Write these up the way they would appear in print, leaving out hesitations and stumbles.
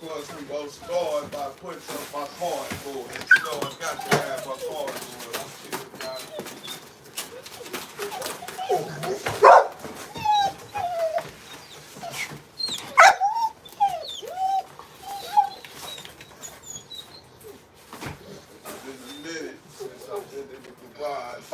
course, we go start by putting some of my cardboard. You know, I got to have my cardboard. I'm still got it. I've been a minute since I've been in the garage.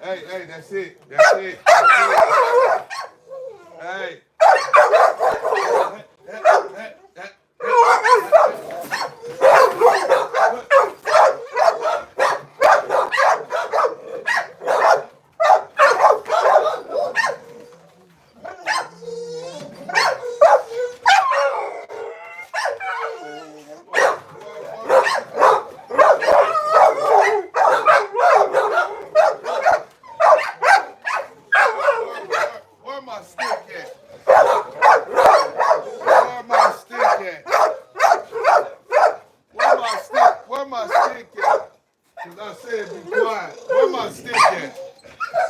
Hey, that's it. That's it. Hey.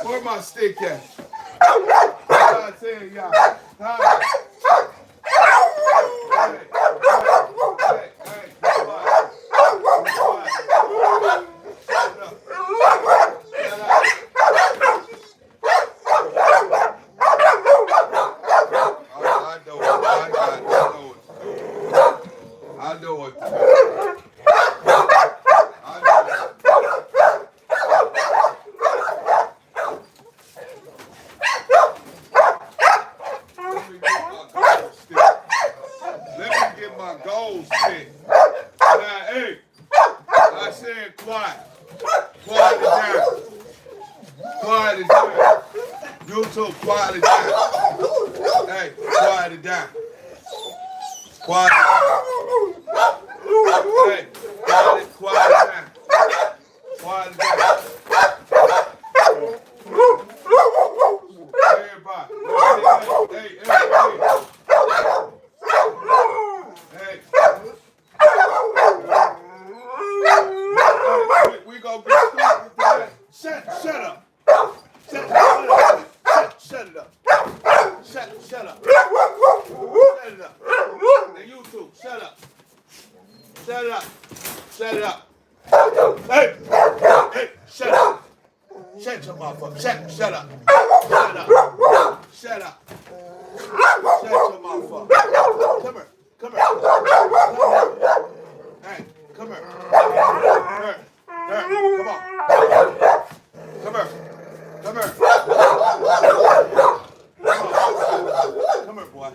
Where my stick at? I tell y'all. I know what to do. Gold stick. Now, hey, I said quiet. Quiet it down. Quiet it down. YouTube, quiet it down. Hey, quiet it down. Quiet it down. Hey, quiet it down. Quiet it down. Everybody. Hey. We gonna get started with that. Shut up. Shut it up. Shut up. Shut it up. Now you too. Shut up. Shut it up. Shut it up. Hey. Hey. Shut up. Shut your motherfucker. Shut up. Shut up. Shut up. Shut your motherfucker. Come here. Come here. Hey, come here. Here. Come on. Come here. Come here. Come here, boy.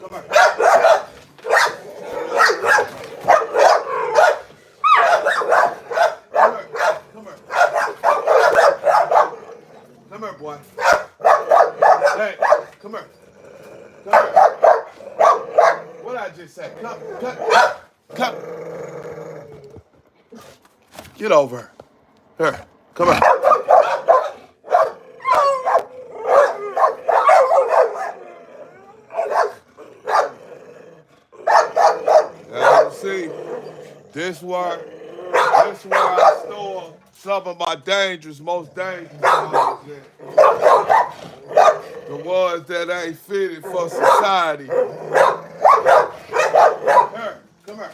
Come here. this at? Come. Get over her. Here, come on. As you see, this where I store some of my most dangerous dogs at. The ones that ain't fitted for society. Here, come here.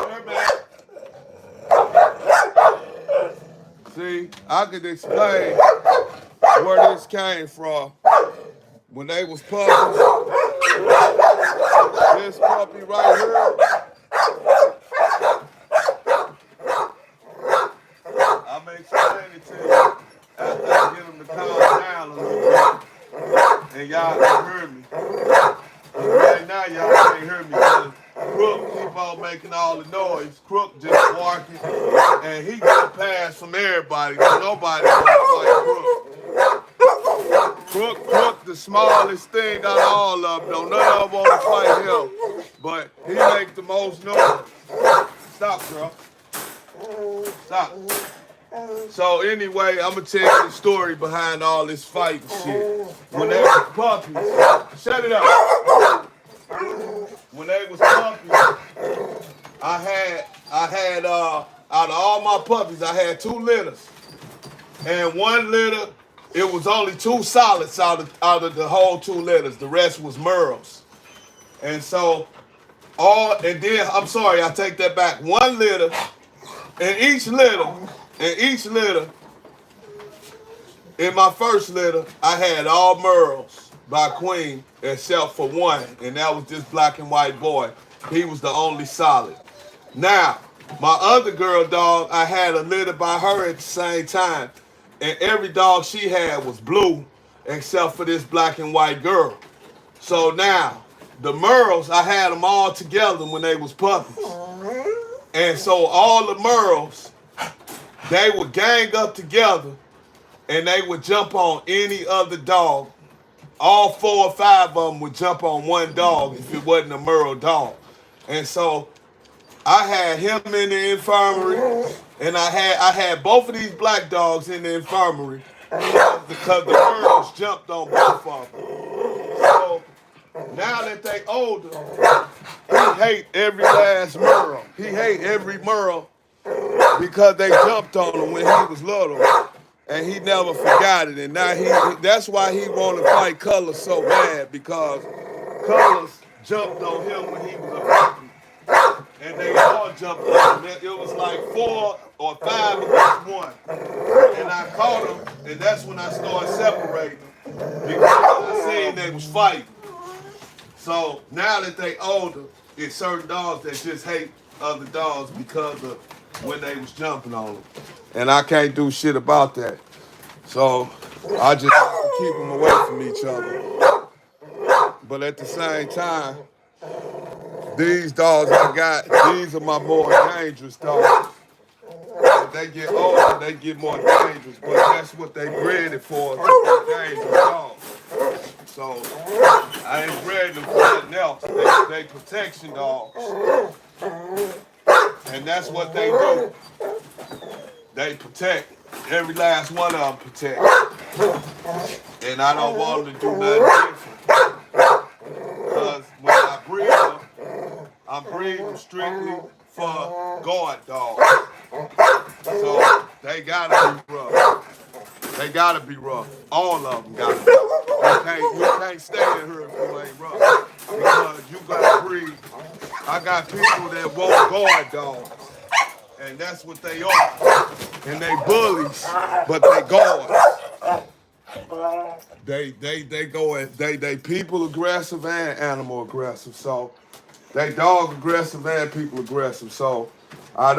Here, man. See, I could explain where this came from. When they was puppies, this puppy right here, I'm gonna explain it to you after I get them to calm down a little bit, and y'all can hear me. Right now, y'all can't hear me because Crook keep on making all the noise. Crook just barking, and he get a pass from everybody. Nobody wants to fight Crook. Crook, the smallest thing out of all of them. Don't none of them want to fight him, but he make the most noise. Stop, girl. Stop. So anyway, I'm gonna tell you the story behind all this fight and shit. When they was puppies, shut it up. When they was puppies, I had out of all my puppies, I had 2 litters, and 1 litter. It was only 2 solids out of the whole 2 litters. The rest was Merles. And so, and then, I'm sorry, I take that back. 1 litter, and each litter, in my first litter, I had all Merles by Queen, except for 1, and that was this black and white boy. He was the only solid. Now, my other girl dog, I had a litter by her at the same time. And every dog she had was blue, except for this black and white girl. So now, the Merles, I had them all together when they was puppies. And so all the Merles, they would gang up together, and they would jump on any other dog. All 4 or 5 of them would jump on one dog if it wasn't a Merle dog. And so I had him in the infirmary, and I had both of these black dogs in the infirmary because the Merles jumped on both of them. So now that they older, he hate every last Merle. He hate every Merle because they jumped on him when he was little, and he never forgot it. And now that's why he want to fight Colors so bad, because Colors jumped on him when he was a puppy. And they all jumped on him. It was like 4 or 5 against 1. And I caught them, and that's when I started separating them, because I seen they was fighting. So now that they older, it's certain dogs that just hate other dogs because of when they was jumping on them. And I can't do shit about that. So I just have to keep them away from each other. But at the same time, these dogs I got, these are my more dangerous dogs. As they get older, they get more dangerous, but that's what they bred it for, to be dangerous dogs. So I ain't bred them for nothing else. They protection dogs. And that's what they do. They protect. Every last one of them protect. And I don't want them to do nothing different. Because when I breed them, I'm breeding them strictly for guard dogs. So they gotta be rough. They gotta be rough. All of them gotta be. You can't stay in here if you ain't rough. Because you gotta breed. I got people that want guard dogs. And that's what they are. And they bullies, but they guards. They people aggressive and animal aggressive. So they dog aggressive and people aggressive. So I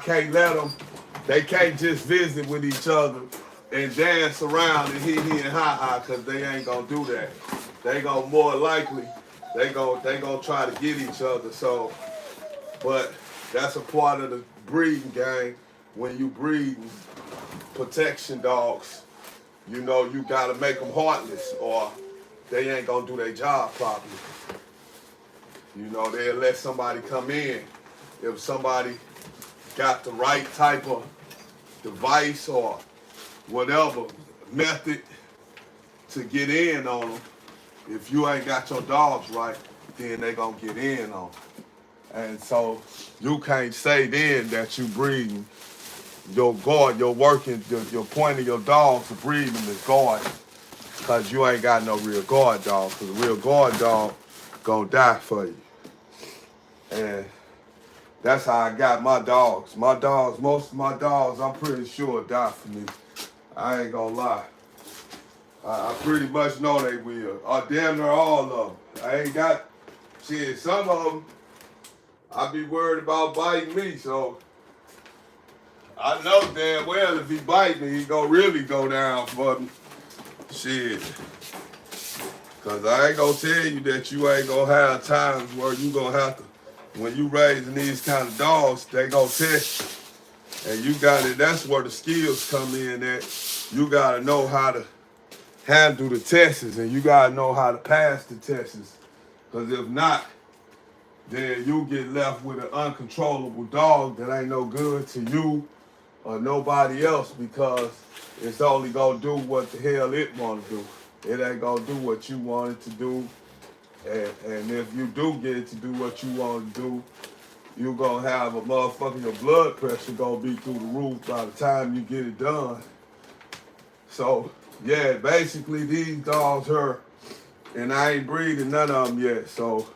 can't let them, they can't just visit with each other and dance around and hee and ha, because they ain't gonna do that. They gonna more likely, they gonna try to get each other. So, but that's a part of the breeding game. When you breed protection dogs, you know, you gotta make them heartless, or they ain't gonna do their job properly. You know, they'll let somebody come in. If somebody got the right type of device or whatever method to get in on them, if you ain't got your dogs right, then they gonna get in on them. And so you can't say then that you breeding your guard, your point of your dogs for breeding is guard, because you ain't got no real guard dog, because a real guard dog gonna die for you. And that's how I got my dogs. My dogs, most of my dogs, I'm pretty sure die for me. I ain't gonna lie. I pretty much know they will. Or damn near all of them. I ain't got, shit, some of them, I be worried about biting me, so I know damn well if he bite me, he gonna really go down for me. Shit. Cause I ain't gonna tell you that you ain't gonna have times where you gonna have to, when you raising these kind of dogs, they gonna test you. And you gotta, that's where the skills come in at. You gotta know how to handle the tests, and you gotta know how to pass the tests. Cause if not, then you get left with an uncontrollable dog that ain't no good to you or nobody else, because it's only gonna do what the hell it wanna do. It ain't gonna do what you want it to do. And if you do get it to do what you want to do, you gonna have a motherfucker, your blood pressure gonna be through the roof by the time you get it done. So, yeah, basically these dogs here, and I ain't breeding none of them yet, so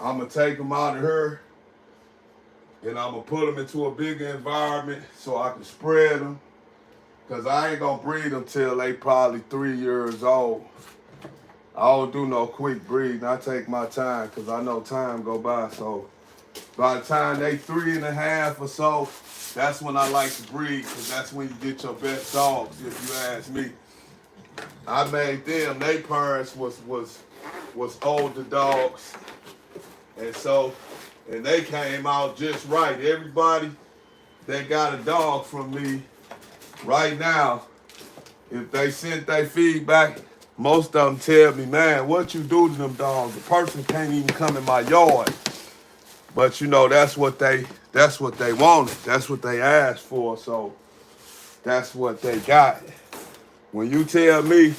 I'm gonna take them out of here, and I'm gonna put them into a bigger environment so I can spread them, because I ain't gonna breed them till they probably 3 years old. I don't do no quick breeding. I take my time, because I know time go by. So by the time they 3.5 or so, that's when I like to breed, because that's when you get your best dogs, if you ask me. I made them, their parents was older dogs. And so, and they came out just right. Everybody that got a dog from me right now, if they sent their feedback, most of them tell me, man, what you do to them dogs? The person can't even come in my yard. But you know, that's what they wanted. That's what they asked for. So that's what they got. When you tell me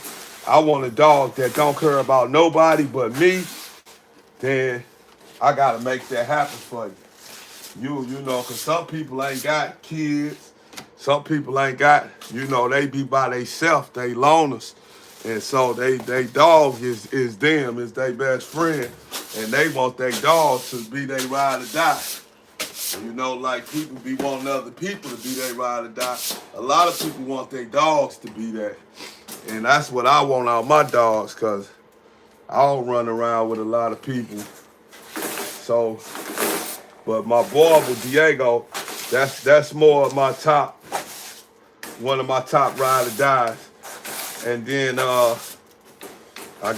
I want a dog that don't care about nobody but me, then I gotta make that happen for you. You know, cause some people ain't got kids. Some people ain't got, you know, they be by themselves, they loners. And so they dog is them, is their best friend. And they want their dog to be their ride or die. You know, like people be wanting other people to be their ride or die. A lot of people want their dogs to be that. And that's what I want out of my dogs, because I don't run around with a lot of people. So, but my boy with Diego, that's more of my top, one of my top ride or dies. And then I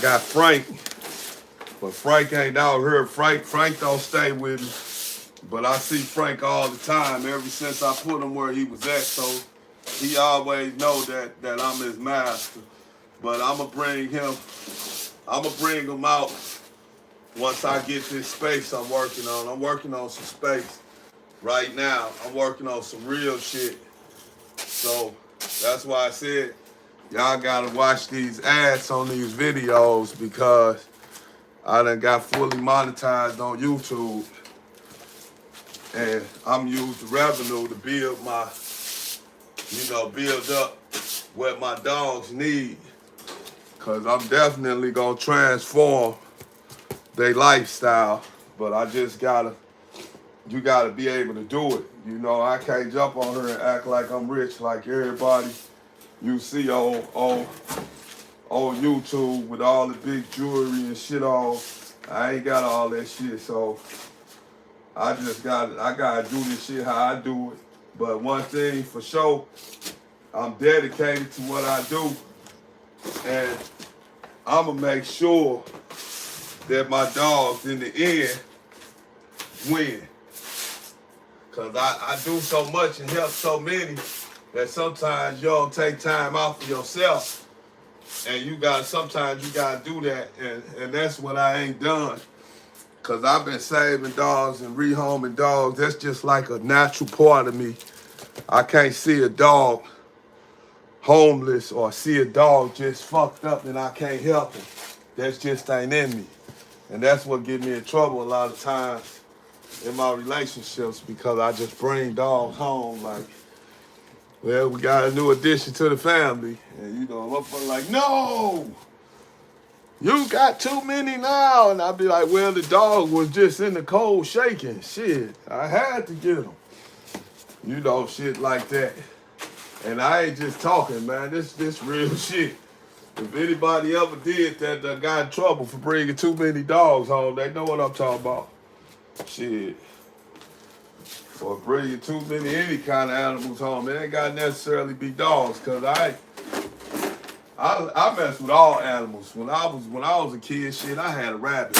got Frank, but Frank ain't out here. Frank don't stay with me, but I see Frank all the time ever since I put him where he was at. So he always know that I'm his master. But I'ma bring him out once I get this space I'm working on. I'm working on some space right now. I'm working on some real shit. So that's why I said, y'all gotta watch these ads on these videos, because I done got fully monetized on YouTube. And I'm using the revenue to build my, build up what my dogs need. Cause I'm definitely gonna transform their lifestyle. But I just you gotta be able to do it. You know, I can't jump on her and act like I'm rich like everybody you see on YouTube with all the big jewelry and shit on. I ain't got all that shit, so I gotta do this shit how I do it. But one thing for sure, I'm dedicated to what I do, and I'ma make sure that my dogs in the end win. Cause I do so much and help so many that sometimes you don't take time out for yourself And sometimes you gotta do that, and that's what I ain't done. Cause I've been saving dogs and rehoming dogs. That's just like a natural part of me. I can't see a dog homeless or see a dog just fucked up and I can't help him. That just ain't in me. And that's what get me in trouble a lot of times in my relationships, because I just bring dogs home like, well, we got a new addition to the family. And you know, I'm like, no, you got too many now. And I'd be like, well, the dog was just in the cold shaking. Shit, I had to get him. You know, shit like that. And I ain't just talking, man. This real shit. If anybody ever did that, that got in trouble for bringing too many dogs home, they know what I'm talking about. Shit. Or bringing too many any kind of animals home. It ain't got to necessarily be dogs, because I mess with all animals. When I was a kid, shit, I had a rabbit.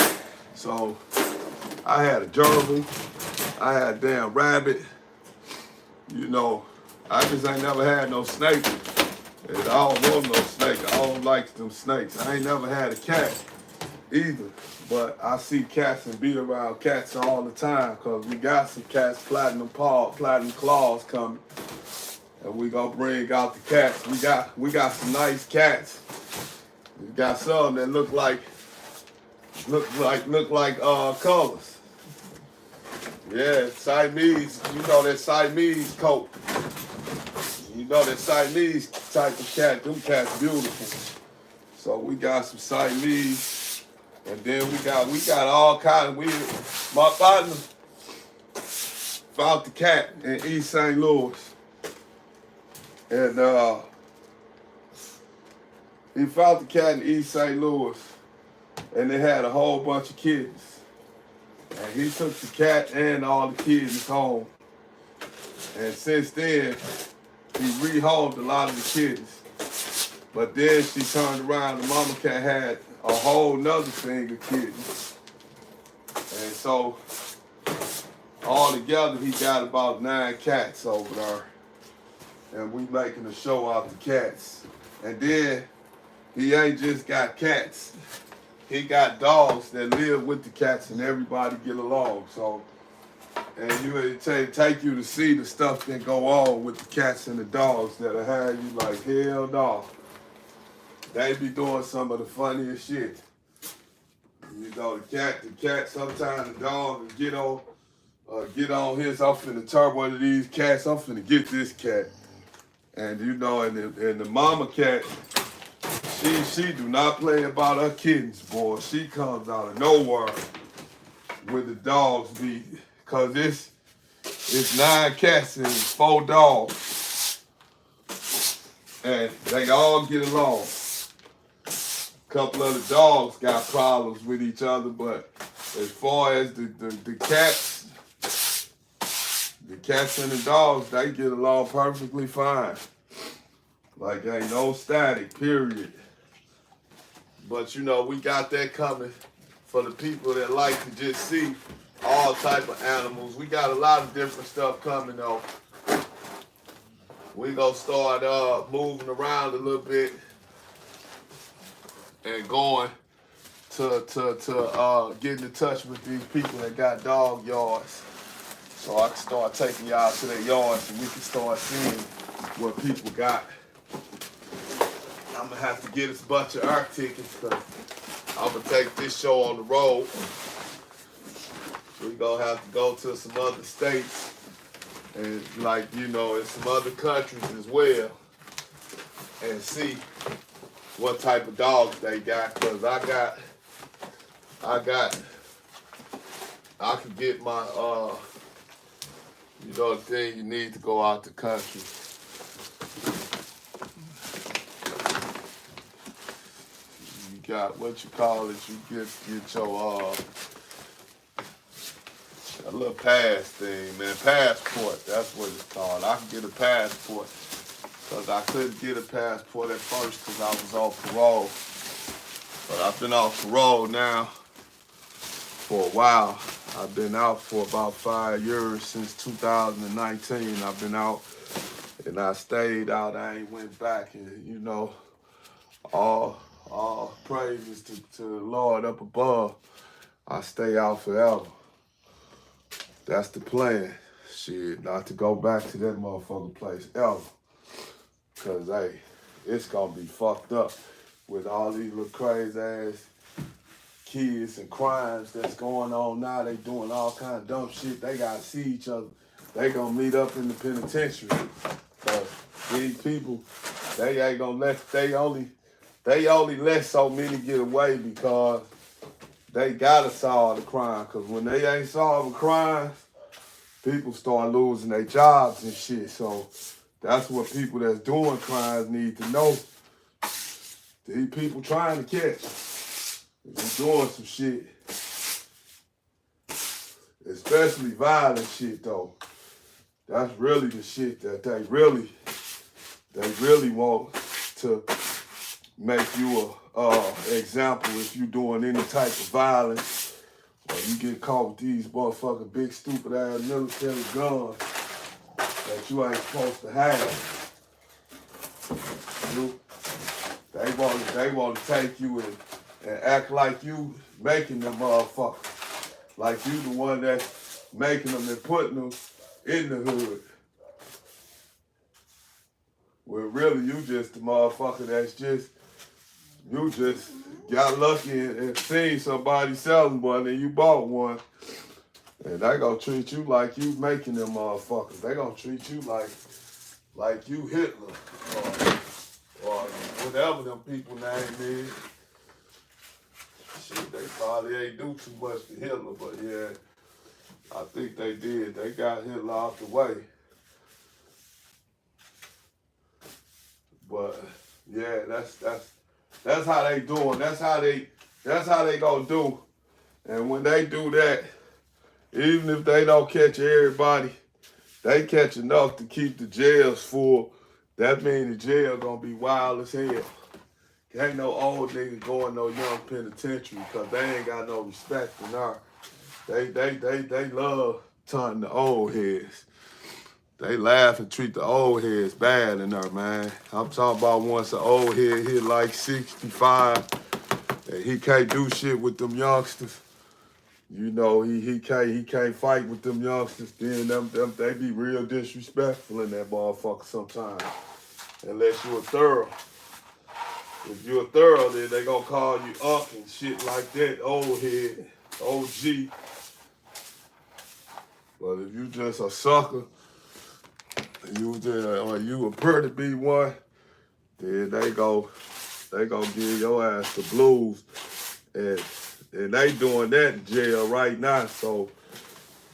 So I had a gerbil. I had a damn rabbit. You know, I just ain't never had no snake. And I don't want no snake. I don't like them snakes. I ain't never had a cat either. But I see cats and be around cats all the time, because we got some cats, platinum claws coming. And we gonna bring out the cats. We got some nice cats. We got some that look like colors. Yeah, Siamese, you know that Siamese coat. You know that Siamese type of cat, them cats beautiful. So we got some Siamese, and then we got all kind of weird. My partner found the cat in East St. Louis. And he found the cat in East St. Louis, and they had a whole bunch of kittens. And he took the cat and all the kittens home. And since then, he rehomed a lot of the kittens. But then she turned around, the mama cat had a whole nother thing of kittens. And so, all together, he got about 9 cats over there. And we making a show out the cats. And then, he ain't just got cats. He got dogs that live with the cats and everybody get along. So, and it take you to see the stuff that go on with the cats and the dogs that'll have you like, hell no. They be doing some of the funniest shit. You know, the cat, sometimes the dog will get on his, I'm finna turn one of these cats, I'm finna get this cat. And you know, and the mama cat, she do not play about her kittens, boy. She comes out of nowhere with the dogs be, cause it's 9 cats and 4 dogs. And they all get along. A couple of the dogs got problems with each other, but as far as the cats and the dogs, they get along perfectly fine. Like ain't no static, period. But you know, we got that coming for the people that like to just see all type of animals. We got a lot of different stuff coming though. We gonna start moving around a little bit and going to getting in touch with these people that got dog yards. So I can start taking y'all to their yards and we can start seeing what people got. I'm gonna have to get us a bunch of ARC tickets because I'm gonna take this show on the road. We're gonna have to go to some other states and like, you know, in some other countries as well and see what type of dogs they got, because I can get my, you know, the thing you need to go out the country. You got, what you call it, you get your, a little pass thing, man, passport, that's what it's called. I can get a passport, because I couldn't get a passport at first because I was off parole. But I've been off parole now for a while. I've been out for about 5 years, since 2019. I've been out and I stayed out. I ain't went back, and you know, All praises to the Lord up above. I stay out forever. That's the plan. Shit, not to go back to that motherfucking place ever. Cause hey, it's gonna be fucked up with all these little crazy ass kids and crimes that's going on now. They doing all kind of dumb shit. They gotta see each other. They gonna meet up in the penitentiary. Cause these people, they ain't gonna they only let so many get away because they gotta solve the crime. Cause when they ain't solving crimes, people start losing their jobs and shit. So that's what people that's doing crimes need to know. These people trying to catch you. If you're doing some shit, especially violent shit though, that's really the shit that they really want to make you a example if you doing any type of violence or you get caught with these motherfucking big stupid ass military guns that you ain't supposed to have. They want to take you and act like you making them motherfuckers. Like you the one that's making them and putting them in the hood. Well, really, you just the motherfucker that's you just got lucky and seen somebody selling one and you bought one. And they gonna treat you like you making them motherfuckers. They gonna treat you like you Hitler or whatever them people name is. Shit, they probably ain't do too much to Hitler, but yeah, I think they did. They got Hitler out the way. But yeah, that's how they doing. That's how they gonna do. And when they do that, even if they don't catch everybody, they catch enough to keep the jails full. That means the jail gonna be wild as hell. Ain't no old nigga going no young penitentiary because they ain't got no respect in there. They love turning the old heads. They laugh and treat the old heads bad in there, man. I'm talking about once an old head hit like 65 and he can't do shit with them youngsters. You know, he can't fight with them youngsters. Then they be real disrespectful in that motherfucker sometimes. Unless you're a thorough. If you're a thorough, then they gonna call you up and shit like that, old head, OG. But if you just a sucker, or you appear to be one, then they gonna give your ass the blues. And they doing that in jail right now, so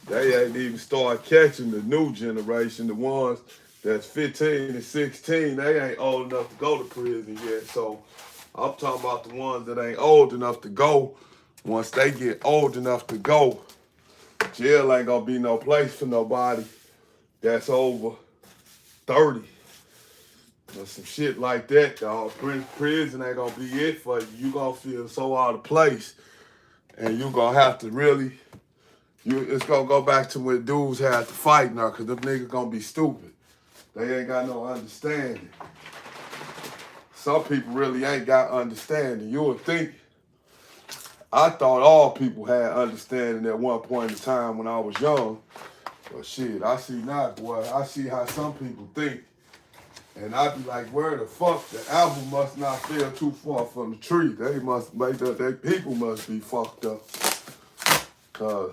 they ain't even start catching the new generation, the ones that's 15 and 16, they ain't old enough to go to prison yet. So I'm talking about the ones that ain't old enough to go. Once they get old enough to go, jail ain't gonna be no place for nobody that's over 30. Or some shit like that, dog. Prison ain't gonna be it for you. You gonna feel so out of place. And you gonna have to really, it's gonna go back to when dudes had to fight now, cause them niggas gonna be stupid. They ain't got no understanding. Some people really ain't got understanding. You would think, I thought all people had understanding at one point in time when I was young. But shit, I see now, boy, I see how some people think. And I be like, where the fuck? The apple must not fell too far from the tree. They must make that, they people must be fucked up. Cause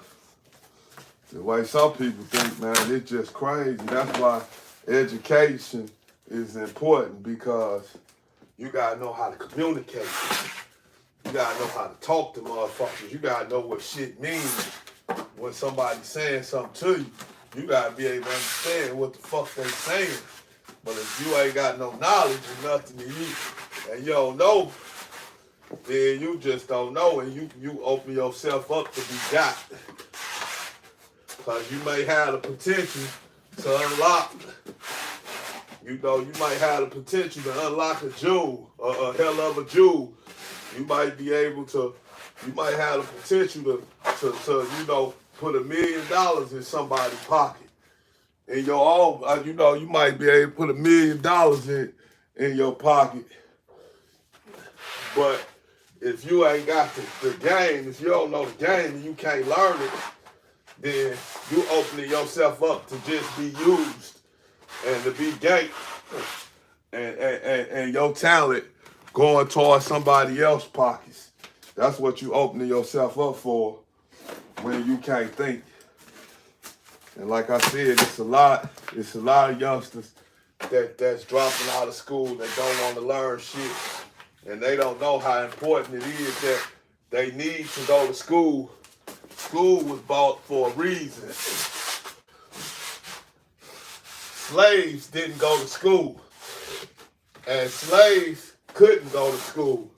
the way some people think, man, it's just crazy. That's why education is important, because you gotta know how to communicate. You gotta know how to talk to motherfuckers. You gotta know what shit means when somebody's saying something to you. You gotta be able to understand what the fuck they saying. But if you ain't got no knowledge or nothing to you, and you don't know, then you just don't know, and you open yourself up to be got. Because you may have the potential to unlock, you know, you might have the potential to unlock a jewel, a hell of a jewel. You might be able to, you might have the potential to you know, put $1 million in somebody's pocket. In your own, you know, you might be able to put $1 million in your pocket. But if you ain't got the game, if you don't know the game and you can't learn it, then you opening yourself up to just be used and to be gay, and your talent going towards somebody else's pockets. That's what you opening yourself up for when you can't think. And like I said, it's a lot of youngsters that's dropping out of school that don't want to learn shit. And they don't know how important it is that they need to go to school. School was bought for a reason. Slaves didn't go to school. And slaves couldn't go to school.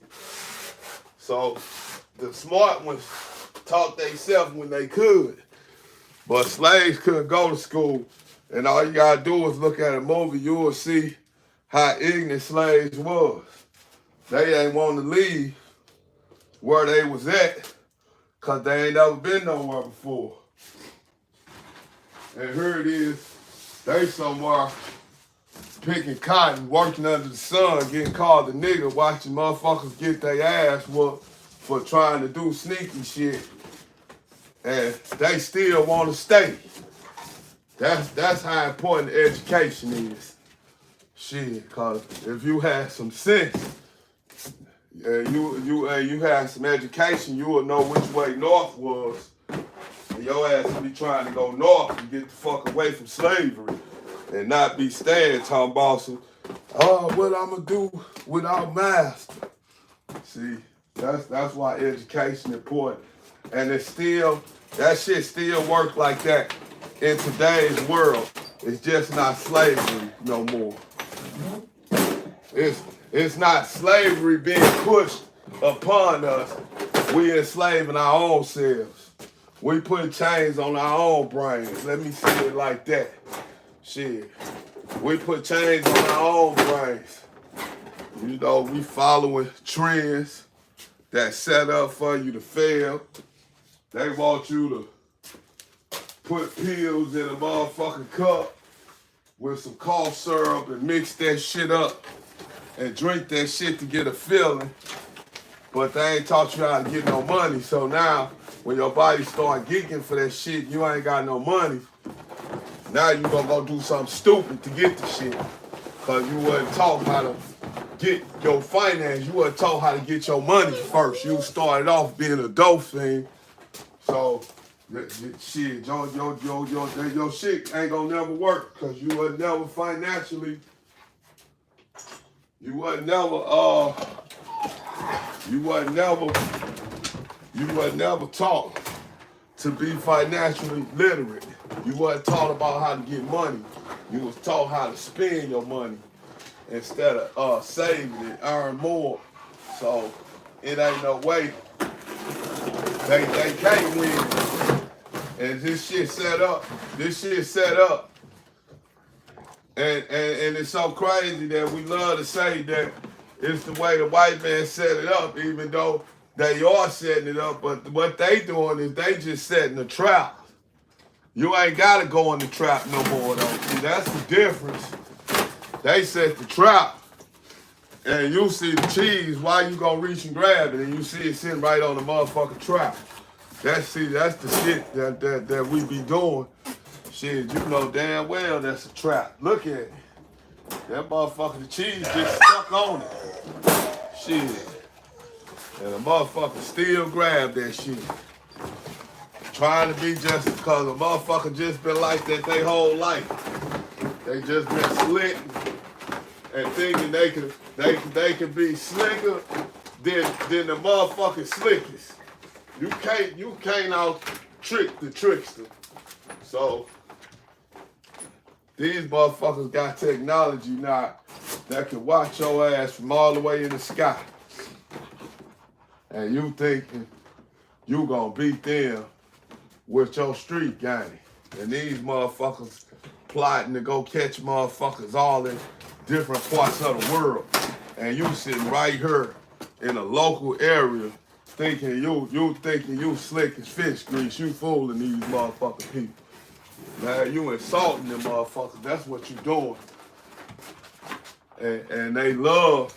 So the smart ones taught themselves when they could. But slaves couldn't go to school. And all you gotta do is look at a movie, you will see how ignorant slaves was. They ain't want to leave where they was at because they ain't never been nowhere before. And here it is, they somewhere picking cotton, working under the sun, getting called a nigga, watching motherfuckers get their ass whooped for trying to do sneaky shit. And they still want to stay. That's how important education is. Shit, cause if you had some sense, you had some education, you would know which way north was. And your ass would be trying to go north and get the fuck away from slavery. And not be staying talking about some, oh, what I'm gonna do without master. See, that's why education important. And it's still, that shit still work like that in today's world. It's just not slavery no more. It's not slavery being pushed upon us. We enslaving our own selves. We put chains on our own brains. Let me see it like that. Shit. We put chains on our own brains. You know, we following trends that set up for you to fail. They want you to put pills in a motherfucking cup with some cough syrup and mix that shit up and drink that shit to get a feeling. But they ain't taught you how to get no money. So now, when your body start geeking for that shit, you ain't got no money. Now you gonna go do something stupid to get the shit. Cause you wasn't taught how to get your finance. You wasn't taught how to get your money first. You started off being a dope thing. So, shit, your shit ain't gonna never work because you wasn't never financially, you wasn't never taught to be financially literate. You wasn't taught about how to get money. You was taught how to spend your money instead of saving it, earn more. So, it ain't no way. They can't win. And this shit set up. And it's so crazy that we love to say that it's the way the white man set it up, even though they are setting it up. But what they doing is they just setting a trap. You ain't got to go in the trap no more, though. See, that's the difference. They set the trap. And you see the cheese, why you gonna reach and grab it, and you see it sitting right on the motherfucking trap. That's the shit that we be doing. Shit, you know damn well that's a trap. Look at it. That motherfucker, the cheese just stuck on it. Shit. And the motherfucker still grab that shit. Trying to be just because a motherfucker just been like that their whole life. They just been slick and thinking they can be slicker than the motherfucking slickest. You can't out trick the trickster. So these motherfuckers got technology now that can watch your ass from all the way in the sky. And you thinking you gonna beat them with your street game. And these motherfuckers plotting to go catch motherfuckers all in different parts of the world. And you sitting right here in a local area thinking you slick as fish grease. You fooling these motherfucking people. Man, you insulting them motherfuckers. That's what you doing. And they love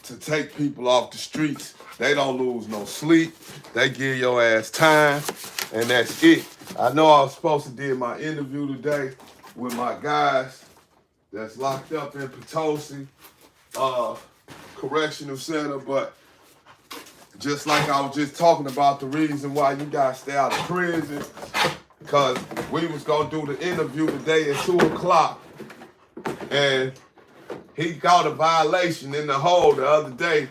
to take people off the streets. They don't lose no sleep. They give your ass time, and that's it. I know I was supposed to do my interview today with my guys that's locked up in Potosi Correctional Center, but just like I was just talking about the reason why you guys stay out of prison, because we was going to do the interview today at 2 o'clock, and he got a violation in the hole the other day,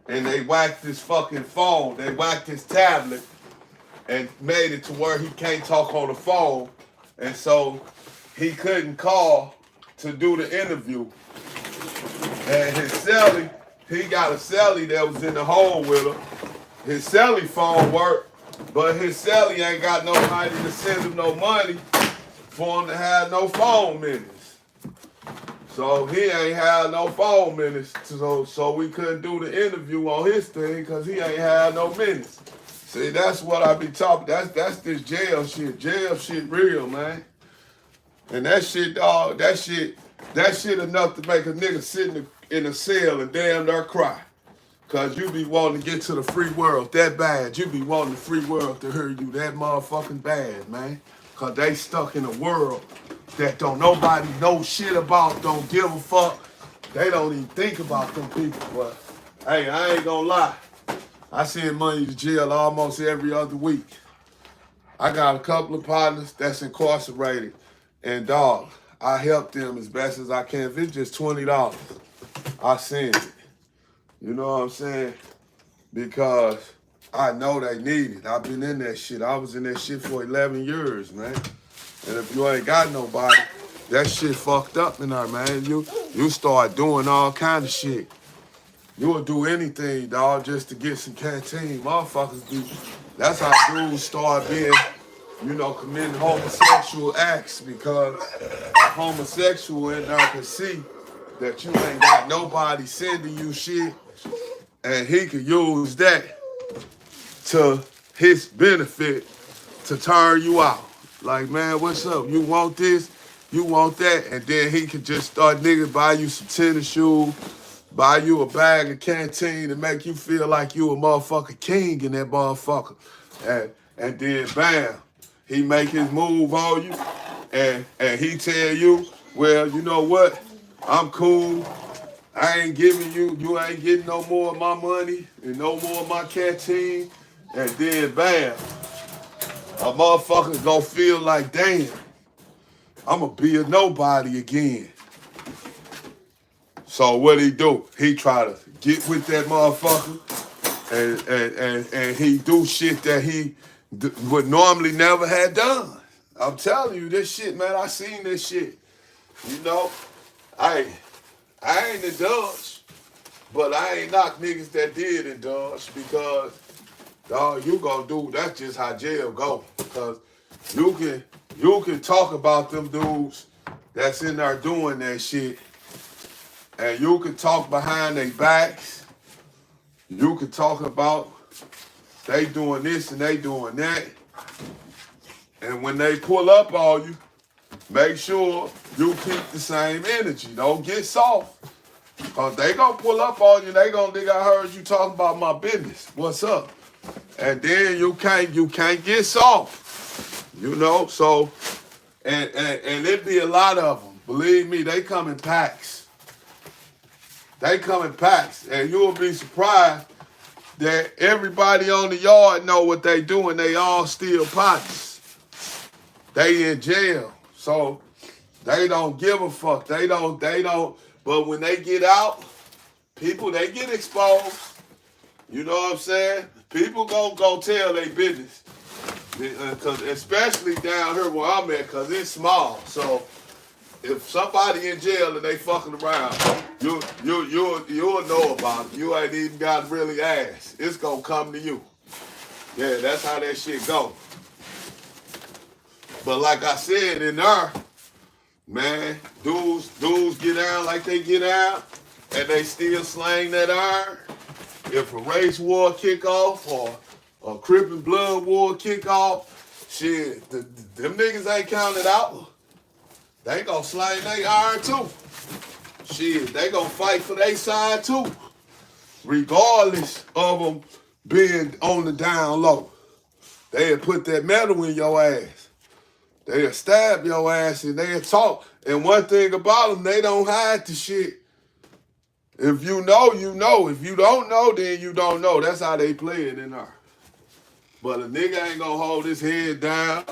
and they whacked his fucking phone. They whacked his tablet and made it to where he can't talk on the phone, and so he couldn't call to do the interview. And his cellie, he got a cellie that was in the hole with him. His cellie phone worked, but his cellie ain't got nobody to send him no money for him to have no phone minutes. So he ain't had no phone minutes, so we couldn't do the interview on his thing because he ain't had no minutes. See, that's what I be talking. That's this jail shit. Jail shit real, man. And that shit, dog, that shit enough to make a nigga sit in a cell and damn near cry. Cause you be wanting to get to the free world that bad. You be wanting the free world to hear you that motherfucking bad, man. Cause they stuck in a world that don't nobody know shit about, don't give a fuck. They don't even think about them people. But hey, I ain't gonna lie. I send money to jail almost every other week. I got a couple of partners that's incarcerated. And dog, I help them as best as I can. If it's just $20, I send it. You know what I'm saying? Because I know they need it. I've been in that shit. I was in that shit for 11 years, man. And if you ain't got nobody, that shit fucked up in there, man. You start doing all kind of shit. You will do anything, dog, just to get some canteen. Motherfuckers do. That's how dudes start being, committing homosexual acts, because a homosexual in there can see that you ain't got nobody sending you shit, and he could use that to his benefit to turn you out. Like, man, what's up? You want this? You want that? And then he could just start, nigga, buy you some tennis shoes, buy you a bag of canteen to make you feel like you a motherfucking king in that motherfucker. And then, bam, he make his move on you, and he tell you, well, you know what? I'm cool. I ain't giving you ain't getting no more of my money and no more of my canteen. And then, bam, a motherfucker gonna feel like, damn, I'm gonna be a nobody again. So what he do? He try to get with that motherfucker, and he do shit that he would normally never had done. I'm telling you this shit, man. I seen this shit. I ain't indulged, but I ain't knock niggas that did indulge, because, dog, you gonna do, that's just how jail go. Because you can talk about them dudes that's in there doing that shit, and you can talk behind their backs. You can talk about they doing this and they doing that. And when they pull up on you, make sure you keep the same energy. Don't get soft. Because they gonna pull up on you, they gonna think I heard you talking about my business. What's up? And then you can't get soft. So and it be a lot of them. Believe me, they come in packs. And you'll be surprised that everybody on the yard know what they doing. They all still partners. They in jail. So they don't give a fuck. They don't. But when they get out, people, they get exposed. You know what I'm saying? People gonna tell their business. Cause especially down here where I'm at, cause it's small. So if somebody in jail and they fucking around, you'll know about it. You ain't even got to really ask. It's gonna come to you. Yeah, that's how that shit go. But like I said in there, man, dudes get down like they get out, and they still slang that iron. If a race war kick off or a Crip and Blood war kick off, shit, them niggas ain't counted out. They gonna slang their iron too. Shit, they gonna fight for their side too. regardless of them being on the down low. They'll put that metal in your ass. They'll stab your ass and they'll talk. And one thing about them, they don't hide the shit. If you know, you know. If you don't know, then you don't know. That's how they play it in there. But a nigga ain't gonna hold his head down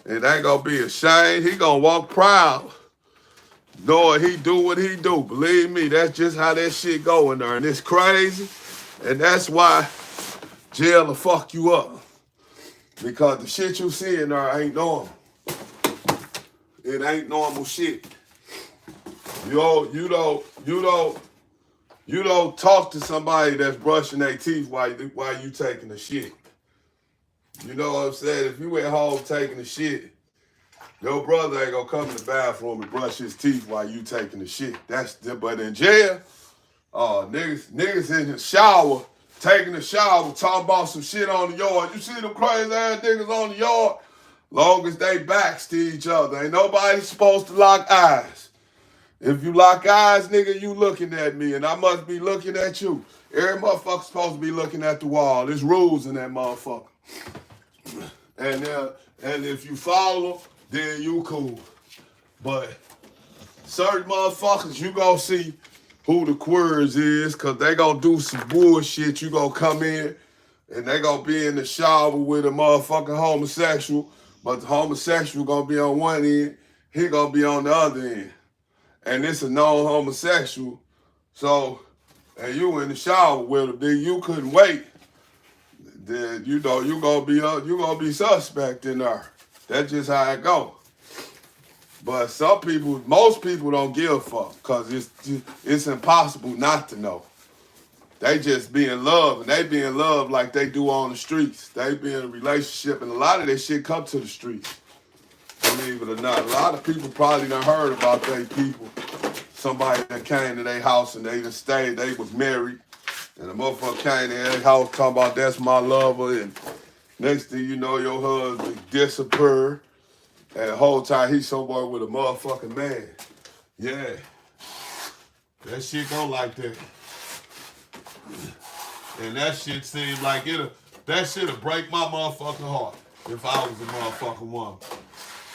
and ain't gonna be ashamed. He gonna walk proud, knowing he do what he do. Believe me, that's just how that shit go in there. And it's crazy. And that's why jail will fuck you up. Because the shit you see in there ain't normal. It ain't normal shit. You don't talk to somebody that's brushing their teeth while you taking a shit. You know what I'm saying? If you at home taking a shit, your brother ain't gonna come in the bathroom and brush his teeth while you taking the shit. But in jail, niggas in the shower, taking a shower, talking about some shit on the yard. You see them crazy ass niggas on the yard? Long as they backs to each other. Ain't nobody supposed to lock eyes. If you lock eyes, nigga, you looking at me, and I must be looking at you. Every motherfucker supposed to be looking at the wall. There's rules in that motherfucker. And if you follow, then you cool. But certain motherfuckers, you gonna see who the queers is, cause they gonna do some bullshit. You gonna come in, and they gonna be in the shower with a motherfucking homosexual, but the homosexual gonna be on one end, he gonna be on the other end. And it's a known homosexual, so, and you in the shower with him, then you couldn't wait. Then you know you gonna be suspect in there. That's just how it go. But most people don't give a fuck, cause it's impossible not to know. They just be in love, and they be in love like they do on the streets. They be in a relationship, and a lot of that shit come to the streets. Believe it or not, a lot of people probably done heard about they people. Somebody that came to their house and they just stayed, they was married. And the motherfucker came to their house talking about that's my lover. And next thing you know, your husband disappeared. And the whole time he's somewhere with a motherfucking man. Yeah. That shit go like that. And that shit seems like that shit'll break my motherfucking heart if I was a motherfucking woman.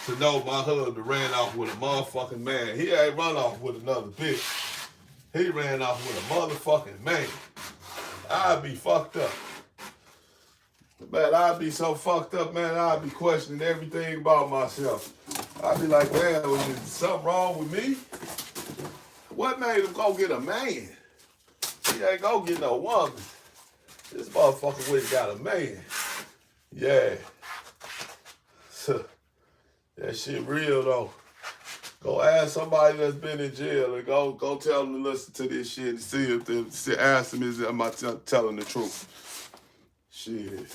To know my husband ran off with a motherfucking man. He ain't run off with another bitch. He ran off with a motherfucking man. I'd be fucked up. Man, I'd be so fucked up, man. I'd be questioning everything about myself. I'd be like, man, is something wrong with me? What made him go get a man? He ain't go get no woman. This motherfucker went and got a man. Yeah. That shit real though. Go ask somebody that's been in jail and go tell them to listen to this shit and see if they ask them am I telling the truth. Shit.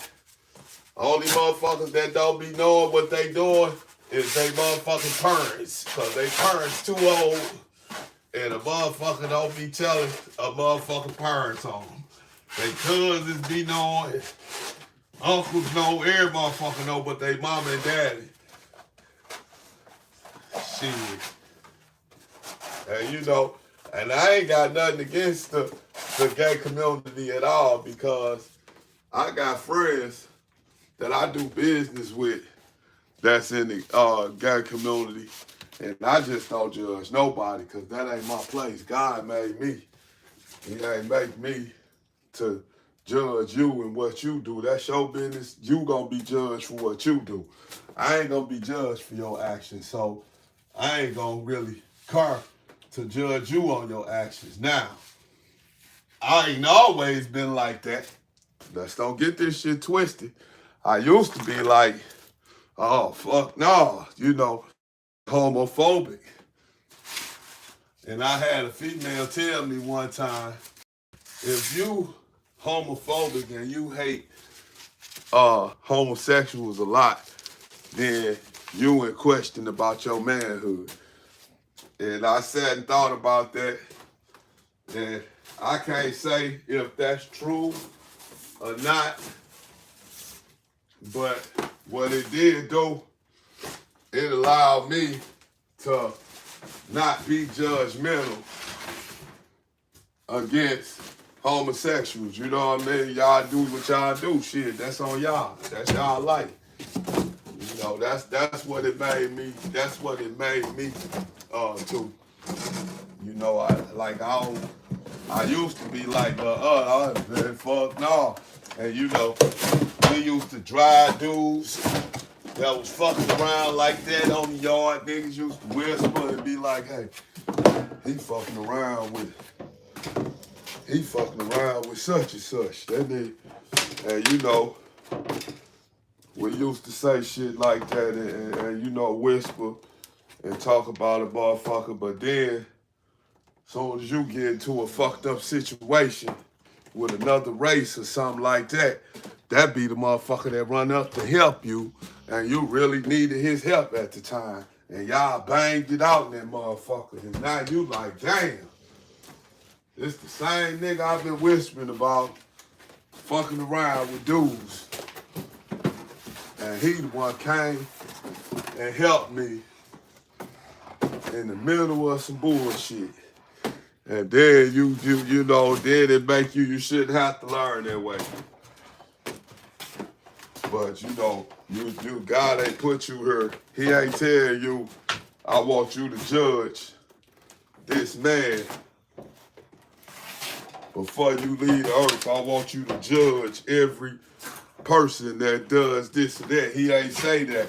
Only motherfuckers that don't be knowing what they doing is they motherfucking parents. Cause they parents too old and a motherfucker don't be telling a motherfucking parents on them. They cousins be knowing, uncles know, every motherfucker know but they mama and daddy. Shit. And you know, and I ain't got nothing against the gay community at all because I got friends that I do business with that's in the gay community. And I just don't judge nobody because that ain't my place. God made me. He ain't make me to judge you and what you do. That's your business. You gonna be judged for what you do. I ain't gonna be judged for your actions. So I ain't gonna really care to judge you on your actions. Now, I ain't always been like that. Let's don't get this shit twisted. I used to be like, oh, fuck no, you know, homophobic. And I had a female tell me one time, if you homophobic and you hate homosexuals a lot, then you in question about your manhood. And I sat and thought about that, and I can't say if that's true or not, but what it did do, it allowed me to not be judgmental against homosexuals, you know what I mean? Y'all do what y'all do, shit, that's on y'all. That's y'all life. You know, that's what it made me, to. You know, I used to be like, man, fuck no. And you know, we used to drive dudes that was fucking around like that on the yard. Niggas used to whisper and be like, hey, he fucking around with such and such. That nigga, and you know, we used to say shit like that and you know, whisper and talk about a motherfucker, but then as soon as you get into a fucked up situation with another race or something like that, that be the motherfucker that run up to help you, and you really needed his help at the time. And y'all banged it out in that motherfucker. And now you like, damn, it's the same nigga I've been whispering about fucking around with dudes. And he the one came and helped me in the middle of some bullshit. And then you know, then it make you shouldn't have to learn that way. But you know, you God ain't put you here. He ain't tell you, I want you to judge this man. Before you leave the earth, I want you to judge every person that does this or that. He ain't say that.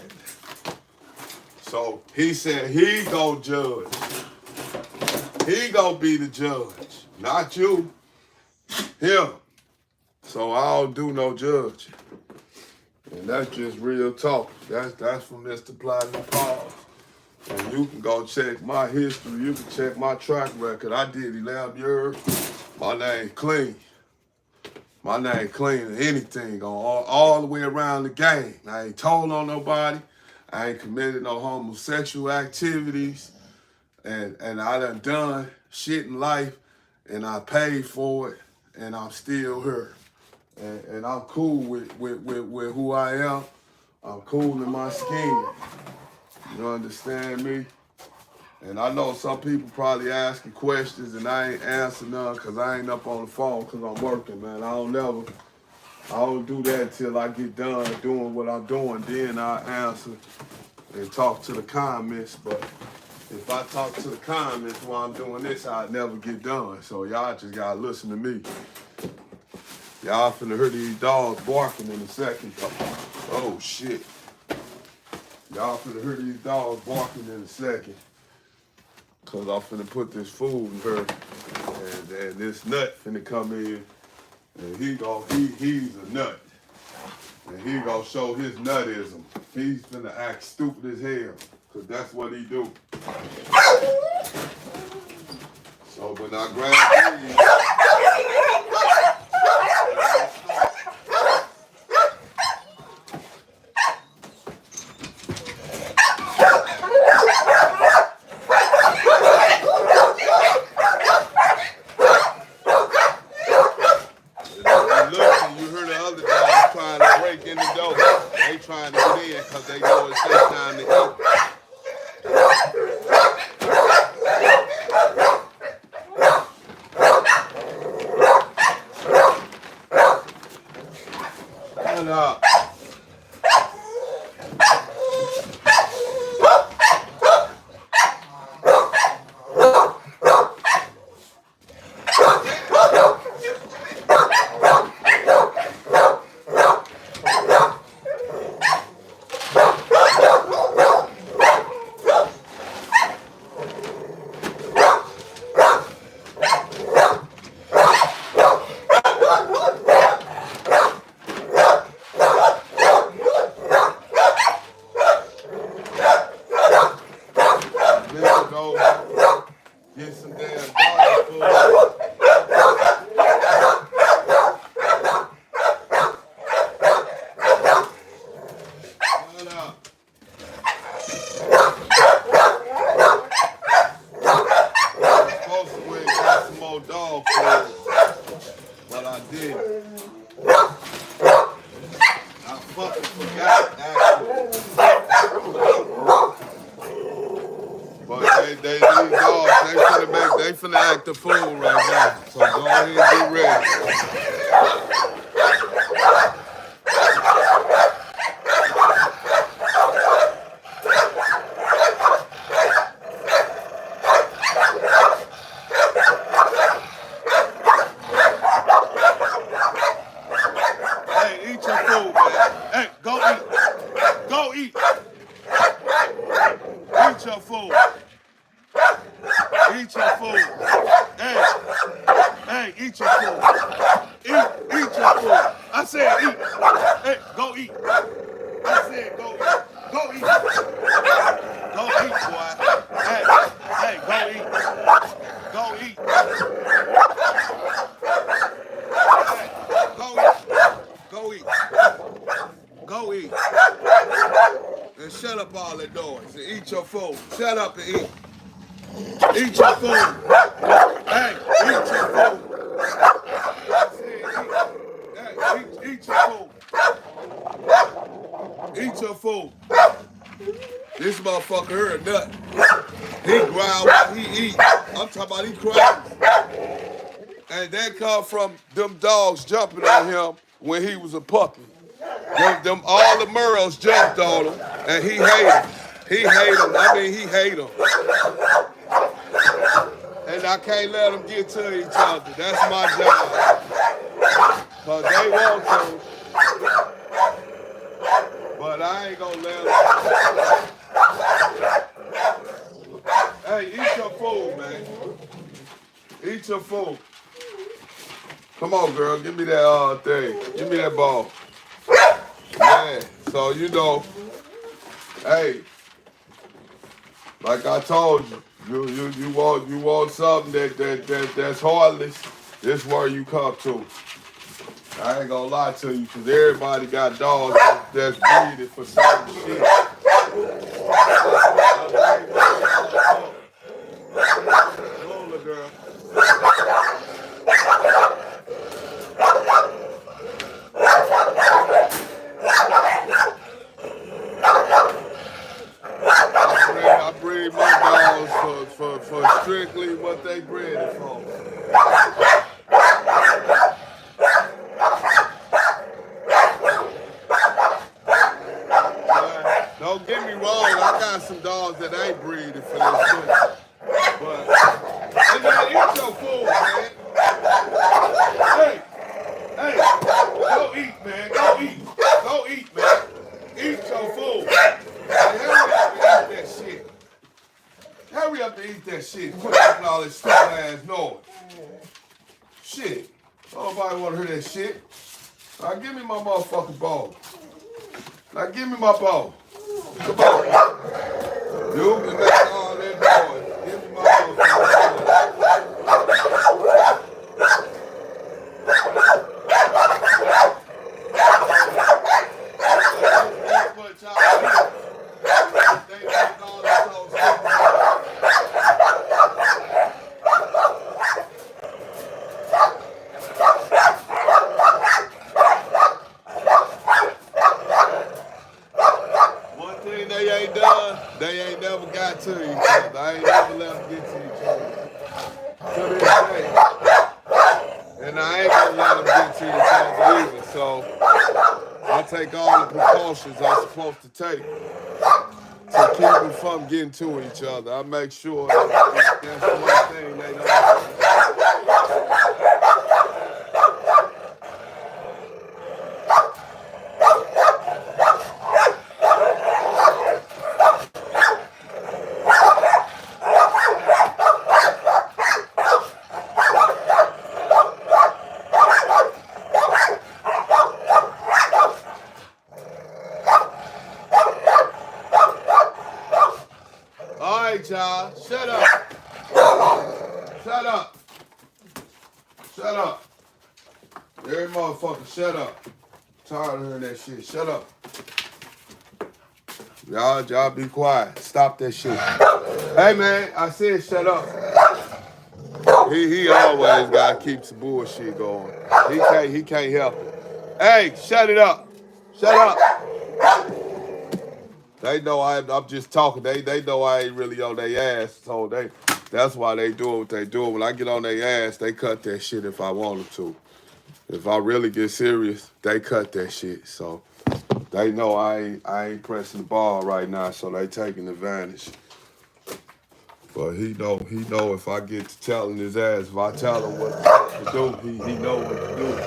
So he said he gonna judge. He gonna be the judge, not you, him. So I don't do no judging. And that's just real talk. That's from Mr. Platinum Paws. And you can go check my history. You can check my track record. I did 11 years. My name clean. My name clean as anything on all the way around the game. I ain't told on nobody. I ain't committed no homosexual activities. And I done shit in life, and I paid for it, and I'm still here. And I'm cool with who I am. I'm cool in my skin. You understand me? And I know some people probably asking questions, and I ain't answering none because I ain't up on the phone because I'm working, man. I don't do that till I get done doing what I'm doing. Then I answer and talk to the comments. But if I talk to the comments while I'm doing this, I'd never get done. So y'all just gotta listen to me. Y'all finna hear these dogs barking in a second. Oh shit. Y'all finna hear these dogs barking in a second. Cause I'm finna put this food in her. And this nut finna come in. And he's a nut. And he gonna show his nuttism. He's finna act stupid as hell. Cause that's what he do. So when I grab these, you heard the other dogs trying to break in the door. They trying to get in because they know it's their time to eat. Shut up. Get some damn dog food. Shut up. I was supposed to went and got some more dog food, but I didn't. I fucking forgot, actually. But these dogs, they finna act the fool right now. So go ahead and get ready. Hey, eat your food, man. Hey, go eat. Go eat. Eat your food. Eat your food. Hey, eat your food. Eat your food. I said eat. Hey, go eat. I said go eat. Go eat. Go eat, boy. Hey, go eat. Go eat. Hey, go eat. Go eat. Go eat. And shut up all the noise and eat your food. Shut up and eat. Eat your food. Hey, eat your food. I said eat. Hey, eat your food. Eat your food. This motherfucker heard nothing. He growl while he eat. I'm talking about he cries. And that come from them dogs jumping on him when he was a puppy. Them all the Merles jumped on him, and he hate him. He hate him. I mean, he hate him. And I can't let them get to each other. That's my job. Because they want to. But I ain't going to let them. Hey, eat your food, man. Eat your food. Come on, girl. Give me that thing. Give me that ball. Yeah. So, you know, hey, like I told you, you want something that's heartless, this where you come to. I ain't gonna lie to you, because everybody got dogs that's breeding for certain shit. Lola, girl. I breed my dogs for strictly what they bred it for. Don't get me wrong, I got some dogs that ain't breeding for this shit. But, hey man, eat your food, man. Hey, go eat, man. Go eat. Go eat, man. Eat your food. Hey, hurry up and eat that shit. Hurry up and eat that shit. Quit making all this stupid ass noise. Shit. Nobody want to hear that shit. Now give me my motherfucking ball. Now give me my ball. Come on. You can make all that noise. Give me my motherfucking they ain't never got to each other. I ain't never let them get to each other. To this day. And I ain't gonna let them get to each other either. So I take all the precautions I'm supposed to take to keep them from getting to each other. I make sure that's one thing they don't. All right, y'all. Shut up. Shut up. Shut up. Every motherfucker, shut up. Tired of hearing that shit. Shut up. Y'all be quiet. Stop that shit. Hey, man, I said shut up. He always got to keep some bullshit going. He can't help it. Hey, shut it up. Shut up. They know I'm just talking. They know I ain't really on their ass, so they That's why they do what they do. When I get on their ass, they cut that shit if I want them to. If I really get serious, they cut that shit. So they know I ain't pressing the ball right now, so they taking advantage. But he know if I get to telling his ass, if I tell him what to do, he know what to do.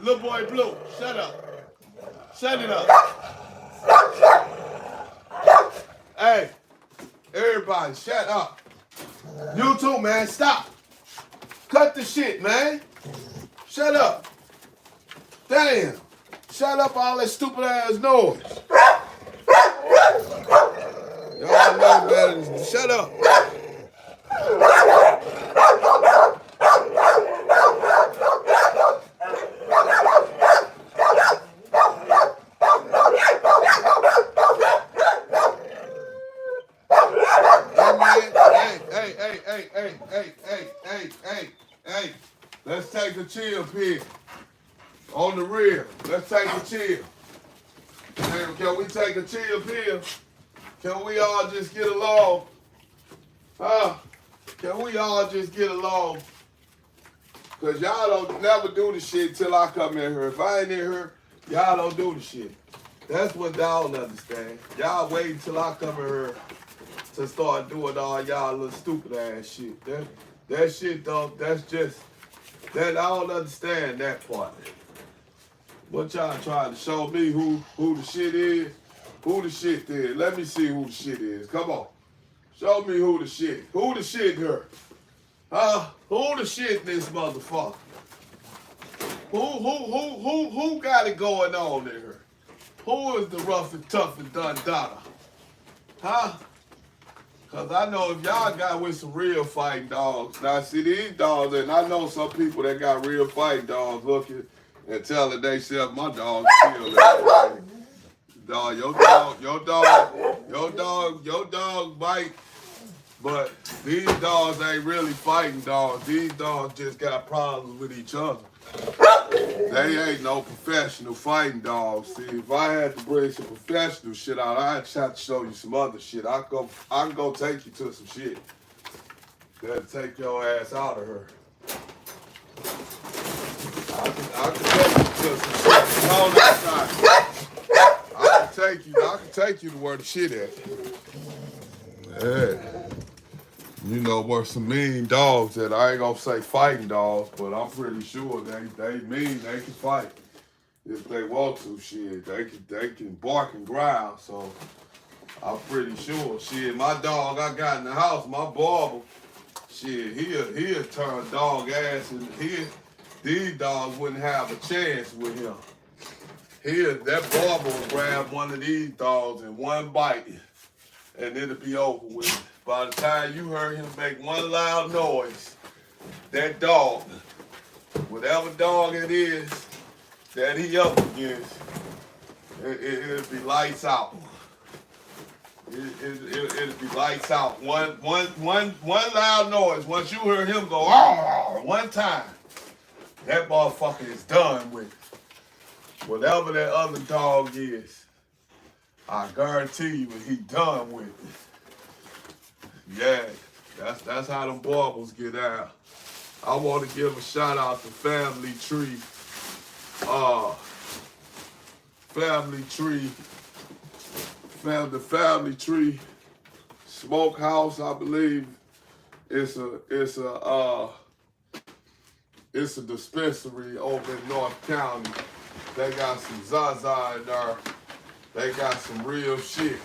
Little boy Blue, shut up. Shut it up. Hey, everybody, shut up. You too, man, stop. Cut the shit, man. Shut up. Damn. Shut up all that stupid ass noise. Y'all know better than shut up. Hey, let's take a chill pill. On the real, let's take a chill. Damn, can we take a chill pill? Can we all just get along? Can we all just get along? Cause y'all don't never do the shit till I come in here. If I ain't in here, y'all don't do the shit. That's what y'all don't understand. Y'all wait until I come in here to start doing all y'all little stupid ass shit. That shit though, that's just, that I don't understand that part. What y'all trying to show me who the shit is? Who the shit is? Let me see who the shit is. Come on. Show me who the shit. Who the shit here? Who the shit in this motherfucker? Who got it going on in here? Who is the rough and tough and done-donna? Cause I know if y'all got with some real fighting dogs, now see these dogs, and I know some people that got real fighting dogs looking and telling themselves, my dog killed everybody. Dog, your dog bite, but these dogs ain't really fighting dogs. These dogs just got problems with each other. They ain't no professional fighting dogs. See, if I had to bring some professional shit out, I'd have to show you some other shit. I can go take you to some shit that'll take your ass out of her. I can take you to some shit. Come on outside. I can take you to where the shit at. Yeah. You know, where some mean dogs that I ain't gonna say fighting dogs, but I'm pretty sure they mean, they can fight if they want to. Shit, they can bark and growl. So I'm pretty sure. Shit, my dog I got in the house, my barber, shit, he'll turn dog ass, and these dogs wouldn't have a chance with him. That barber will grab one of these dogs in one bite, and it'll be over with. By the time you heard him make one loud noise, that dog, whatever dog it is that he up against, it'll be lights out. It'll be lights out. One loud noise. Once you hear him go, "Arr!" one time, that motherfucker is done with. Whatever that other dog is, I guarantee you he done with it. Yeah, that's how them barbers get out. I want to give a shout out to Family Tree. The Family Tree Smokehouse, I believe. It's a dispensary over in North County. They got some Zaza in there. They got some real shit.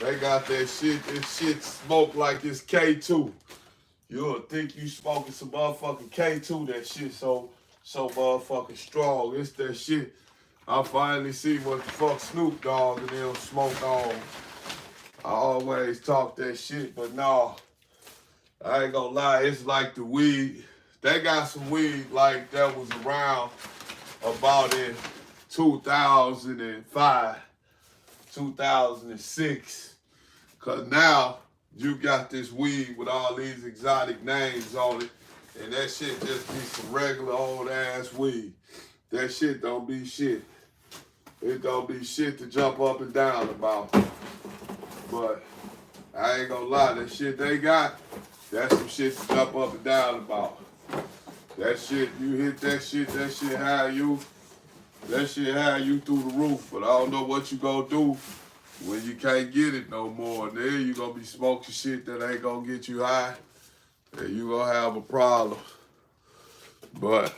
They got that shit. This shit smoke like it's K2. You'll think you smoking some motherfucking K2. That shit so motherfucking strong. It's that shit. I finally see what the fuck Snoop Dogg and them smoke on. I always talk that shit, but no, I ain't gonna lie. It's like the weed. They got some weed like that was around about in 2005. 2006. Cause now you got this weed with all these exotic names on it, and that shit just be some regular old ass weed. That shit don't be shit. It don't be shit to jump up and down about. But I ain't gonna lie, that shit they got, that's some shit to jump up and down about. That shit, you hit that shit high you through the roof. But I don't know what you gonna do when you can't get it no more. And then you gonna be smoking shit that ain't gonna get you high, and you gonna have a problem. But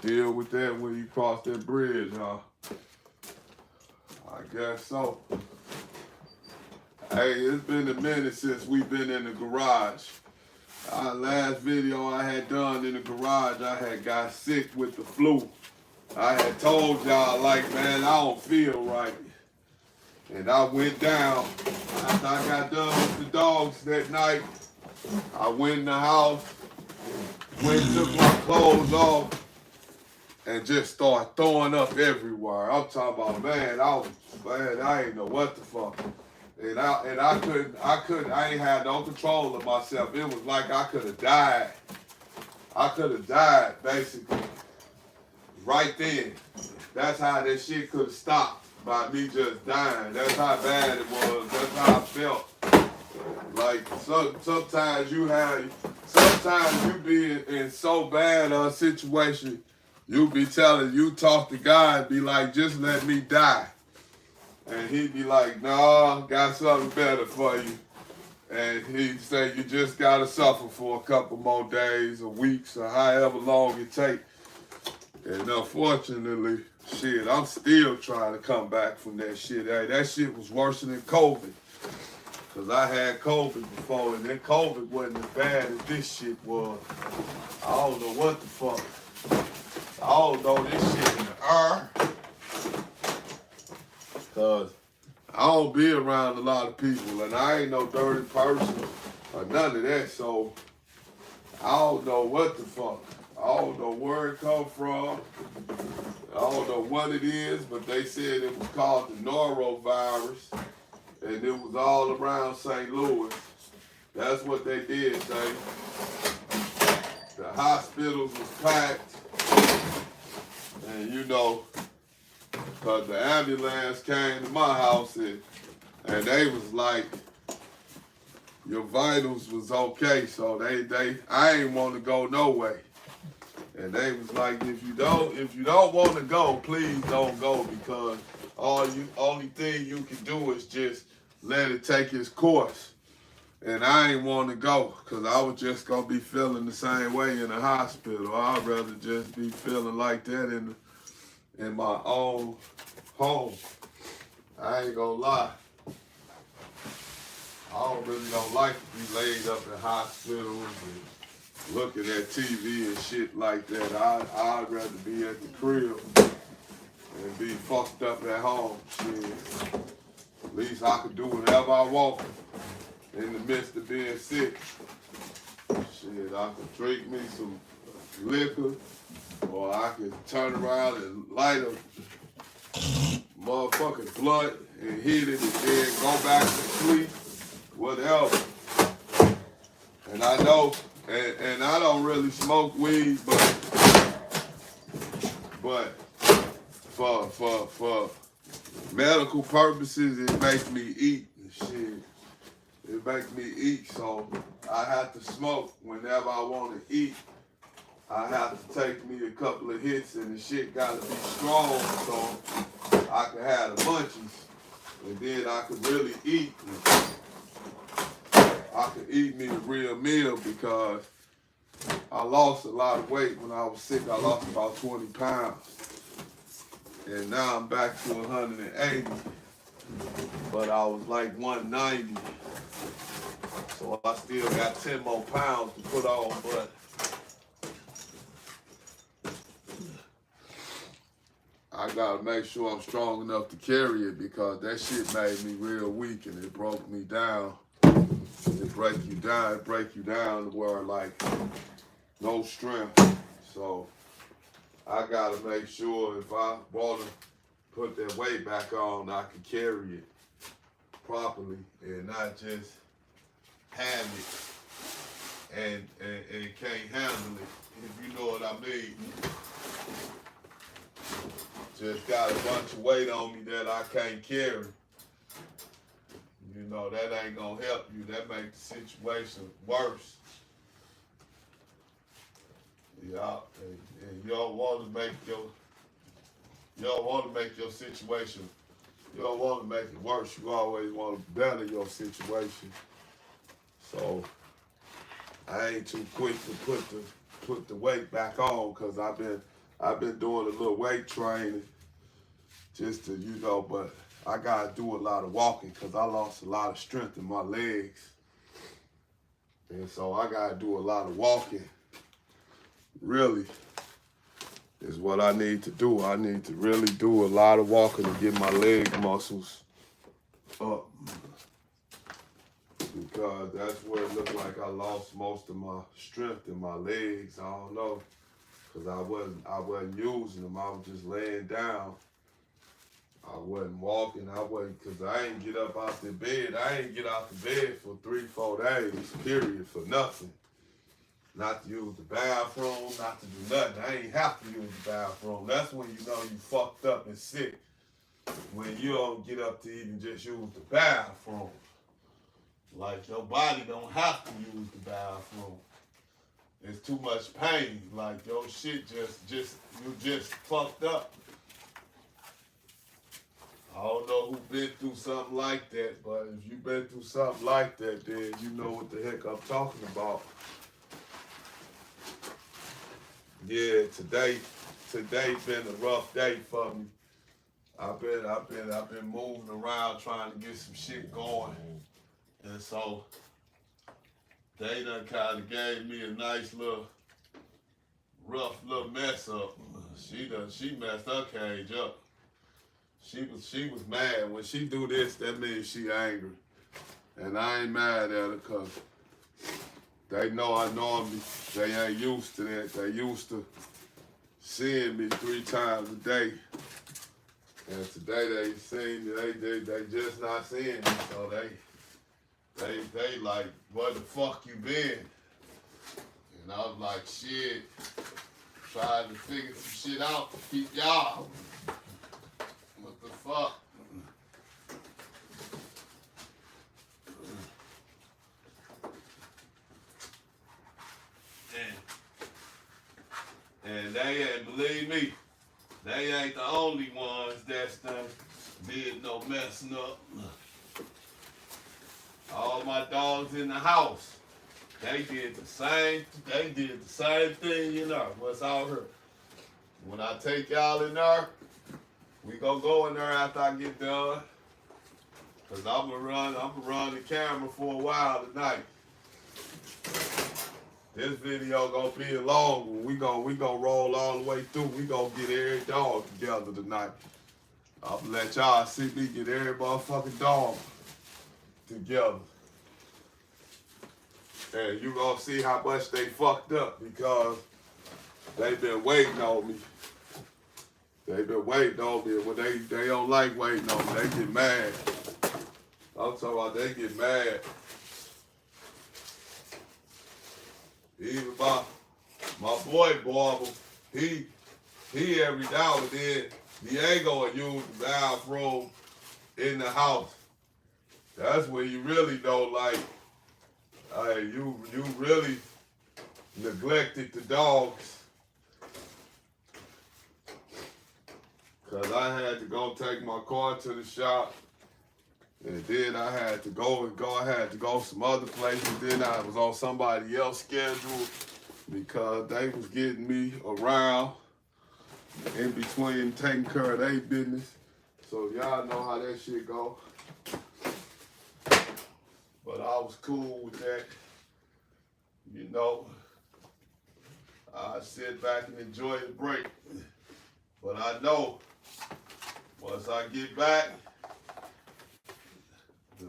deal with that when you cross that bridge, huh? I guess so. Hey, it's been a minute since we've been in the garage. Last video I had done in the garage, I had got sick with the flu. I had told y'all, like, man, I don't feel right. And I went down. After I got done with the dogs that night, I went in the house, took my clothes off, and just started throwing up everywhere. I'm talking about, man, I ain't know what the fuck. And I ain't had no control of myself. It was like I could have died. I could have died, basically, right then. That's how that shit could have stopped, by me just dying. That's how bad it was. That's how I felt. Like, sometimes you be in so bad a situation, you talk to God and be like, just let me die. And he'd be like, nah, got something better for you. And he'd say, you just gotta suffer for a couple more days or weeks or however long it takes. And unfortunately, shit, I'm still trying to come back from that shit. Hey, that shit was worse than COVID. Cause I had COVID before, and then COVID wasn't as bad as this shit was. I don't know what the fuck. I don't know this shit in the air. Cause I don't be around a lot of people, and I ain't no dirty person or none of that, so I don't know what the fuck. I don't know where it come from. I don't know what it is, but they said it was called the norovirus, and it was all around St. Louis. That's what they did say. The hospitals was packed, and you know, cause the ambulance came to my house and they was like, your vitals was okay, so I ain't want to go no way. And they was like, if you don't want to go, please don't go, because only thing you can do is just let it take its course. And I ain't want to go, because I was just going to be feeling the same way in the hospital. I'd rather just be feeling like that in my own home. I ain't gonna lie. I don't like to be laid up in hospitals and looking at TV and shit like that. I'd rather be at the crib and be fucked up at home. Shit. At least I could do whatever I want in the midst of being sick. Shit, I could drink me some liquor, or I could turn around and light a motherfucking blunt and hit it and then go back to sleep, whatever. And I know, and I don't really smoke weed, but for medical purposes, it makes me eat and shit. It makes me eat, so I have to smoke whenever I want to eat. I have to take me a couple of hits, and the shit gotta be strong so I can have the munchies, and then I could really eat. I could eat me a real meal, because I lost a lot of weight when I was sick. I lost about 20 pounds, and now I'm back to 180, but I was like 190, so I still got 10 more pounds to put on, but I gotta make sure I'm strong enough to carry it, because that shit made me real weak, and it broke me down. It break you down to where like no strength. So I gotta make sure if I wanna put that weight back on, I can carry it. properly and not just have it and can't handle it, if you know what I mean. Just got a bunch of weight on me that I can't carry. You know, that ain't gonna help you. That makes the situation worse. Yeah, and you don't want to make your situation, you don't want to make it worse. You always want to better your situation. So I ain't too quick to put the weight back on, because I've been doing a little weight training just to, you know, but I gotta do a lot of walking because I lost a lot of strength in my legs. And so I gotta do a lot of walking. Really is what I need to do. I need to really do a lot of walking to get my leg muscles up, because that's where it looked like I lost most of my strength in my legs. I don't know, because I wasn't using them. I was just laying down. I wasn't walking. Because I ain't get up out the bed. I ain't get out the bed for 3-4 days, period, for nothing. Not to use the bathroom, not to do nothing. I ain't have to use the bathroom. That's when you know you fucked up and sick. When you don't get up to even just use the bathroom. Like, your body don't have to use the bathroom. It's too much pain. Like, your shit you just fucked up. I don't know who been through something like that, but if you've been through something like that, then you know what the heck I'm talking about. Yeah, today been a rough day for me. I've been moving around trying to get some shit going, and so they done kind of gave me a nice little rough little mess up. She messed her cage up. She was mad. When she do this, that means she angry. And I ain't mad at her, because they know they ain't used to that. They used to seeing me 3 times a day. And today they seen me, they just not seeing me. So they like, where the fuck you been? And I was like, shit, trying to figure some shit out to keep y'all. What the fuck? And they ain't, believe me, they ain't the only ones that's done did no messing up. All my dogs in the house, they did the same thing, you know, what's out here. When I take y'all in there, we gonna go in there after I get done, cause I'm gonna run the camera for a while tonight. This video gonna be a long one. We gonna roll all the way through. We gonna get every dog together tonight. I'm gonna let y'all see me get every motherfucking dog together. And you gonna see how much they fucked up, because they been waiting on me. They been waiting on me. When they don't like waiting on me, they get mad. I'm talking about they get mad. Even my boy Barber, he every now and then, Diego will use the bathroom in the house. That's when you really know, like, you really neglected the dogs. Cause I had to go take my car to the shop, and then I had to go some other places. Then I was on somebody else's schedule, because they was getting me around in between taking care of their business. So y'all know how that shit go. But I was cool with that. You know, I sit back and enjoy the break. But I know once I get back, the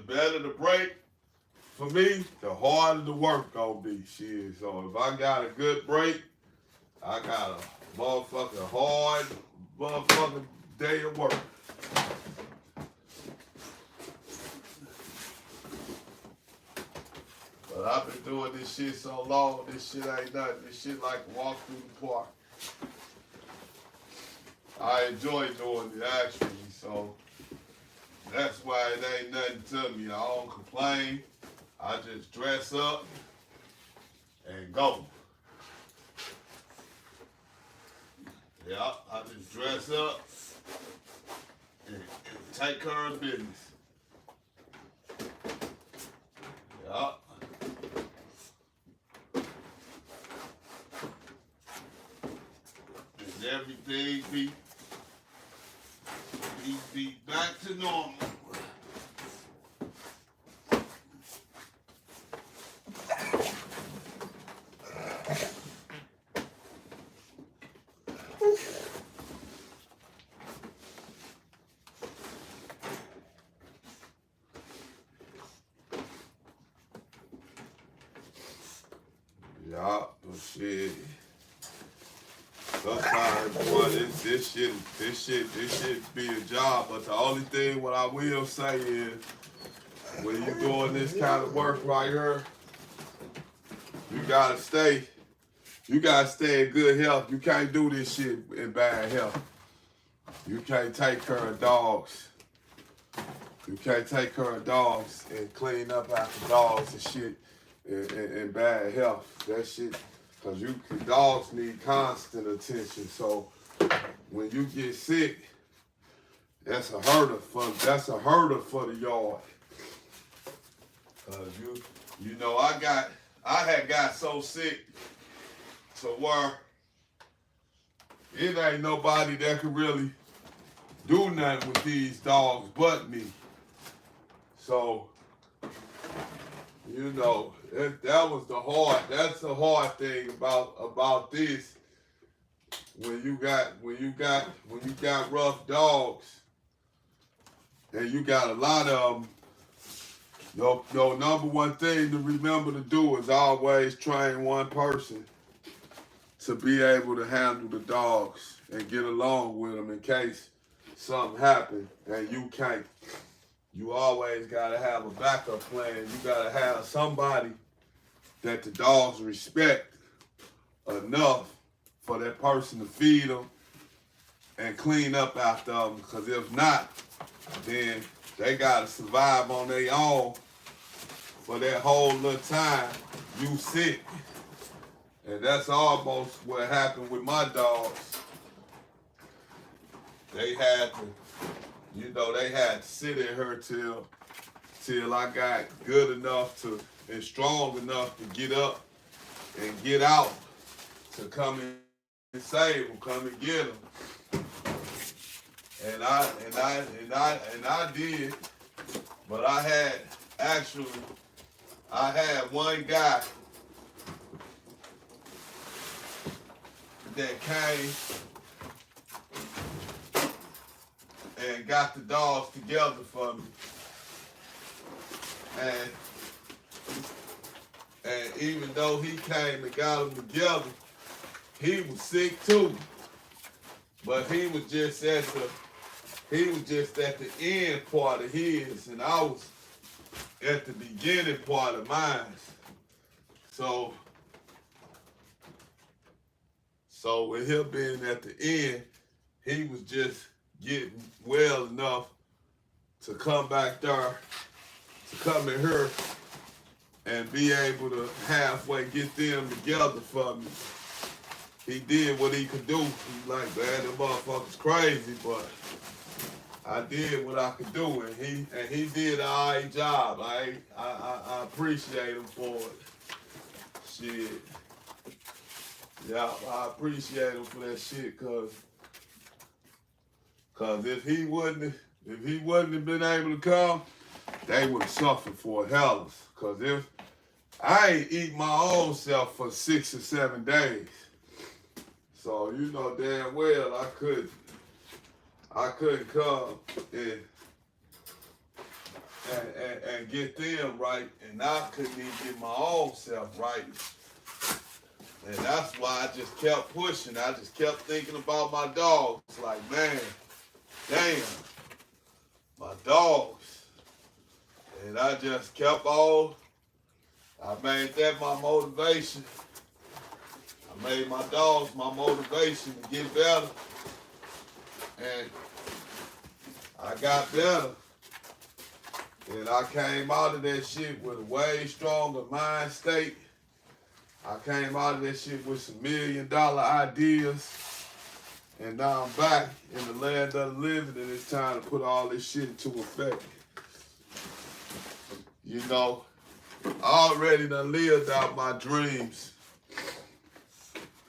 better the break for me, the harder the work gonna be. Shit. So if I got a good break, I got a motherfucking hard motherfucking day of work. this shit so long, this shit ain't nothing. This shit like a walk through the park. I enjoy doing it actually, so that's why it ain't nothing to me. I don't complain. I just dress up and go. Yeah, I just dress up and take care of business. Yeah. And everything be back to normal. Yeah, but shit. Sometimes, boy, this shit be a job. But the only thing what I will say is, when you doing this kind of work right here, you gotta stay in good health. You can't do this shit in bad health. You can't take care of dogs. You can't take care of dogs and clean up after dogs and shit in bad health. That shit, cause dogs need constant attention. So when you get sick, that's a hurter for the yard. Cause you know I had got so sick to where it ain't nobody that could really do nothing with these dogs but me. So, you know, that's the hard thing about this. When you got rough dogs and you got a lot of them, your number one thing to remember to do is always train one person to be able to handle the dogs and get along with them in case something happens and you can't. You always gotta have a backup plan. You gotta have somebody that the dogs respect enough for that person to feed them and clean up after them. Because if not, then they gotta survive on their own for that whole little time you sick. And that's almost what happened with my dogs. They had to sit in her till I got good enough and strong enough to get up and get out to come and save them, come and get them. And I did, but I had one guy that came and got the dogs together for me. And even though he came and got them together, he was sick too. But he was just at the end part of his, and I was at the beginning part of mine. So with him being at the end, he was just getting well enough to come back there, to come in here and be able to halfway get them together for me. He did what he could do. He's like, man, them motherfuckers crazy, but I did what I could do, and he did an all right job. I appreciate him for it. Shit. Yeah, I appreciate him for that shit, cause if he wouldn't have been able to come, they would have suffered for a hell. Cause if I ain't eat my own self for 6 or 7 days, so you know damn well I couldn't come and get them right, and I couldn't even get my own self right. And that's why I just kept pushing. I just kept thinking about my dogs. Like, man, damn, my dogs. And I just kept on I made that my motivation. I made my dogs my motivation to get better. And I got better. And I came out of that shit with a way stronger mind state. I came out of that shit with some $1 million ideas. And now I'm back in the land of the living, and it's time to put all this shit into effect. You know, I already done lived out my dreams.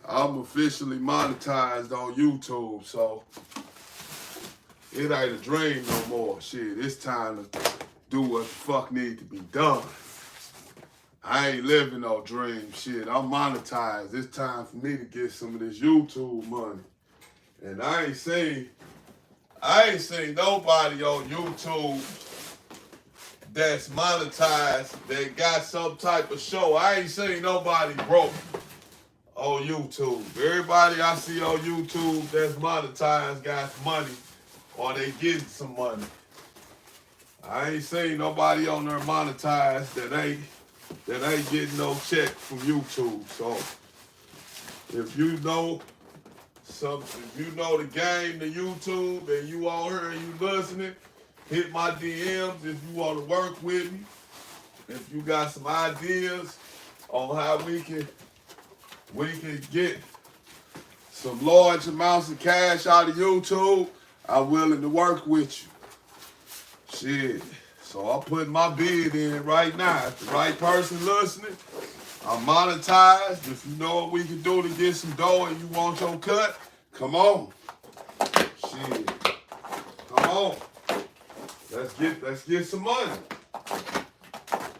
I'm officially monetized on YouTube, so it ain't a dream no more. Shit, it's time to do what the fuck need to be done. I ain't living no dream. Shit, I'm monetized. It's time for me to get some of this YouTube money. And I ain't seen nobody on YouTube that's monetized, that got some type of show. I ain't seen nobody broke on YouTube. Everybody I see on YouTube that's monetized got money, or they getting some money. I ain't seen nobody on there monetized that ain't getting no check from YouTube. So if you know the game, the YouTube, and you on here and you listening, hit my DMs if you want to work with me. If you got some ideas on how we can get some large amounts of cash out of YouTube, I'm willing to work with you. Shit. So I'm putting my bid in right now. If the right person listening, I'm monetized. If you know what we can do to get some dough and you want your cut, come on. Shit. Come on. Let's get some money.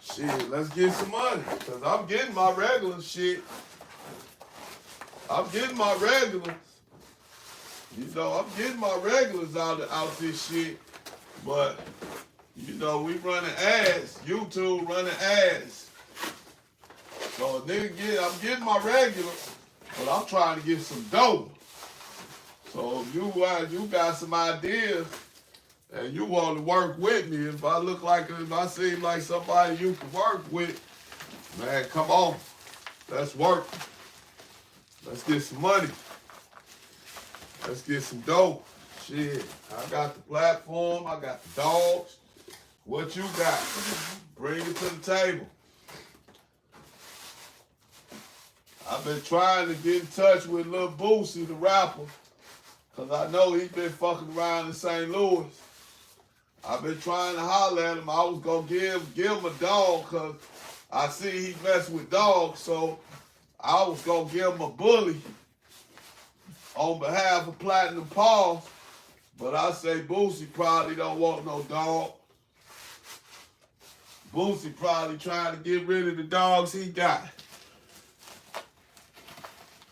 Shit, let's get some money. Cause I'm getting my regular shit. I'm getting my regulars. You know, I'm getting my regulars out this shit. But, you know, we running ads. YouTube running ads. So I'm getting my regulars, but I'm trying to get some dough. So if you got some ideas and you want to work with me, if I seem like somebody you can work with, man, come on. Let's work. Let's get some money. Let's get some dough. Shit, I got the platform. I got the dogs. What you got? Bring it to the table. I've been trying to get in touch with Lil Boosie, the rapper, because I know he's been fucking around in St. Louis. I've been trying to holler at him. I was going to give him a dog because I see he mess with dogs, so I was going to give him a bully on behalf of Platinum Paws, but I say Boosie probably don't want no dog. Boosie probably trying to get rid of the dogs he got.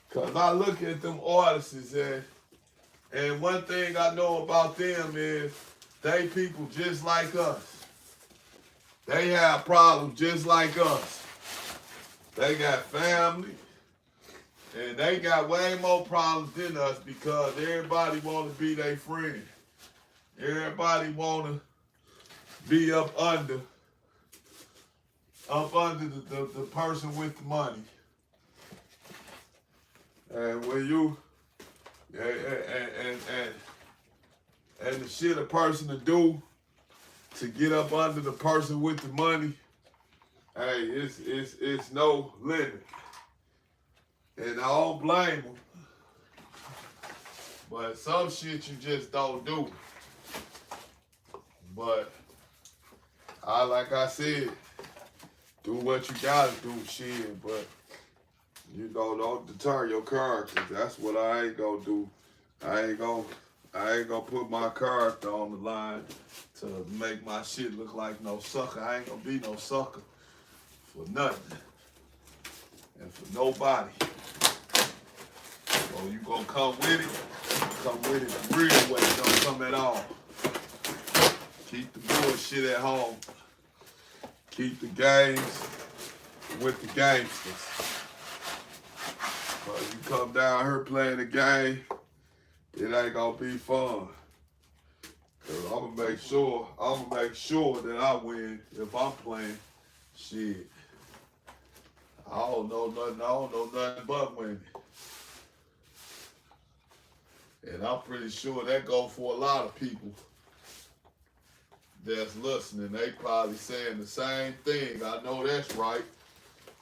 Because I look at them artists and one thing I know about them is they people just like us. They have problems just like us. They got family. And they got way more problems than us because everybody want to be their friend. Everybody want to be up under the person with the money. And when you and the shit a person to do to get up under the person with the money, hey, it's no limit. And I don't blame them. But some shit you just don't do. But like I said, do what you gotta do, shit. But you know, don't deter your character. That's what I ain't gonna do. I ain't gonna put my character on the line to make my shit look like no sucker. I ain't gonna be no sucker for nothing and for nobody. So you gonna come with it the real way. Don't come at all. Keep the bullshit at home. Keep the games with the gangsters. But you come down here playing the game, it ain't gonna be fun. Cause I'm gonna make sure that I win if I'm playing. Shit. I don't know nothing but women. And I'm pretty sure that goes for a lot of people that's listening. They probably saying the same thing. I know that's right.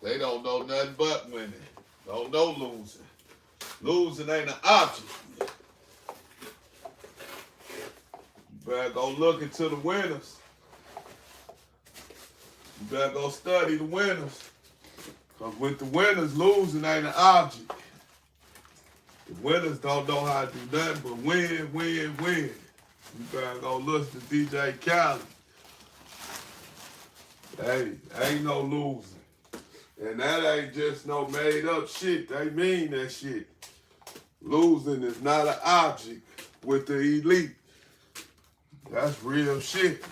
They don't know nothing but winning. Don't know losing. Losing ain't an object. You better go look into the winners. You better go study the winners. Because with the winners, losing ain't an object. The winners don't know how to do nothing but win, win, win. You better go listen to DJ Khaled. Hey, ain't no losing. And that ain't just no made up shit. They mean that shit. Losing is not an object with the elite. That's real shit.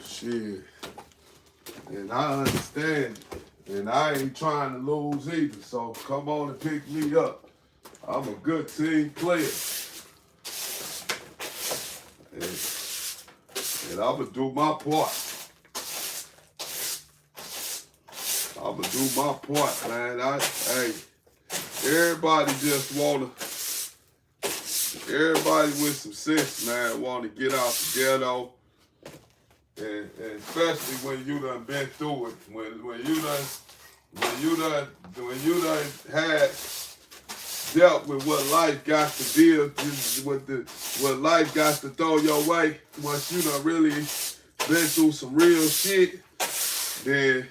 Shit. And I understand it. And I ain't trying to lose either. So come on and pick me up. I'm a good team player. And I'm going to do my part. I'm going to do my part, man. Hey, everybody just want to, everybody with some sense, man, want to get out the ghetto. And especially when you done been through it. When you done had dealt with what life got to deal with, what life got to throw your way. Once you done really been through some real shit, then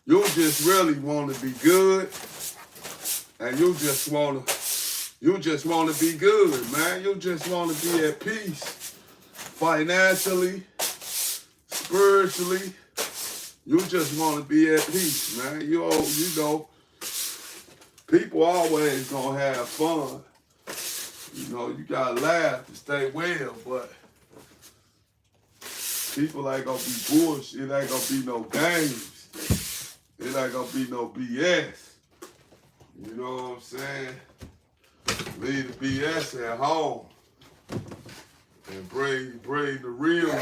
you just really want to be good, and you just want to be good, man. You just want to be at peace, financially, spiritually. You just want to be at peace, man. You know, people always gonna have fun. You know, you gotta laugh to stay well, but people ain't gonna be bullshit. It ain't gonna be no games. It ain't gonna be no BS. You know what I'm saying? Leave the BS at home and bring the real one.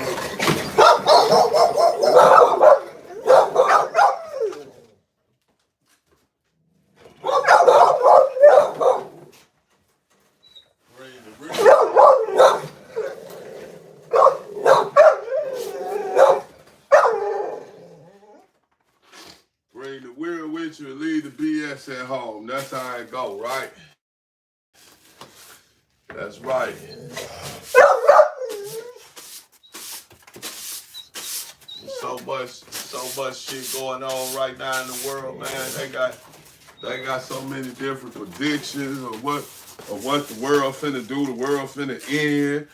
Bring the real with you and leave the BS at home. That's how it go, right? That's right. So much shit going on right now in the world, man. They got so many different predictions of what the world finna do. The world finna end.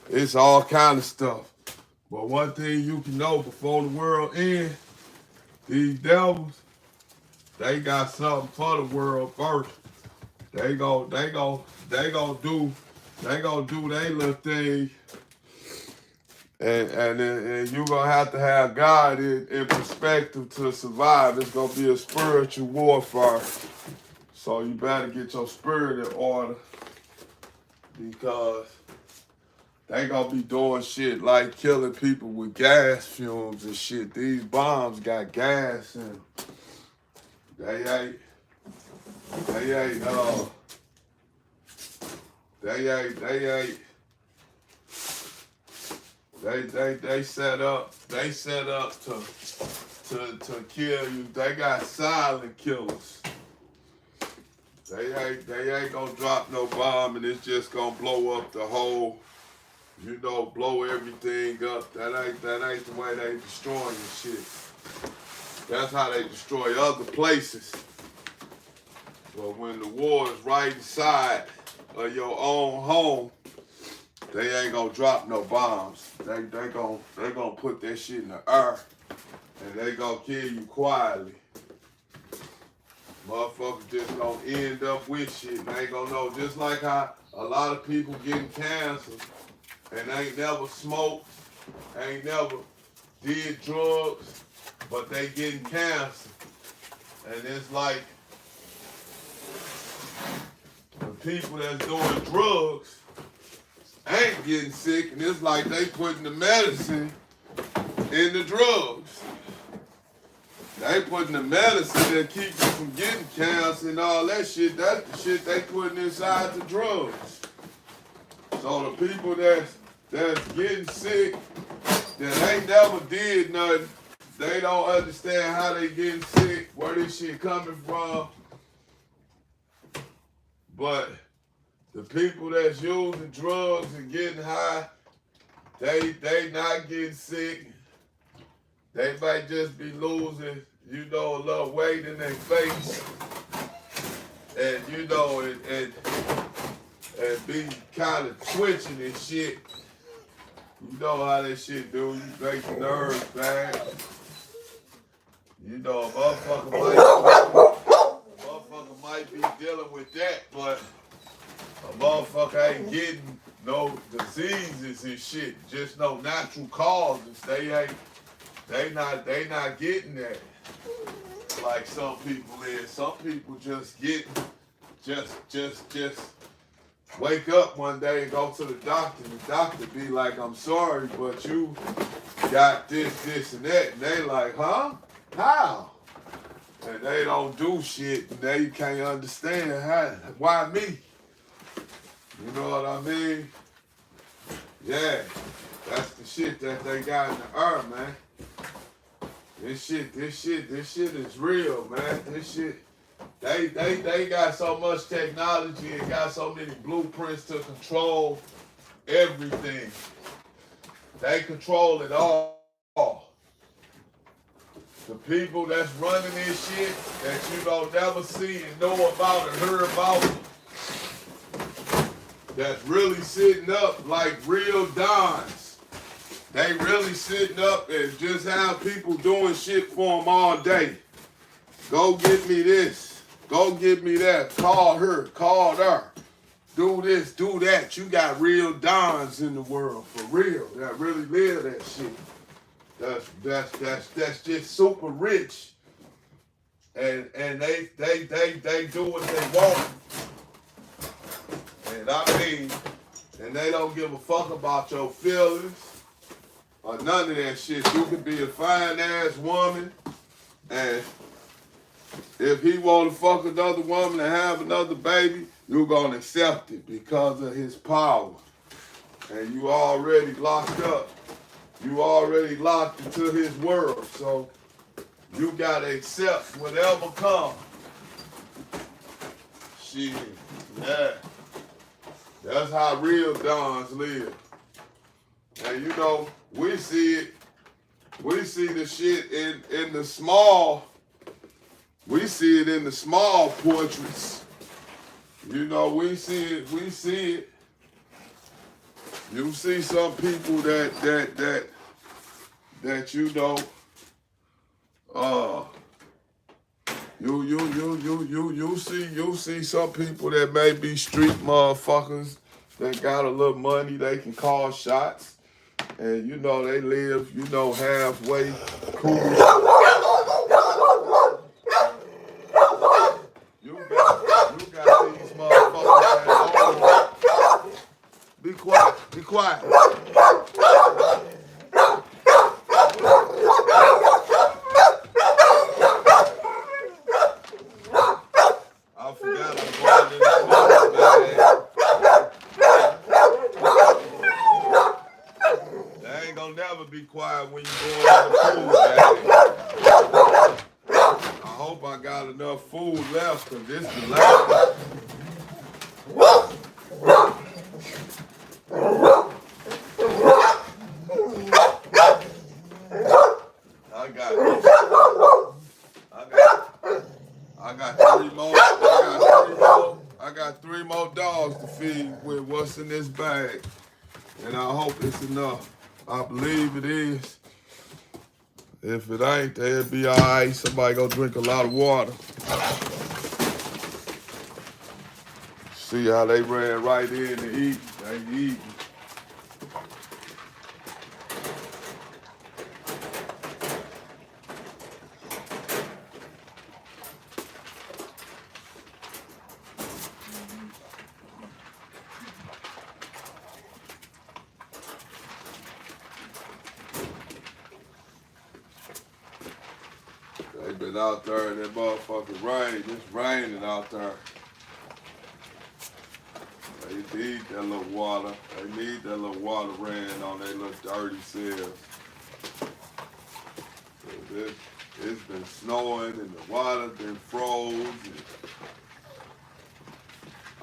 It's all kind of stuff. But one thing you can know before the world ends, these devils, they got something for the world first. They go do their little thing, and you gonna have God in perspective to survive. It's gonna be a spiritual warfare, so you better get your spirit in order, because they gonna be doing shit like killing people with gas fumes and shit. These bombs got gas in them. They set up to kill you. They got silent killers. They ain't gonna drop no bomb and it's just gonna blow up the whole, blow everything up. That ain't the way they destroying shit. That's how they destroy other places. But when the war is right inside of your own home, they ain't gonna drop no bombs. They gonna put that shit in the air and they gonna kill you quietly. Motherfuckers just gonna end up with shit and they ain't gonna know. Just like how a lot of people getting cancer and ain't never smoked, ain't never did drugs, but they getting cancer. And it's like the people that's doing drugs ain't getting sick, and it's like they putting the medicine in the drugs. They putting the medicine that keep you from getting cancer and all that shit. That's the shit they putting inside the drugs. So the people that's getting sick, that ain't never did nothing, they don't understand how they getting sick, where this shit coming from. But the people that's using drugs and getting high, they not getting sick. They might just be losing, you know, a little weight in their face. And, you know, and be kind of twitching and shit. You know how that shit do. You make the nerves bad. You know, a motherfucker might be dealing with that, but a motherfucker ain't getting no diseases and shit. Just no natural causes. They not getting that like some people is. Some people just wake up one day and go to the doctor, and the doctor be like, I'm sorry, but you got this, and that. And they like, huh? How? And they don't do shit, and they can't understand why me? You know what I mean? Yeah, that's the shit that they got in the earth, man. This shit is real, man. This shit, they got so much technology and got so many blueprints to control everything. They control it all. The people that's running this shit that you don't never see and know about and hear about, that's really sitting up like real dons. They really sitting up and just have people doing shit for them all day. Go get me this. Go get me that. Call her. Call her. Do this. Do that. You got real dons in the world, for real, that really live that shit. That's just super rich. And they do what they want. And I mean, and they don't give a fuck about your feelings or none of that shit. You can be a fine ass woman, and if he want to fuck another woman and have another baby, you're gonna accept it because of his power. And you already locked up. You already locked into his world. So you gotta accept whatever comes. Shit, yeah. That's how real dons live. And you know, we see the shit in the small, we see it in the small portraits. You know, we see it. You see some people that you know, you see some people that may be street motherfuckers that got a little money, they can call shots. And you know, they live, you know, halfway cool. You got these motherfuckers that own. Be quiet, be quiet. I forgot I'm going in the They ain't gonna never be quiet when you go in the pool, man. I hope I got enough food left, cause this is last. I got three more dogs to feed with what's in this bag. And I hope it's enough. I believe it is. If it ain't, they'll be all right. Somebody go drink a lot of water. See how they ran right in to eat. They eating. They been out there in that motherfucking rain. It's raining out there. They need that little water. They need that little water ran on their little dirty cells. It's been snowing and the water been froze.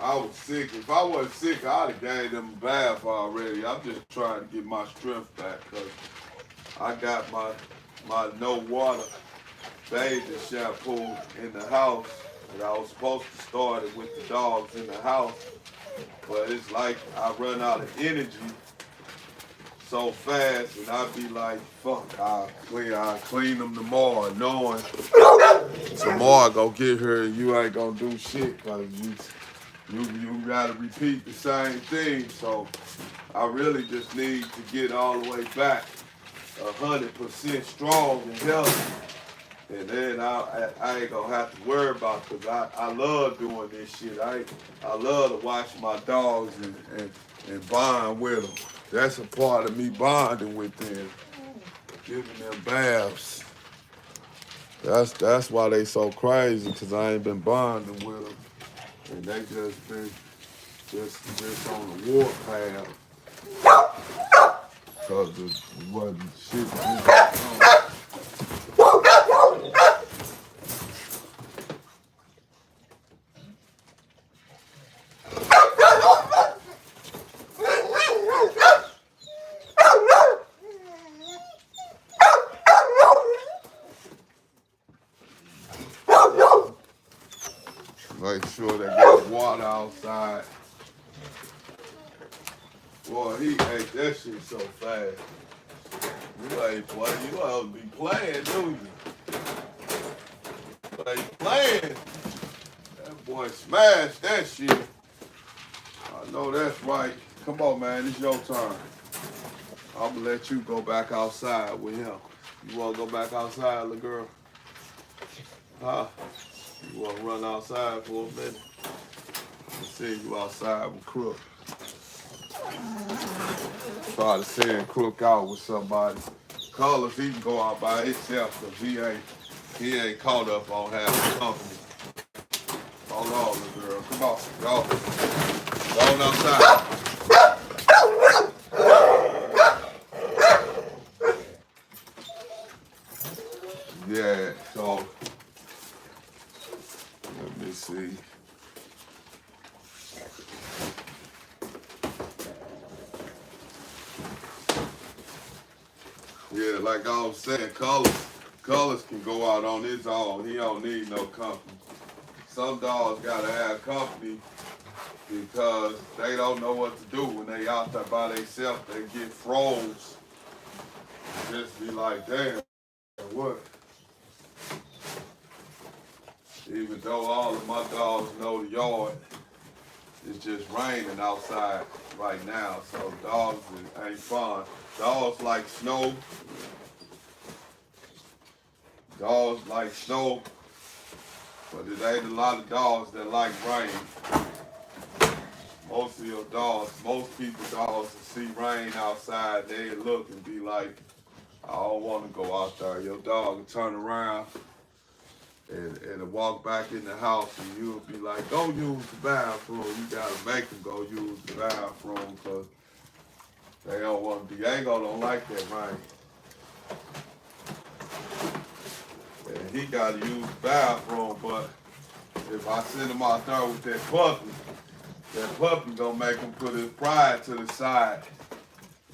I was sick. If I wasn't sick, I'd have gave them a bath already. I'm just trying to get my strength back because I got my no water bathing shampoo in the house. And I was supposed to start it with the dogs in the house. But it's like I run out of energy so fast, and I be like, fuck, I'll clean them tomorrow, knowing tomorrow I go get her and you ain't gonna do shit, cause you gotta repeat the same thing. So I really just need to get all the way back 100% strong and healthy. And then I ain't gonna have to worry about it, because I love doing this shit. I love to watch my dogs and bond with them. That's a part of me bonding with them, giving them baths. That's why they so crazy, because I ain't been bonding with them. And they just been just on the warpath. Because it wasn't shit. Make sure they got water outside. Boy, he ate that shit so fast. You ain't playing. You ought to be playing, do you? You ain't playing. That boy smashed that shit. I know that's right. Come on, man. It's your turn. I'm going to let you go back outside with him. You want to go back outside, little girl? Huh? You want to run outside for a minute? I see you outside with Crook. Try to send Crook out with somebody. Colors, he can go out by himself because he ain't caught up on having company. Hold on, little girl. Come on, go. Go on outside. Yeah, so let me see. Yeah, like I was saying, Colors can go out on his own. He don't need no company. Some dogs gotta have company because they don't know what to do when they out there by themselves. They get froze. Just be like, damn, what? Even though all of my dogs know the yard, it's just raining outside right now, so dogs ain't fun. Dogs like snow. Dogs like snow, but it ain't a lot of dogs that like rain. Most of your dogs, most people's dogs that see rain outside, they look and be like, I don't want to go out there. Your dog will turn around and walk back in the house, and you'll be like, go use the bathroom. You gotta make them go use the bathroom because they don't want to be. Diego don't like that rain. And he gotta use the bathroom, but if I send him out there with that puppy gonna make him put his pride to the side.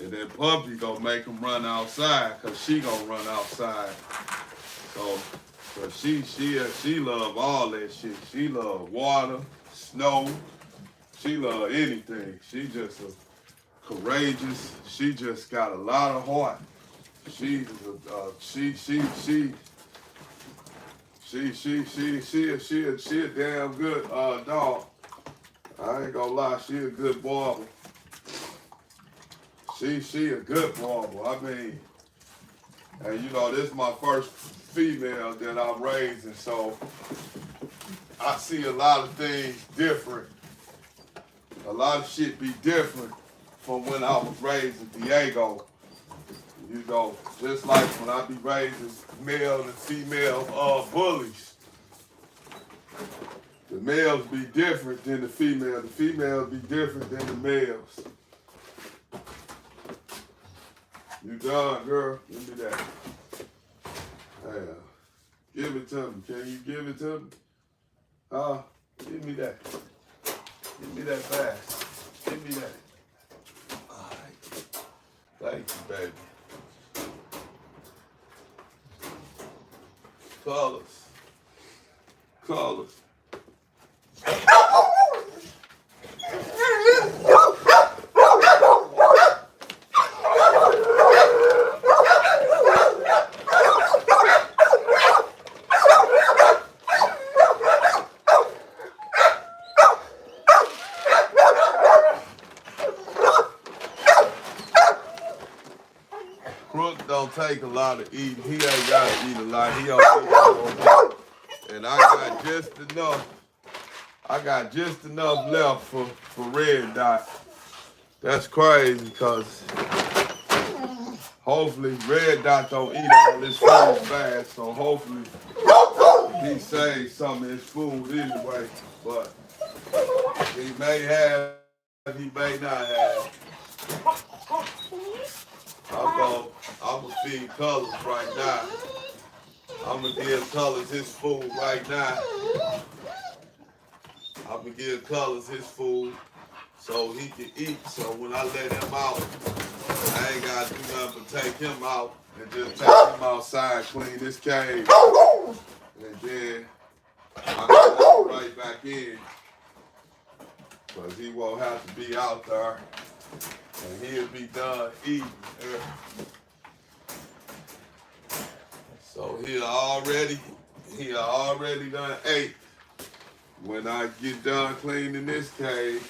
And that puppy gonna make him run outside, cause she gonna run outside. So she love all that shit. She love water, snow. She love anything. She just courageous. She just got a lot of heart. She a damn good dog. I ain't gonna lie, she a good barber. She a good barber. I mean, and you know, this is my first female that I'm raising, so I see a lot of things different. A lot of shit be different from when I was raising Diego. You know, just like when I be raising male and female bullies, the males be different than the females. The females be different than the males. You done, girl? Give me that. Hey, give it to me. Can you give it to me? Give me that. Give me that bag. Give me that. All right. Thank you, baby. Colors. Colors. Crook don't take a lot of eating. He ain't got to eat a lot. He don't eat a lot. And I got just enough left for Red Dot. That's crazy because hopefully Red Dot don't eat all this food fast. So hopefully he saves some of his food anyway. But he may have, he may not have. I'm gonna feed Colors right now. I'm gonna give Colors his food right now. I'm gonna give Colors his food so he can eat. So when I let him out, I ain't gotta do nothing but take him out and just take him outside, clean this cage, and then I can go right back in because he won't have to be out there. And he'll be done eating. So he already done ate. When I get done cleaning this cage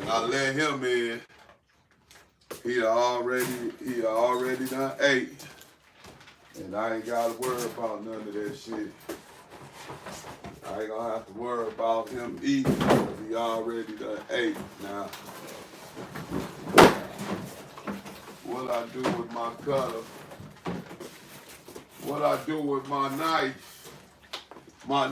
and I let him in, he already done ate. And I ain't gotta worry about none of that shit. I ain't gonna have to worry about him eating because he already done ate. Now, what I do with my cutter, what I do with my knife, let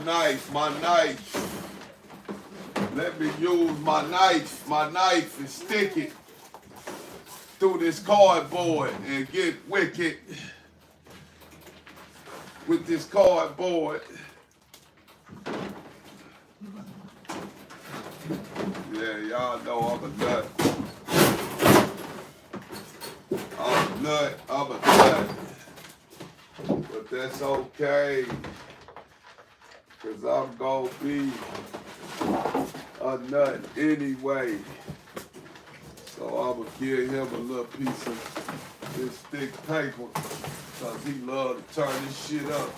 me use my knife and stick it through this cardboard and get wicked with this cardboard. Yeah, y'all know I'm a nut. I'm a nut. But that's okay. Cause I'm gonna be a nut anyway. So I'm gonna give him a little piece of this thick paper. Cause he love to turn this shit up.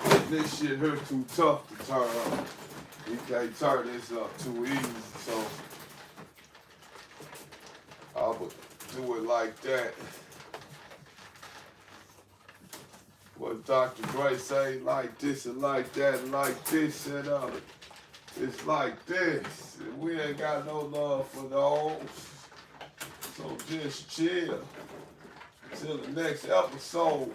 And this shit here too tough to turn up. He can't turn this up too easy. So I would do it like that. What Dr. Dre say, like this and like that, and like this and it's like this. And we ain't got no love for those. So just chill till the next episode.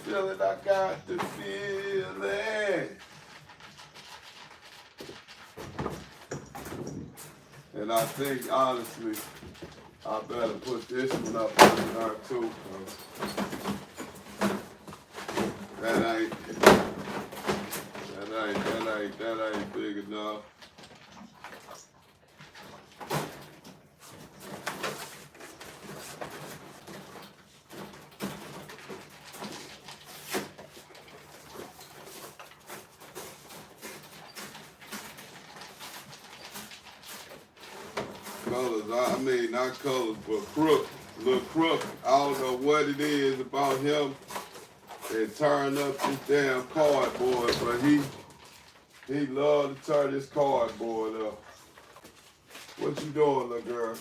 Feeling, I got the feeling. And I think, honestly, I better put this one up on there too, cause that ain't big enough. Colors, I mean not Colors, but Crook. Little Crook, I don't know what it is about him that turn up this damn cardboard, but he love to turn this cardboard up. What you doing, little girl?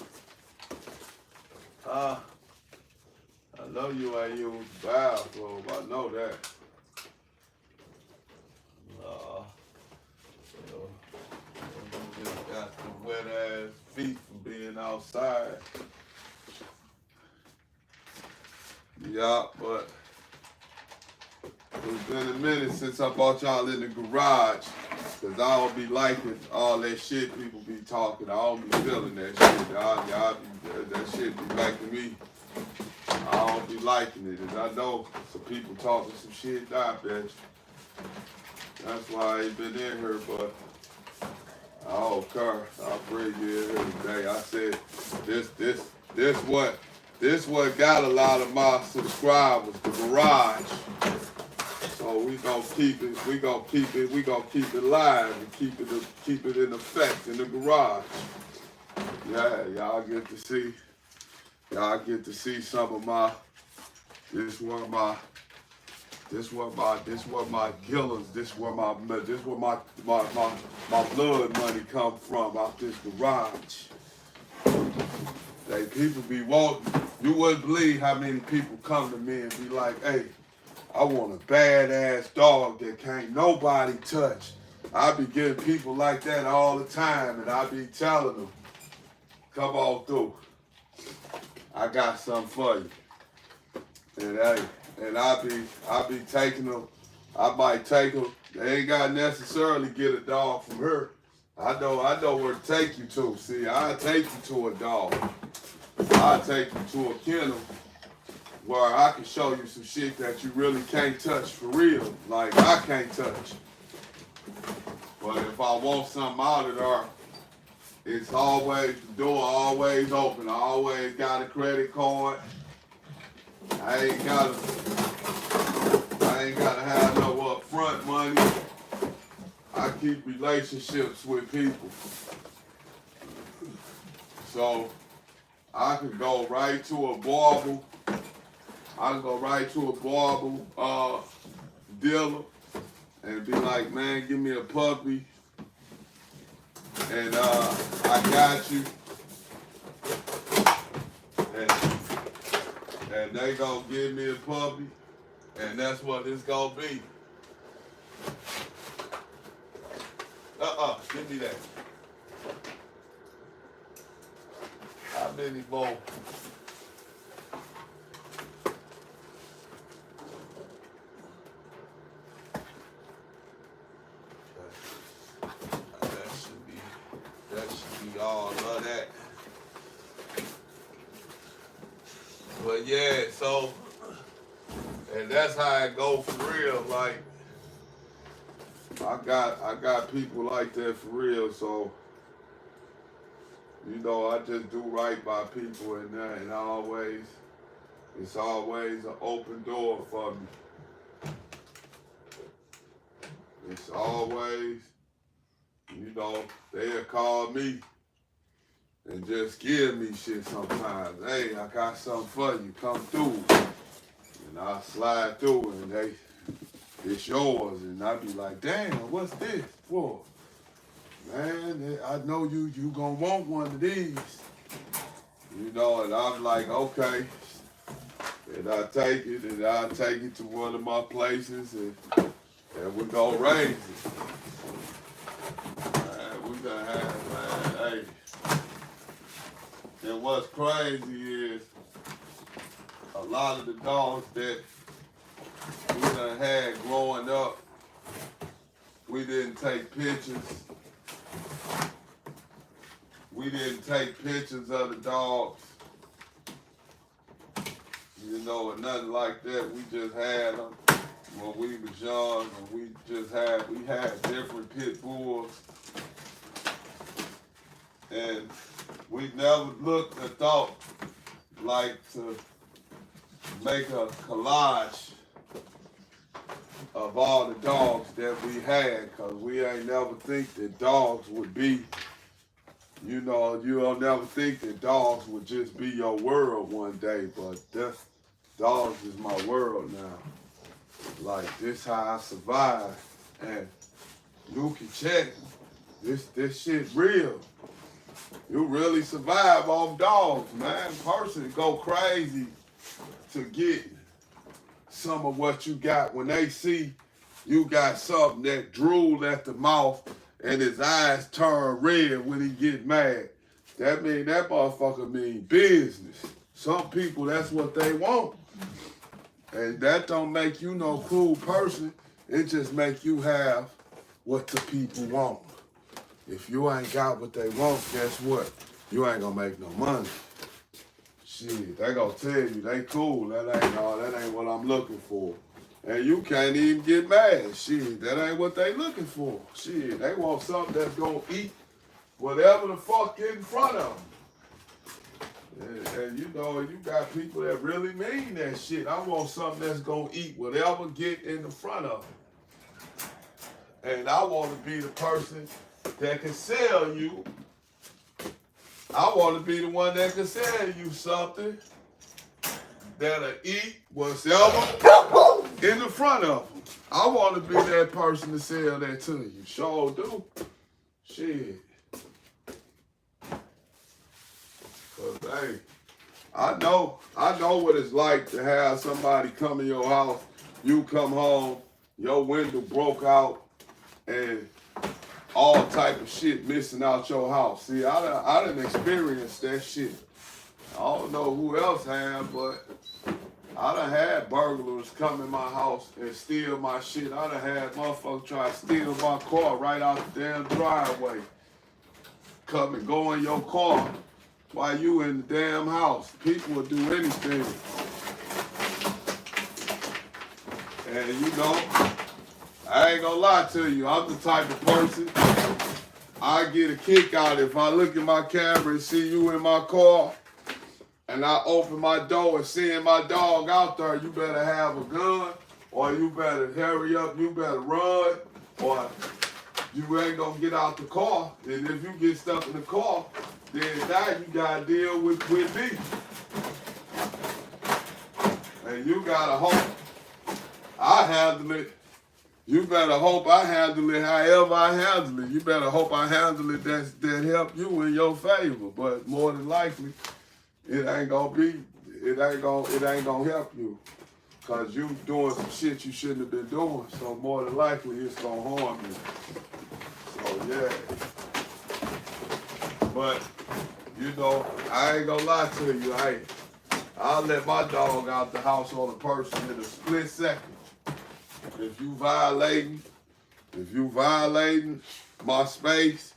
I know you ain't using the bathroom, I know that. You just got the wet ass feet from outside. Yeah, but it's been a minute since I brought y'all in the garage. Cause I don't be liking all that shit people be talking. I don't be feeling that shit. That shit be making me. I don't be liking it. And I know some people talking some shit, I bet you. That's why I ain't been in here, but I don't care. I'll bring you in here today. I said this what got a lot of my subscribers, the garage. So we gonna keep it live and keep it in effect in the garage. Yeah, y'all get to see some of my this where my killers, this where my blood money come from, out this garage. Like, people be walking, you wouldn't believe how many people come to me and be like, hey, I want a badass dog that can't nobody touch. I be getting people like that all the time, and I be telling them, come on through. I got something for you. And hey, and I be taking them. I might take them. They ain't got to necessarily get a dog from her. I know where to take you to. See, I'll take you to a dog. I'll take you to a kennel where I can show you some shit that you really can't touch for real. Like, I can't touch. But if I want something out of there, it's always, the door always open. I always got a credit card. I ain't gotta have no upfront money. I keep relationships with people. So I could go right to a barbel. I can go right to a barbel dealer and be like, man, give me a puppy. And I got you. And they gonna give me a puppy, and that's what it's gonna be. Give me that. How many more? That should be all of that. But yeah, so, and that's how it go for real. Like, I got people like that for real. So, you know, I just do right by people, and it's always an open door for me. It's always, you know, they'll call me and just give me shit sometimes. Hey, I got something for you. Come through. And I slide through, and it's yours. And I be like, damn, what's this for? Man, I know you gonna want one of these. You know, and I'm like, okay. And I take it to one of my places, and we gonna raise it. Man, we gonna have, man, hey. And what's crazy is a lot of the dogs that we done had growing up, we didn't take pictures. We didn't take pictures of the dogs, you know, and nothing like that. We just had them when we was young, and we had different pit bulls, and we never looked or thought like to make a collage of all the dogs that we had, because we ain't never think that dogs would be, you know, you don't never think that dogs would just be your world one day, but dogs is my world now. Like, this how I survive, and you can check, this shit real. You really survive off dogs, man. Person go crazy to get some of what you got when they see you got something that drool at the mouth and his eyes turn red when he get mad. that mean that motherfucker mean business. Some people, that's what they want. And that don't make you no cool person. It just make you have what the people want. If you ain't got what they want, guess what? You ain't gonna make no money. Shit, they gonna tell you they cool. That ain't what I'm looking for. And you can't even get mad. Shit, that ain't what they looking for. Shit, they want something that's gonna eat whatever the fuck get in front of them. And you know, you got people that really mean that shit. I want something that's gonna eat whatever get in the front of them. And I want to be the person that can sell you. I want to be the one that can sell you something that'll eat whatever in the front of them. I want to be that person to sell that to you. Sure do. Shit. But hey, I know what it's like to have somebody come in your house, you come home, your window broke out, and all type of shit missing out your house. See, I done experienced that shit. I don't know who else have, but I done had burglars come in my house and steal my shit. I done had motherfuckers try to steal my car right out the damn driveway. Come and go in your car while you in the damn house. People will do anything. And you know, I ain't gonna lie to you, I'm the type of person, I get a kick out if I look at my camera and see you in my car, and I open my door and seeing my dog out there, you better have a gun, or you better hurry up, you better run, or you ain't gonna get out the car. And if you get stuck in the car, then now you gotta deal with me. And you gotta hope I handle it. You better hope I handle it however I handle it. You better hope I handle it that help you in your favor. But more than likely, it ain't gonna help you. Cause you doing some shit you shouldn't have been doing. So more than likely it's gonna harm you. So yeah. But you know, I ain't gonna lie to you. I'll let my dog out the house on a person in a split second. If you violating my space,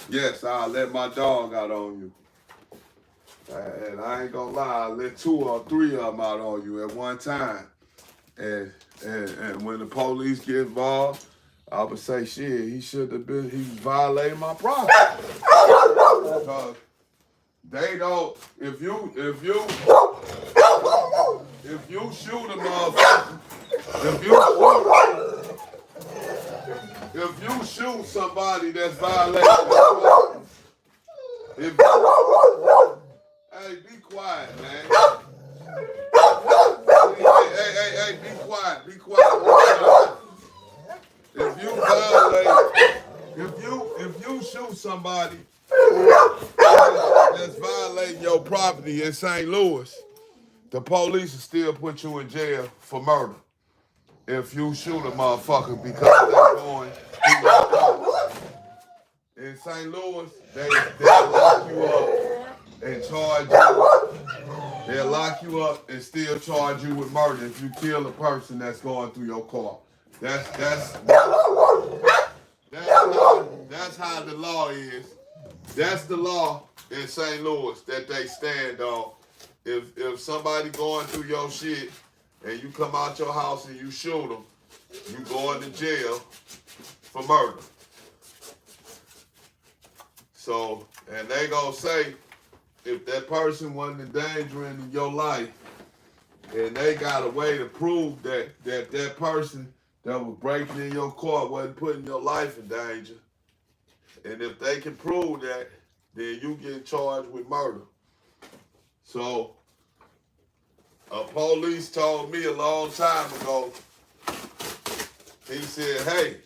yes, I'll let my dog out on you. And I ain't gonna lie, I'll let 2 or 3 of them out on you at one time. And when the police get involved, I would say, shit, he was violating my property. Because they don't, if you shoot a motherfucker, if you shoot somebody that's violating the property, hey, be quiet, man. Hey, be quiet. If you violate, if you shoot somebody that's violating your property in St. Louis, the police will still put you in jail for murder. If you shoot a motherfucker because they're going through your property. In St. Louis, they'll lock you up and charge you. They'll lock you up and still charge you with murder if you kill a person that's going through your car. That's how the law is. That's the law in St. Louis that they stand on. If somebody going through your shit and you come out your house and you shoot them, you going to jail for murder. So, and they gonna say, if that person wasn't endangering your life, and they got a way to prove that person that was breaking in your car wasn't putting your life in danger, and if they can prove that, then you get charged with murder. So, a police told me a long time ago, he said, hey,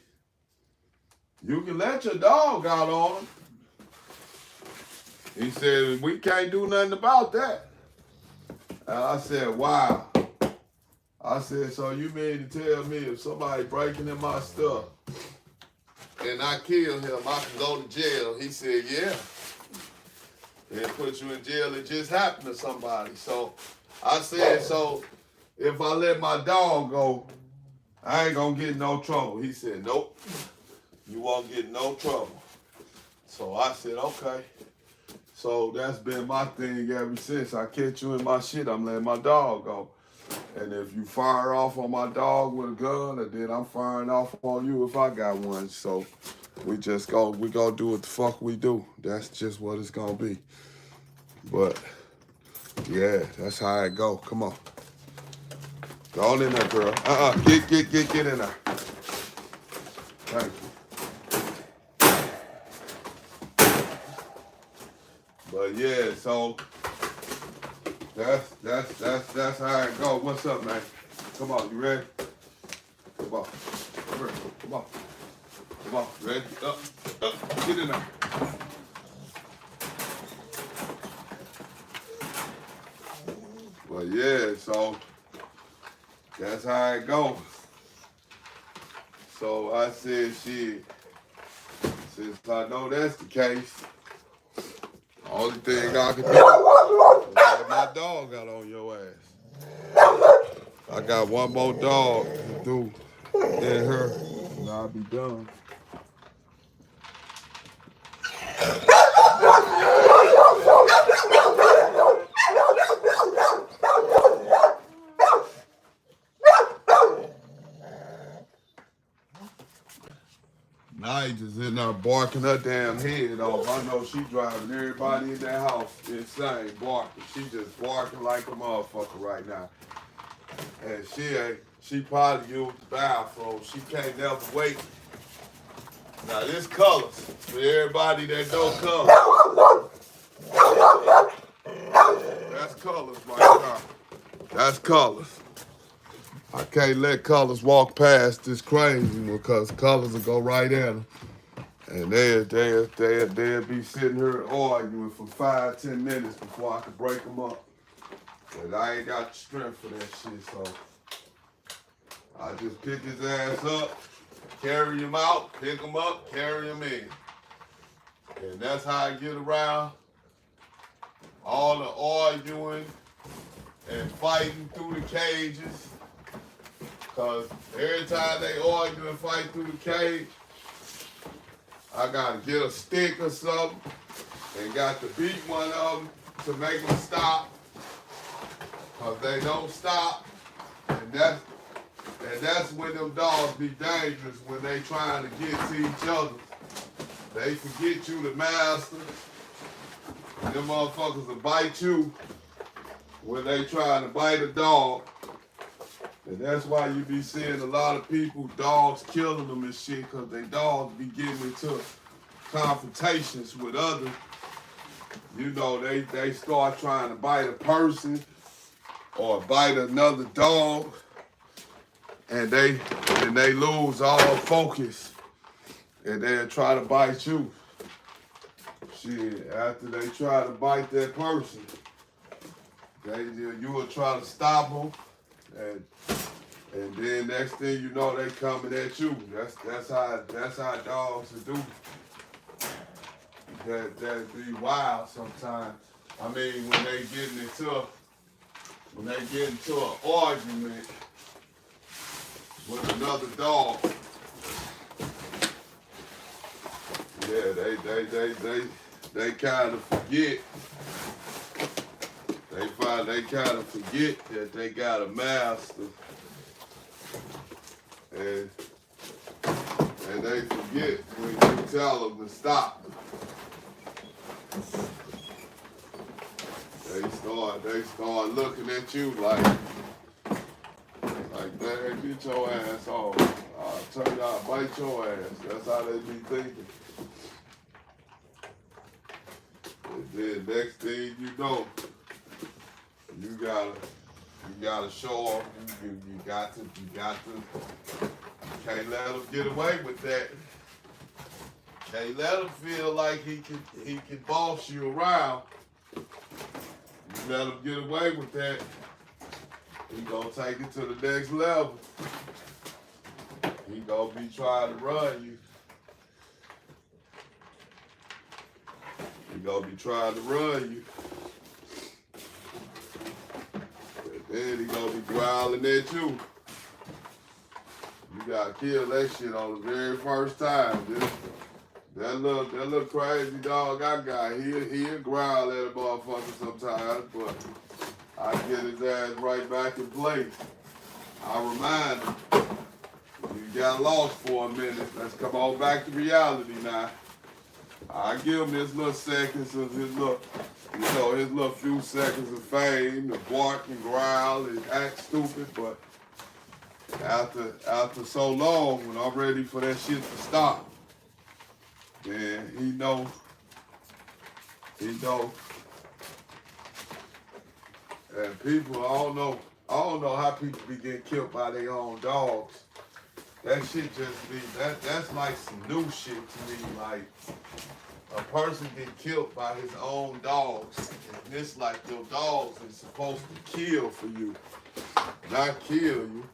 you can let your dog out on him. He said, we can't do nothing about that. And I said, wow. I said, so you mean to tell me if somebody breaking in my stuff and I kill him, I can go to jail? He said, yeah. and put you in jail. It just happened to somebody. So I said, so if I let my dog go, I ain't gonna get in no trouble. He said, nope, you won't get in no trouble. So I said, okay. So that's been my thing ever since. I catch you in my shit, I'm letting my dog go. And if you fire off on my dog with a gun, then I'm firing off on you if I got one. So we gonna do what the fuck we do. That's just what it's gonna be. But yeah, that's how it go. Come on. Go on in there, girl. Get in there. Thank you. But yeah, so that's how it go. What's up, man? Come on, you ready? Come on. Come on. Come on. Ready? Up. Get in there. But yeah, so that's how it go. So I said, shit, since I know that's the case, the only thing I can do is let my dog out on your ass. I got one more dog to do in her, and I'll be done. Now he just in there barking her damn head off. I know she driving everybody in that house insane, barking. She just barking like a motherfucker right now. And she probably used the bathroom. She can't never wait. Now this colors, for everybody that don't color. That's colors right now. That's colors. I can't let colors walk past this crazy because colors will go right at them. And they'll be sitting here arguing for 5-10 minutes before I can break them up. But I ain't got the strength for that shit, so I just pick his ass up, carry him out, pick him up, carry him in. And that's how I get around all the arguing and fighting through the cages. Because every time they argue and fight through the cage, I got to get a stick or something and got to beat one of them to make them stop. Because they don't stop. And that's when them dogs be dangerous, when they trying to get to each other. They forget you the master. And them motherfuckers will bite you when they trying to bite a dog. And that's why you be seeing a lot of people, dogs killing them and shit, because they dogs be getting into confrontations with others. You know, they start trying to bite a person or bite another dog, and they lose all focus, and they'll try to bite you. Shit, after they try to bite that person, you will try to stop them. And then next thing you know, they coming at you. That's how dogs do. That be wild sometimes. I mean, when they get into an argument with another dog, yeah, they kind of forget. They kind of forget that they got a master, and they forget when you tell them to stop. They start looking at you like, man, get your ass on. I'll turn out, bite your ass. That's how they be thinking. And then next thing you know, you gotta show them. You can't let them get away with that. Can't let him feel like he can boss you around. You let him get away with that, he gonna take it to the next level. He gonna be trying to run you. He gonna be trying to run you. And then he gonna be growling at you. You gotta kill that shit on the very first time. That little crazy dog I got, he'll growl at a motherfucker sometimes, but I get his ass right back in place. I remind him, you got lost for a minute. Let's come on back to reality now. I give him his little seconds of his little, his little few seconds of fame to bark and growl and act stupid, but after so long, when I'm ready for that shit to stop, then he know. And people, I don't know how people be getting killed by their own dogs. That shit just be, that's like some new shit to me. Like, a person get killed by his own dogs. And it's like your dogs is supposed to kill for you, not kill you.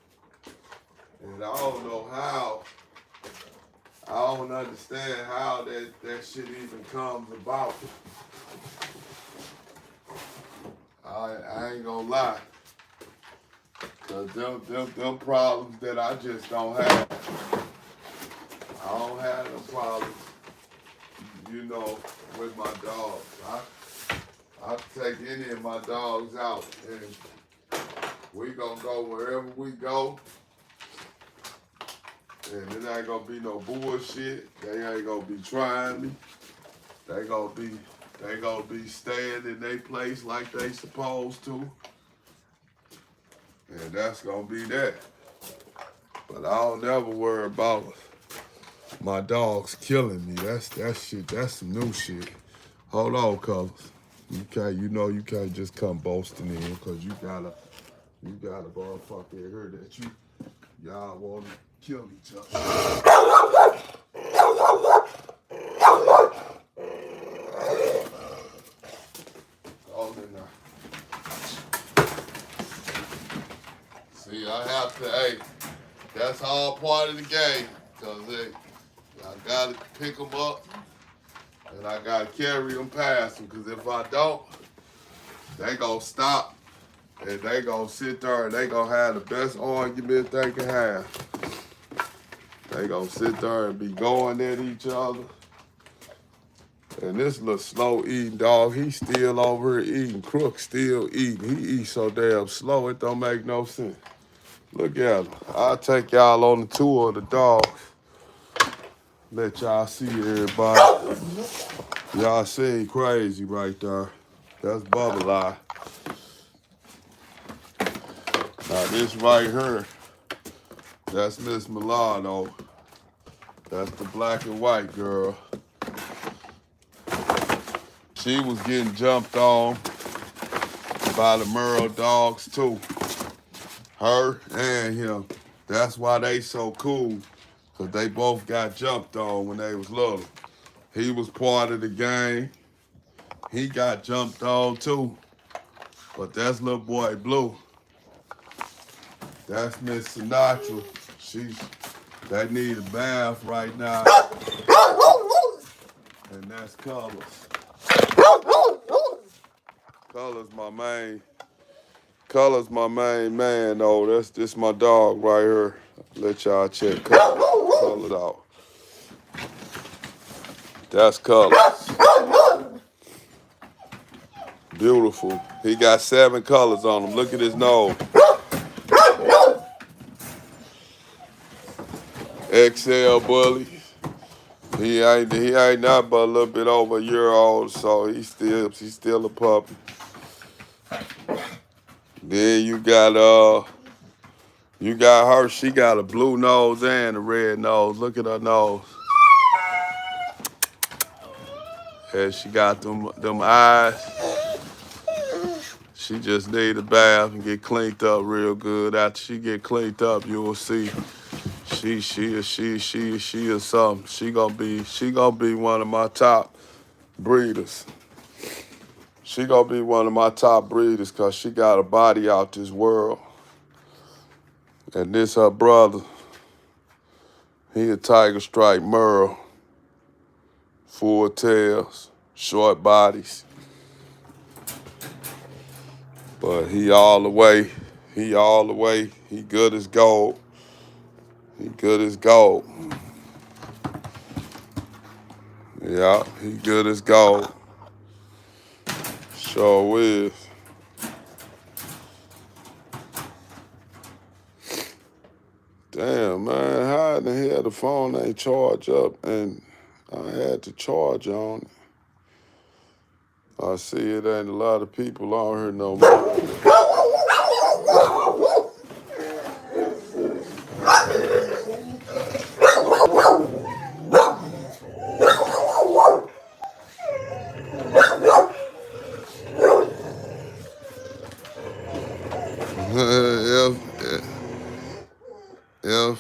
And I don't know how, I don't understand how that shit even comes about. I ain't gonna lie. Cause them problems that I just don't have. I don't have them problems, with my dogs. I take any of my dogs out and we gonna go wherever we go. And it ain't gonna be no bullshit. They ain't gonna be trying me. They gonna be staying in their place like they supposed to. And that's gonna be that. But I don't never worry about my dogs killing me. That's shit. That's some new shit. Hold on, Colors. You can't just come boasting in because you got a motherfucker here that y'all want to kill each other. See, I have to, hey, that's all part of the game. Because, hey, I got to pick them up and I got to carry them past them. Because if I don't, they going to stop and they going to sit there and they going to have the best argument they can have. They going to sit there and be going at each other. And this little slow eating dog, he still over here eating. Crook still eating. He eats so damn slow, it don't make no sense. Look at him. I'll take y'all on the tour of the dogs. Let y'all see everybody. Y'all see crazy right there. That's Bubble Eye. Now this right here, that's Miss Milano. That's the black and white girl. She was getting jumped on by the Merle dogs too. Her and him. That's why they so cool. Because they both got jumped on when they was little. He was part of the gang. He got jumped on too. But that's little boy Blue. That's Miss Sinatra. They need a bath right now. And that's Colors. Colors my main man though. This my dog right here. Let y'all check Colors out. That's Colors. Beautiful. He got 7 colors on him. Look at his nose. XL bully. He ain't not but a little bit over a year old, so he's still a puppy. Then you got her. She got a blue nose and a red nose. Look at her nose. And she got them eyes. She just need a bath and get cleaned up real good. After she get cleaned up, you will see she is something. She gonna be one of my top breeders. She gonna be one of my top breeders because she got a body out this world. And this her brother. He a Tiger Stripe Merle. Full tails. short bodies. But he all the way. He all the way. He good as gold. He good as gold. Yeah, he good as gold. Sure is. Damn, man, how in the hell the phone ain't charged up and I had to charge on it? I see it ain't a lot of people on here no more. F5I,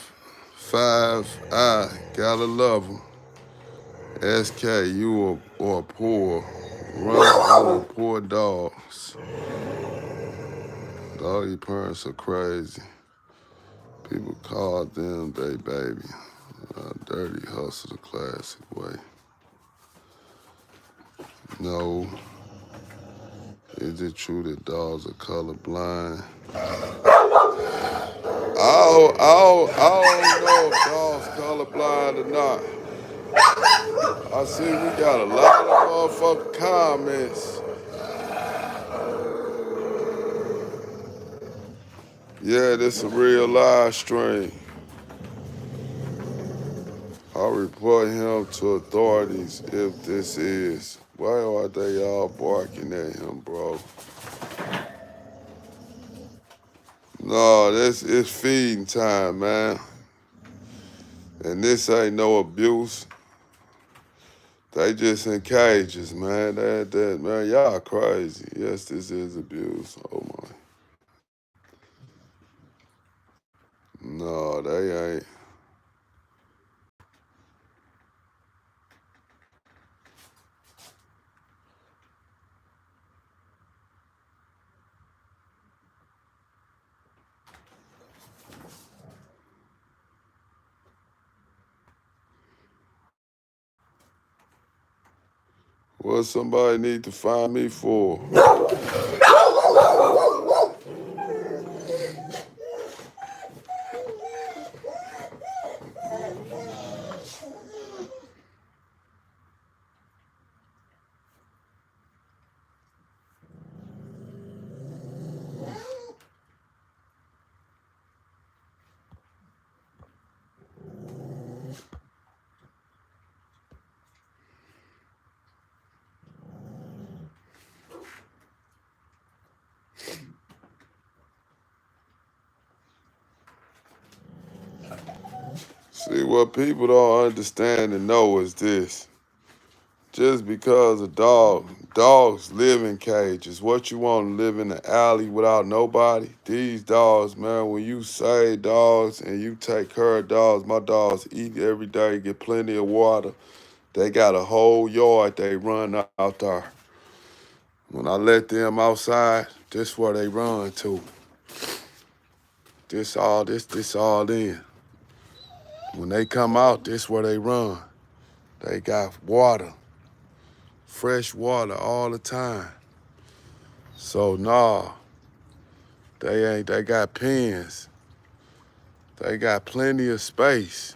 gotta love him. SK, you are poor. Run on poor dogs. Doggy parents are crazy. People call them they baby. Dirty hustle the classic way. No. Is it true that dogs are colorblind? I don't know if dogs colorblind or not. I see we got a lot of motherfucking comments. Yeah, this a real live stream. I'll report him to authorities if this is. Why are they all barking at him, bro? No, this is feeding time, man. And this ain't no abuse. They just in cages, man. Man, y'all crazy. Yes, this is abuse. Oh my. No, they ain't. What somebody need to find me for? See, what people don't understand and know is this. Just because dogs live in cages, what you want to live in the alley without nobody? These dogs, man, when you save dogs and you take care of dogs, my dogs eat every day, get plenty of water. They got a whole yard they run out there. When I let them outside, this where they run to. This all in. When they come out, this where they run. They got water, fresh water all the time. So nah, they got pens. They got plenty of space.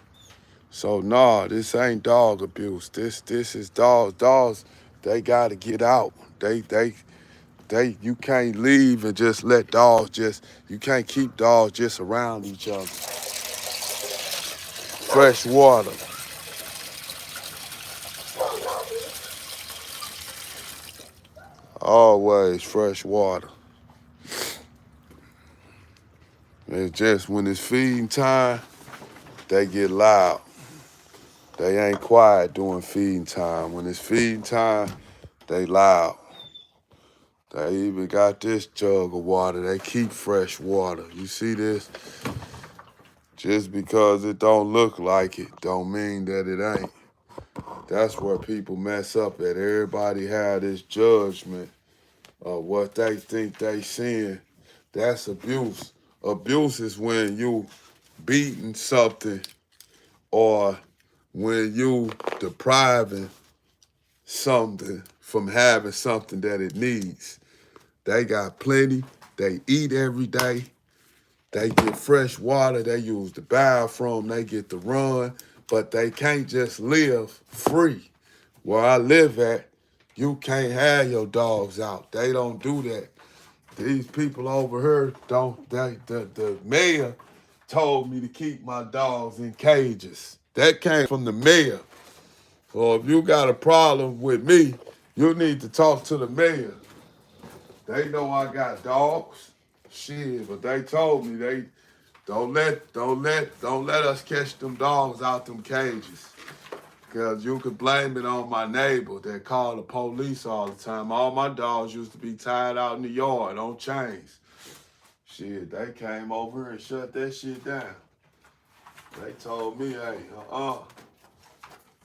So nah, this ain't dog abuse. This is dogs. Dogs, they gotta get out. You can't leave and just let dogs you can't keep dogs just around each other. Fresh water. Always fresh water. It's just when it's feeding time, they get loud. They ain't quiet during feeding time. When it's feeding time, they loud. They even got this jug of water. They keep fresh water. You see this? Just because it don't look like it, don't mean that it ain't. That's where people mess up at. Everybody have this judgment of what they think they seeing. That's abuse. Abuse is when you beating something or when you depriving something from having something that it needs. They got plenty. They eat every day. They get fresh water. They use the bathroom. They get to run. But they can't just live free. Where I live at, you can't have your dogs out. They don't do that. These people over here don't. The mayor told me to keep my dogs in cages. That came from the mayor. So if you got a problem with me, you need to talk to the mayor. They know I got dogs. Shit, but they told me they don't let us catch them dogs out them cages. Cause you could blame it on my neighbor that called the police all the time. All my dogs used to be tied out in the yard on chains. Shit, they came over and shut that shit down. They told me, hey,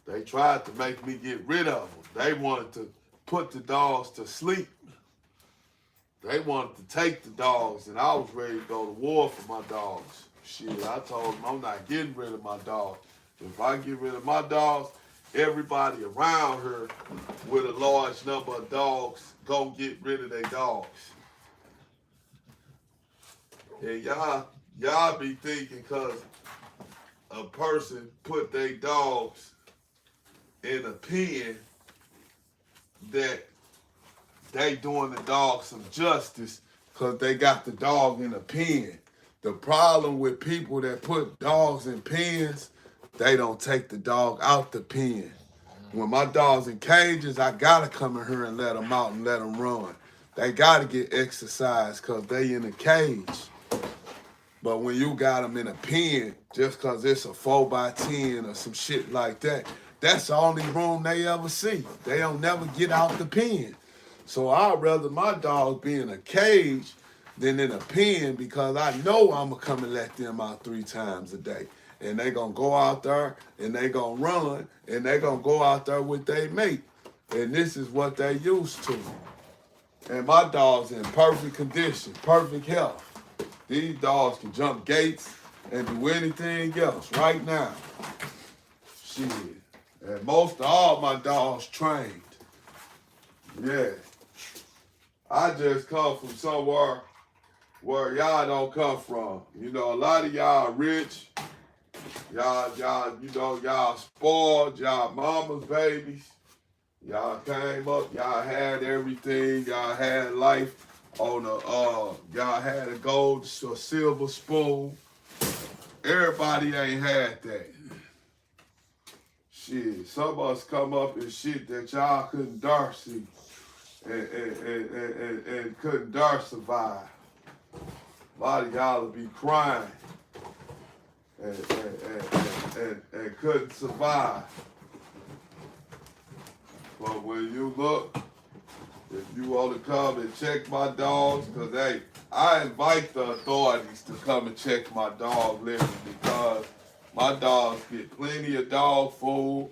They tried to make me get rid of them. They wanted to put the dogs to sleep. They wanted to take the dogs, and I was ready to go to war for my dogs. Shit, I told them I'm not getting rid of my dogs. If I get rid of my dogs, everybody around here with a large number of dogs gonna get rid of their dogs. And y'all be thinking because a person put their dogs in a pen that they doing the dog some justice because they got the dog in a pen. The problem with people that put dogs in pens, they don't take the dog out the pen. When my dog's in cages, I gotta come in here and let them out and let them run. They gotta get exercise because they in a cage. But when you got them in a pen, just because it's a 4x10 or some shit like that, that's the only room they ever see. They don't never get out the pen. So I'd rather my dogs be in a cage than in a pen because I know I'm going to come and let them out 3 times a day. And they going to go out there and they going to run and they going to go out there with their mate. And this is what they used to. And my dog's in perfect condition, perfect health. These dogs can jump gates and do anything else right now. Shit. And most of all my dogs trained. Yeah. I just come from somewhere where y'all don't come from. You know, a lot of y'all rich. Y'all spoiled. Y'all mama's babies. Y'all came up. Y'all had everything. Y'all had life on y'all had a gold or silver spoon. Everybody ain't had that. Shit, some of us come up in shit that y'all couldn't dare see and couldn't dare survive. A lot of y'all will be crying and couldn't survive. But when you look, if you want to come and check my dogs, because, hey, I invite the authorities to come and check my dog living because my dogs get plenty of dog food,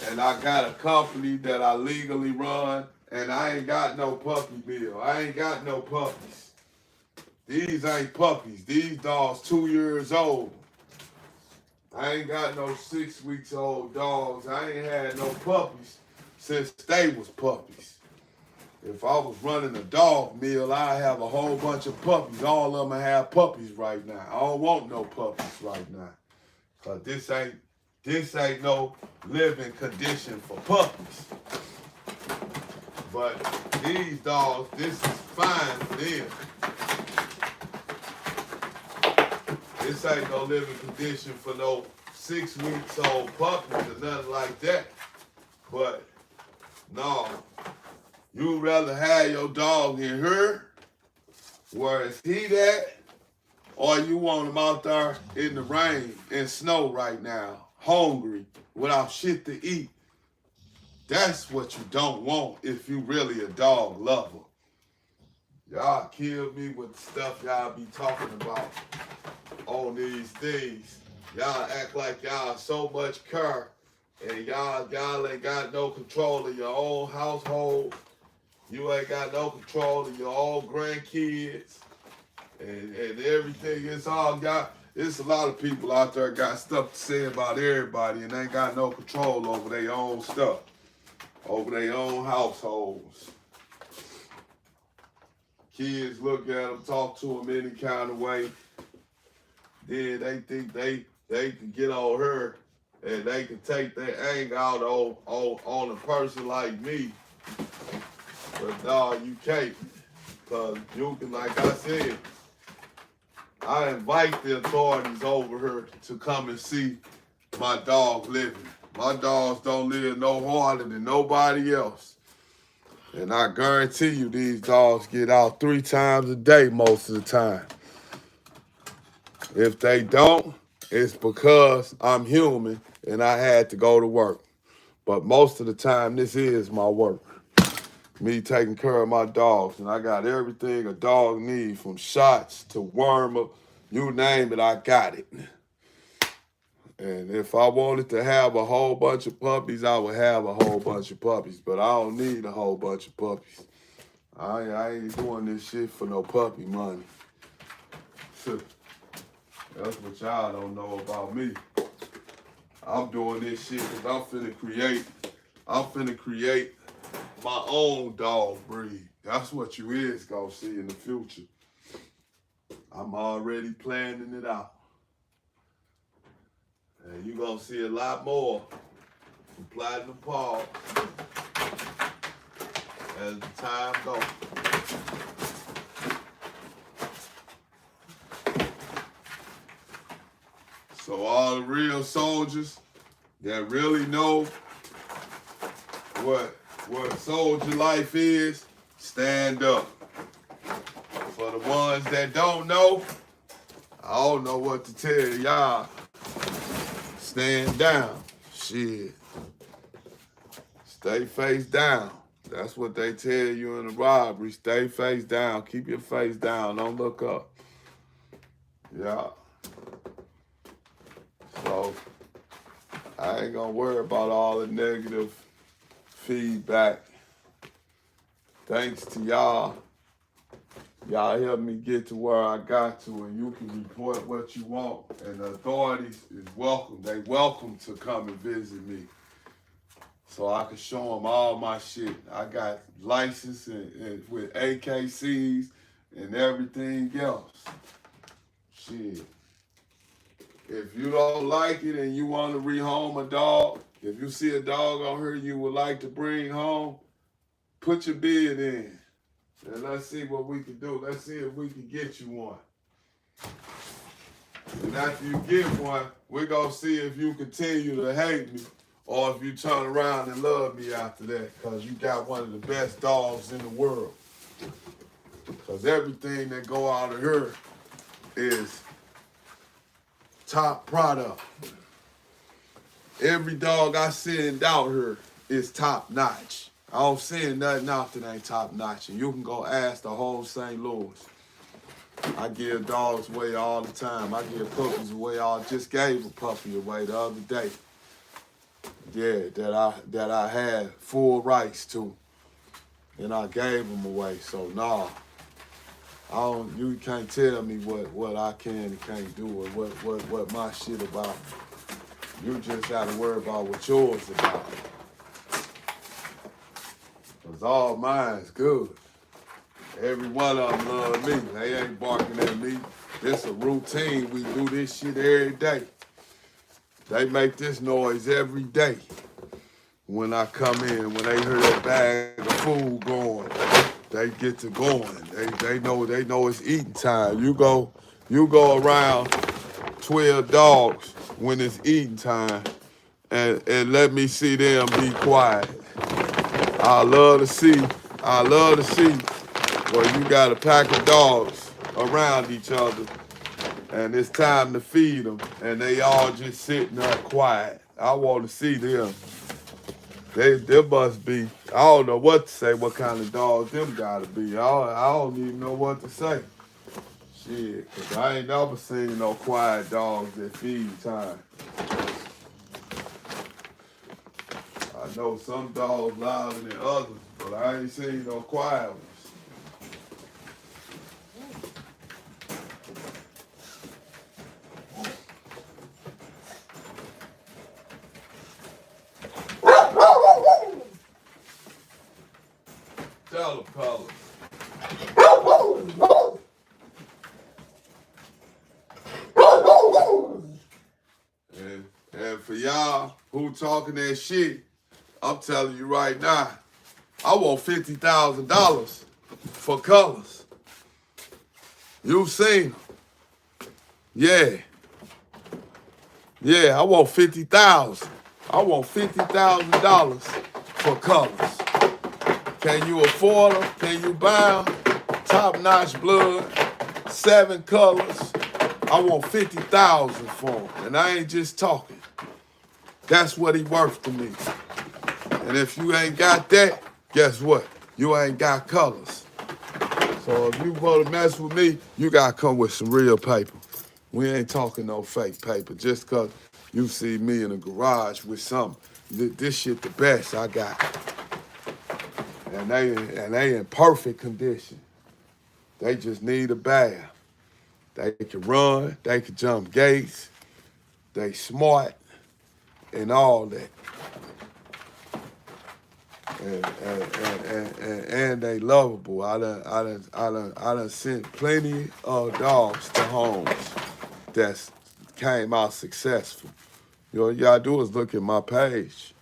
and I got a company that I legally run, and I ain't got no puppy bill. I ain't got no puppies. These ain't puppies. These dogs 2 years old. I ain't got no 6 weeks old dogs. I ain't had no puppies since they was puppies. If I was running a dog mill, I'd have a whole bunch of puppies. All of them have puppies right now. I don't want no puppies right now. Cause this ain't no living condition for puppies. But these dogs, this is fine for them. This ain't no living condition for no 6 weeks old puppies or nothing like that. But no, you rather have your dog in here where it's heat at, or you want him out there in the rain and snow right now, hungry, without shit to eat. That's what you don't want if you really a dog lover. Y'all kill me with the stuff y'all be talking about on these things. Y'all act like y'all so much care, and y'all ain't got no control of your own household. You ain't got no control of your own grandkids and everything. It's all got, it's a lot of people out there got stuff to say about everybody and ain't got no control over their own stuff. over their own households. Kids look at them, talk to them any kind of way. Then they think they can get on her and they can take their anger out on a person like me. But no, you can't. Because you can, like I said, I invite the authorities over here to come and see my dog living. My dogs don't live no harder than nobody else. And I guarantee you these dogs get out 3 times a day most of the time. If they don't, it's because I'm human and I had to go to work. But most of the time, this is my work. Me taking care of my dogs. And I got everything a dog needs, from shots to wormer, you name it, I got it. And if I wanted to have a whole bunch of puppies, I would have a whole bunch of puppies. But I don't need a whole bunch of puppies. I ain't doing this shit for no puppy money. That's what y'all don't know about me. I'm doing this shit because I'm finna create my own dog breed. That's what you is gonna see in the future. I'm already planning it out. And you gonna see a lot more from Platinum Paws as the time goes. So all the real soldiers that really know what soldier life is, stand up. For the ones that don't know, I don't know what to tell y'all. Stand down. Shit. Stay face down. That's what they tell you in the robbery. Stay face down. Keep your face down. Don't look up. Yeah. So I ain't gonna worry about all the negative feedback. Thanks to y'all. Y'all helped me get to where I got to, and you can report what you want. And the authorities is welcome. They welcome to come and visit me, so I can show them all my shit. I got license and with AKCs and everything else. Shit. If you don't like it and you want to rehome a dog, if you see a dog on here you would like to bring home, put your bid in. And let's see what we can do. Let's see if we can get you one. And after you get one, we're going to see if you continue to hate me or if you turn around and love me after that, because you got one of the best dogs in the world. Because everything that go out of here is top product. Every dog I send out here is top notch. I don't send nothing out that ain't top notch. And you can go ask the whole St. Louis. I give dogs away all the time. I give puppies away. I just gave a puppy away the other day. Yeah, that I had full rights to. And I gave them away. So nah. You can't tell me what I can and can't do or what my shit about. You just gotta worry about what yours about. Cause all mine's good. Every one of them love me. They ain't barking at me. It's a routine. We do this shit every day. They make this noise every day. When I come in, when they hear that bag of food going, they get to going. They know it's eating time. You go around 12 dogs when it's eating time and let me see them be quiet. I love to see where you got a pack of dogs around each other and it's time to feed them and they all just sitting there quiet. I want to see them. They must be, I don't know what to say, what kind of dogs them gotta be. I don't even know what to say. Shit, cause I ain't never seen no quiet dogs at feeding time. I know some dogs louder than others, but I ain't seen no quiet ones. Tell them, fellas. And for y'all who talking that shit, I'm telling you right now, I want $50,000 for colors. You seen them. Yeah. Yeah, I want $50,000. I want $50,000 for colors. Can you afford them? Can you buy them? Top-notch blood, 7 colors. I want $50,000 for them. And I ain't just talking. That's what he worth to me. And if you ain't got that, guess what? You ain't got colors. So if you want to mess with me, you got to come with some real paper. We ain't talking no fake paper. Just because you see me in a garage with something. This shit the best I got. And they in perfect condition. They just need a bath. They can run, they can jump gates, they smart, and all that. And they lovable. I done sent plenty of dogs to homes that came out successful. All y'all do is look at my page.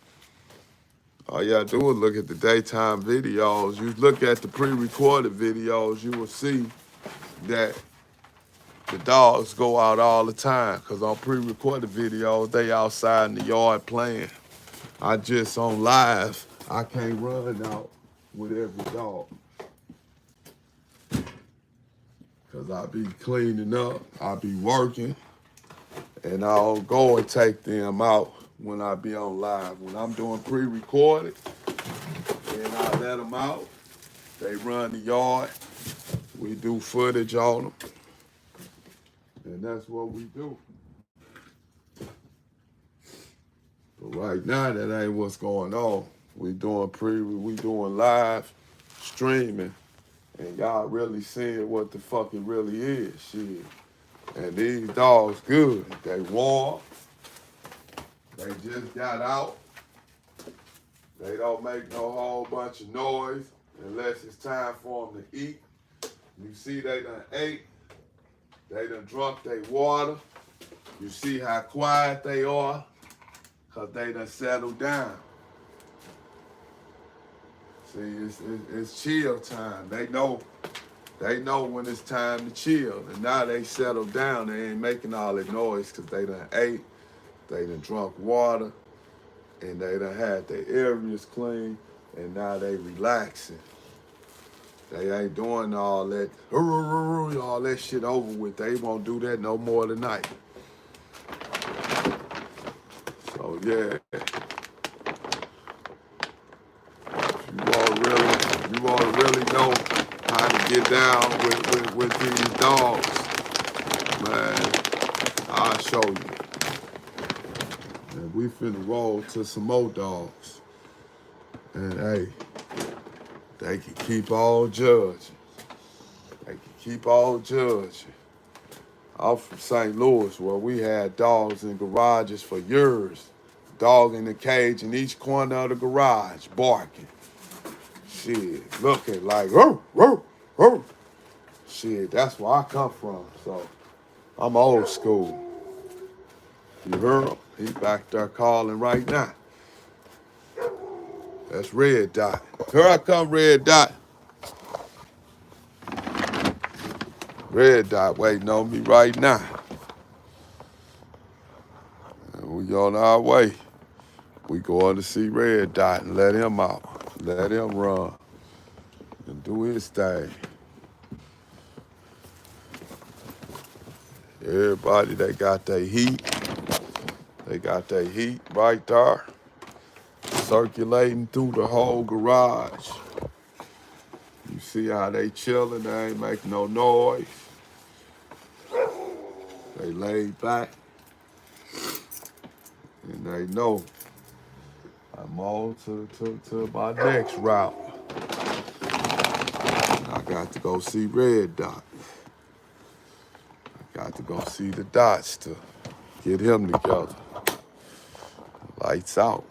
All y'all do is look at the daytime videos. You look at the pre-recorded videos, you will see that the dogs go out all the time. Because on pre-recorded videos, they outside in the yard playing. I just on live, I can't run out with every dog. Because I be cleaning up, I be working, and I'll go and take them out when I be on live. When I'm doing pre-recorded, and I let them out, they run the yard, we do footage on them, and that's what we do. But right now, that ain't what's going on. We doing live streaming, and y'all really seeing what the fuck it really is, shit. And these dogs good. They warm. They just got out. They don't make no whole bunch of noise unless it's time for them to eat. You see they done ate. They done drunk their water. You see how quiet they are, because they done settled down. See, it's chill time. They know when it's time to chill. And now they settled down. They ain't making all that noise because they done ate, they done drunk water, and they done had their areas clean, and now they relaxing. They ain't doing all that shit over with. They won't do that no more tonight. So yeah. You want to really know how to get down with these dogs, man, I'll show you. And we finna roll to some more dogs. And hey, they can keep on judging. They can keep on judging. I'm from St. Louis, where we had dogs in garages for years. Dog in the cage in each corner of the garage, barking. Shit, looking like, roo, roo, roo. Shit, that's where I come from, so I'm old school. You heard him? He's back there calling right now. That's Red Dot. Here I come, Red Dot. Red Dot waiting on me right now. And we on our way. We going to see Red Dot and let him out. Let him run and do his thing. Everybody, they got their heat. They got their heat right there, circulating through the whole garage. You see how they chilling, they ain't making no noise. They laid back, and they know I'm on to my next route. I got to go see Red Dot. I got to go see the Dots to get him together. Lights out.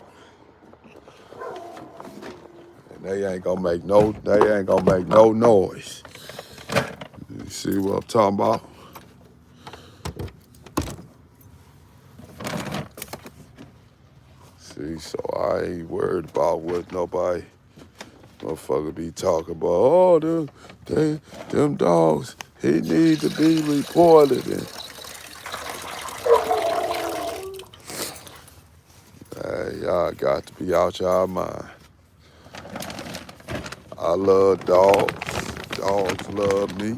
And They ain't gonna make no noise. You see what I'm talking about? See, so I ain't worried about what nobody motherfucker be talking about. Oh, them dogs, he need to be reported. And hey, y'all got to be out y'all mind. I love dogs. Dogs love me.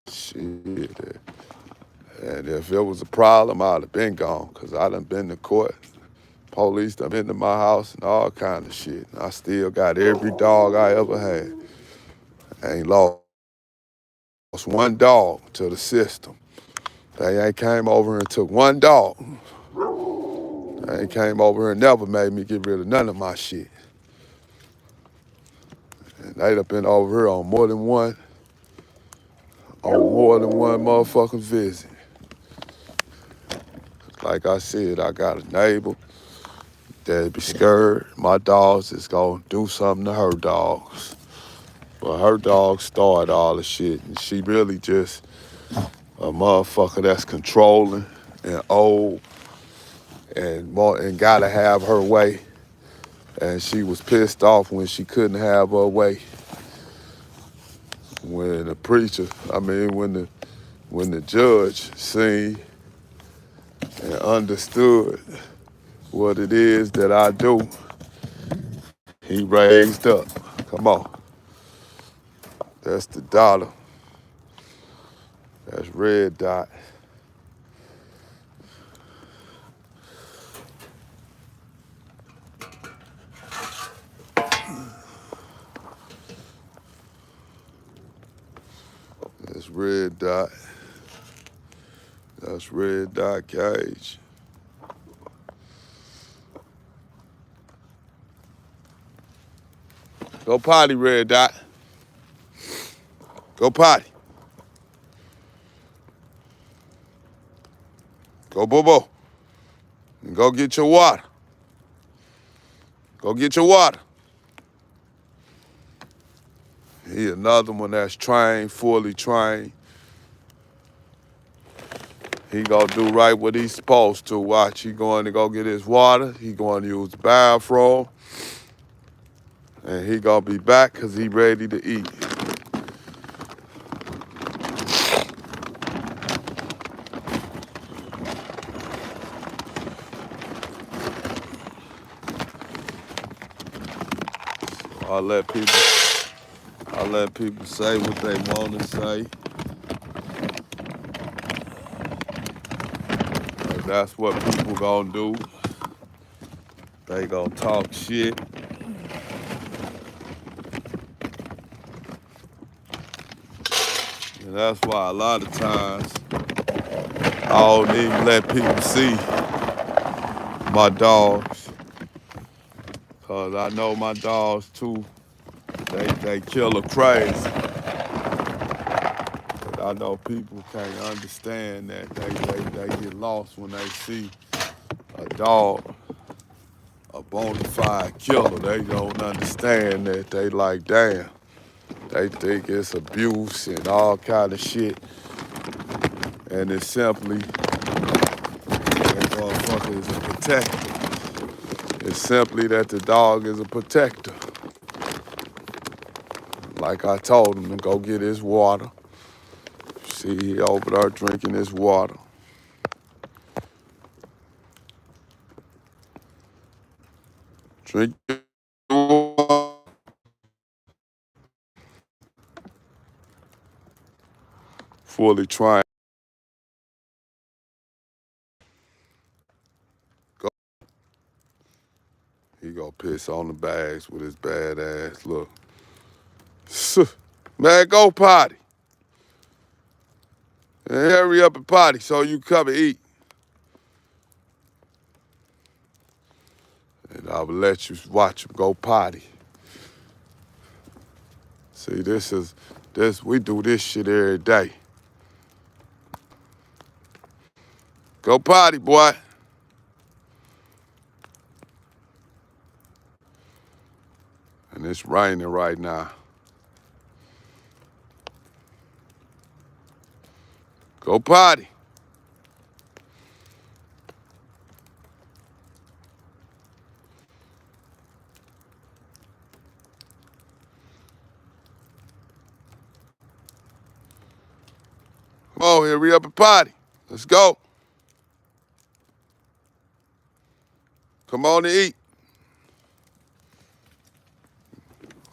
Shit. And if it was a problem, I'd have been gone, because I done been to court. Police done been to my house and all kind of shit. I still got every dog I ever had. I ain't lost one dog to the system. They ain't came over and took one dog. They ain't came over and never made me get rid of none of my shit. And they done been over here on more than one motherfucking visit. Like I said, I got a neighbor that be scared my dogs is gonna do something to her dogs. But her dogs started all the shit, and she really just a motherfucker that's controlling and old and gotta have her way. And she was pissed off when she couldn't have her way. When the judge seen and understood what it is that I do, he raised up. Come on. That's the dollar. That's red dot. That's red dot. That's red dot cage. Go potty, red dot. Go potty. Go boo-boo. And go get your water. Go get your water. He another one that's trained, fully trained. He gonna do right what he's supposed to. Watch, he going to go get his water. He going to use the bathroom. And he gonna be back because he ready to eat. So I let people say what they want to say. And that's what people gonna do. They gonna talk shit. And that's why a lot of times I don't even let people see my dogs. Cause I know my dogs too, they killer crazy. But I know people can't understand that. They get lost when they see a dog, a bona fide killer. They don't understand that. They like, damn. They think it's abuse and all kind of shit. And it's simply, that motherfucker is a protector. It's simply that the dog is a protector. Like I told him to go get his water. See, he over there drinking his water. Drink your water. Fully trying. Go. He go piss on the bags with his bad ass. Look. Man, go potty. And hurry up and potty so you come and eat. And I will let you watch him go potty. See, we do this shit every day. Go potty, boy. And it's raining right now. Go potty. Come on, hurry up and potty. Let's go. Come on and eat.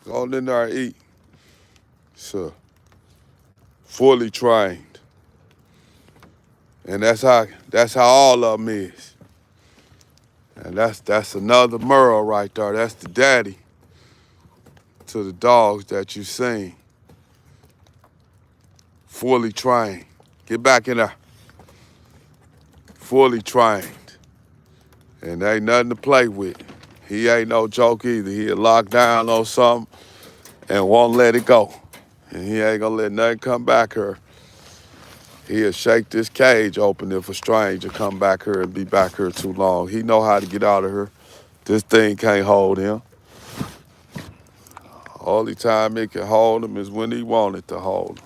Go on in there and eat. So, fully trained. And that's how all of them is. And that's another Merle right there. That's the daddy to the dogs that you seen. Fully trained. Get back in there. Fully trained. And ain't nothing to play with. He ain't no joke either. He'll lock down on something and won't let it go. And he ain't gonna let nothing come back here. He'll shake this cage open if a stranger come back here and be back here too long. He know how to get out of here. This thing can't hold him. Only time it can hold him is when he want it to hold him.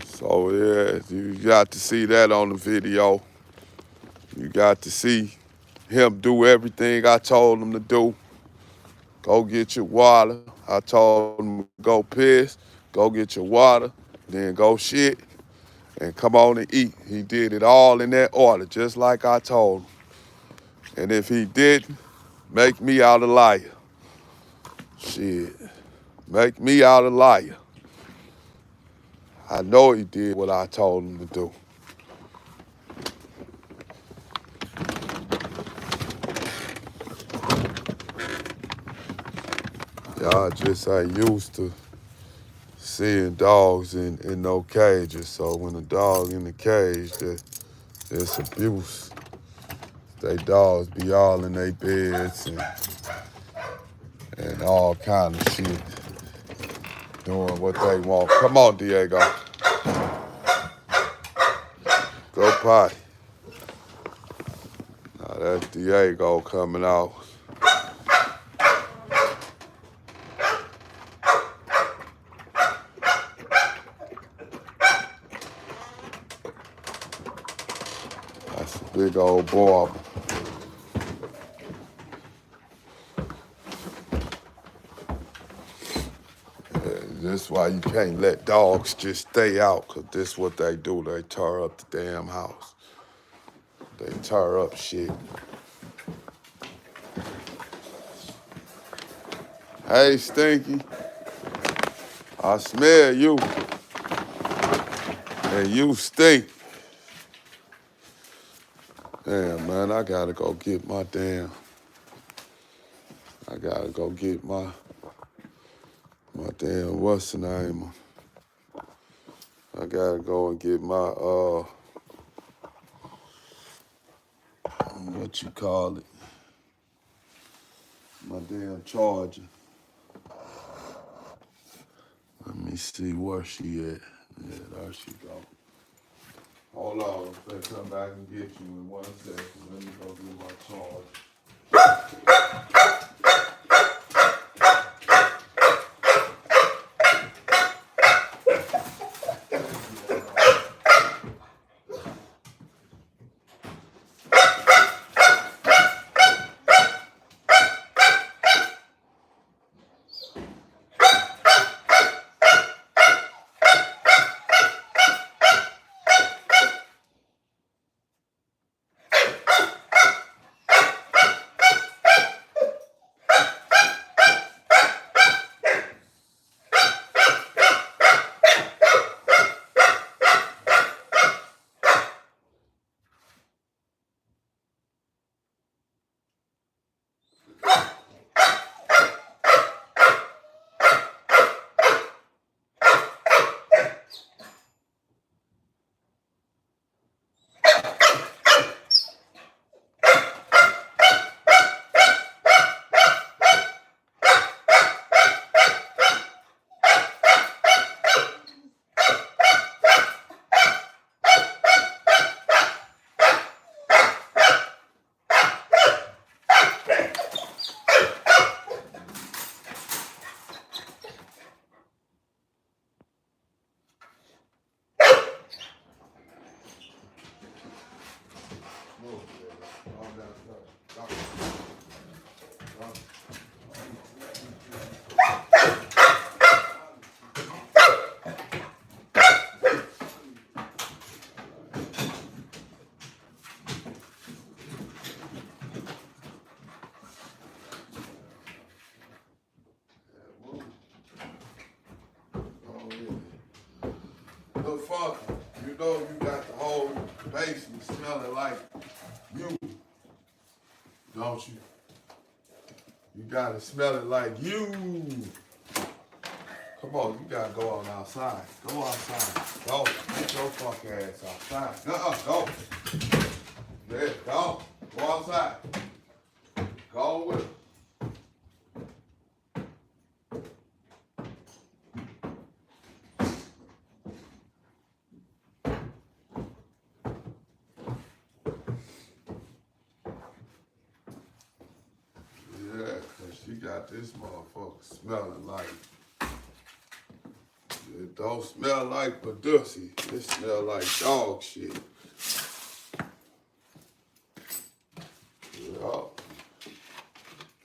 So yeah, you got to see that on the video. You got to see him do everything I told him to do. Go get your water. I told him to go piss, go get your water, then go shit, and come on and eat. He did it all in that order, just like I told him. And if he didn't, make me out a liar. Shit, make me out a liar. I know he did what I told him to do. Y'all just ain't used to seeing dogs in no cages. So when a dog in the cage, it's abuse. They dogs be all in their beds and all kind of shit, doing what they want. Come on, Diego. Go potty. Now that's Diego coming out. That's a big old barber. That's why you can't let dogs just stay out, because this is what they do. They tear up the damn house. They tear up shit. Hey, Stinky. I smell you. And you stink. Damn, man, I gotta go get my what's the name? I gotta go and get my, what you call it? My damn charger. Let me see where she at. Yeah, there she go. Hold on, let's come back and get you in 1 second. Let me go get my charger. look funky. You know you got the whole basement smelling like you, don't you? You got it smelling like you. Come on, you gotta go on outside. Go outside. Go. Get your fucking ass outside. Go. Yeah, go. Go outside. Go with it. Yeah, 'cause she got this motherfucker smelling like, it don't smell like Badussy. It smell like dog shit. Yeah.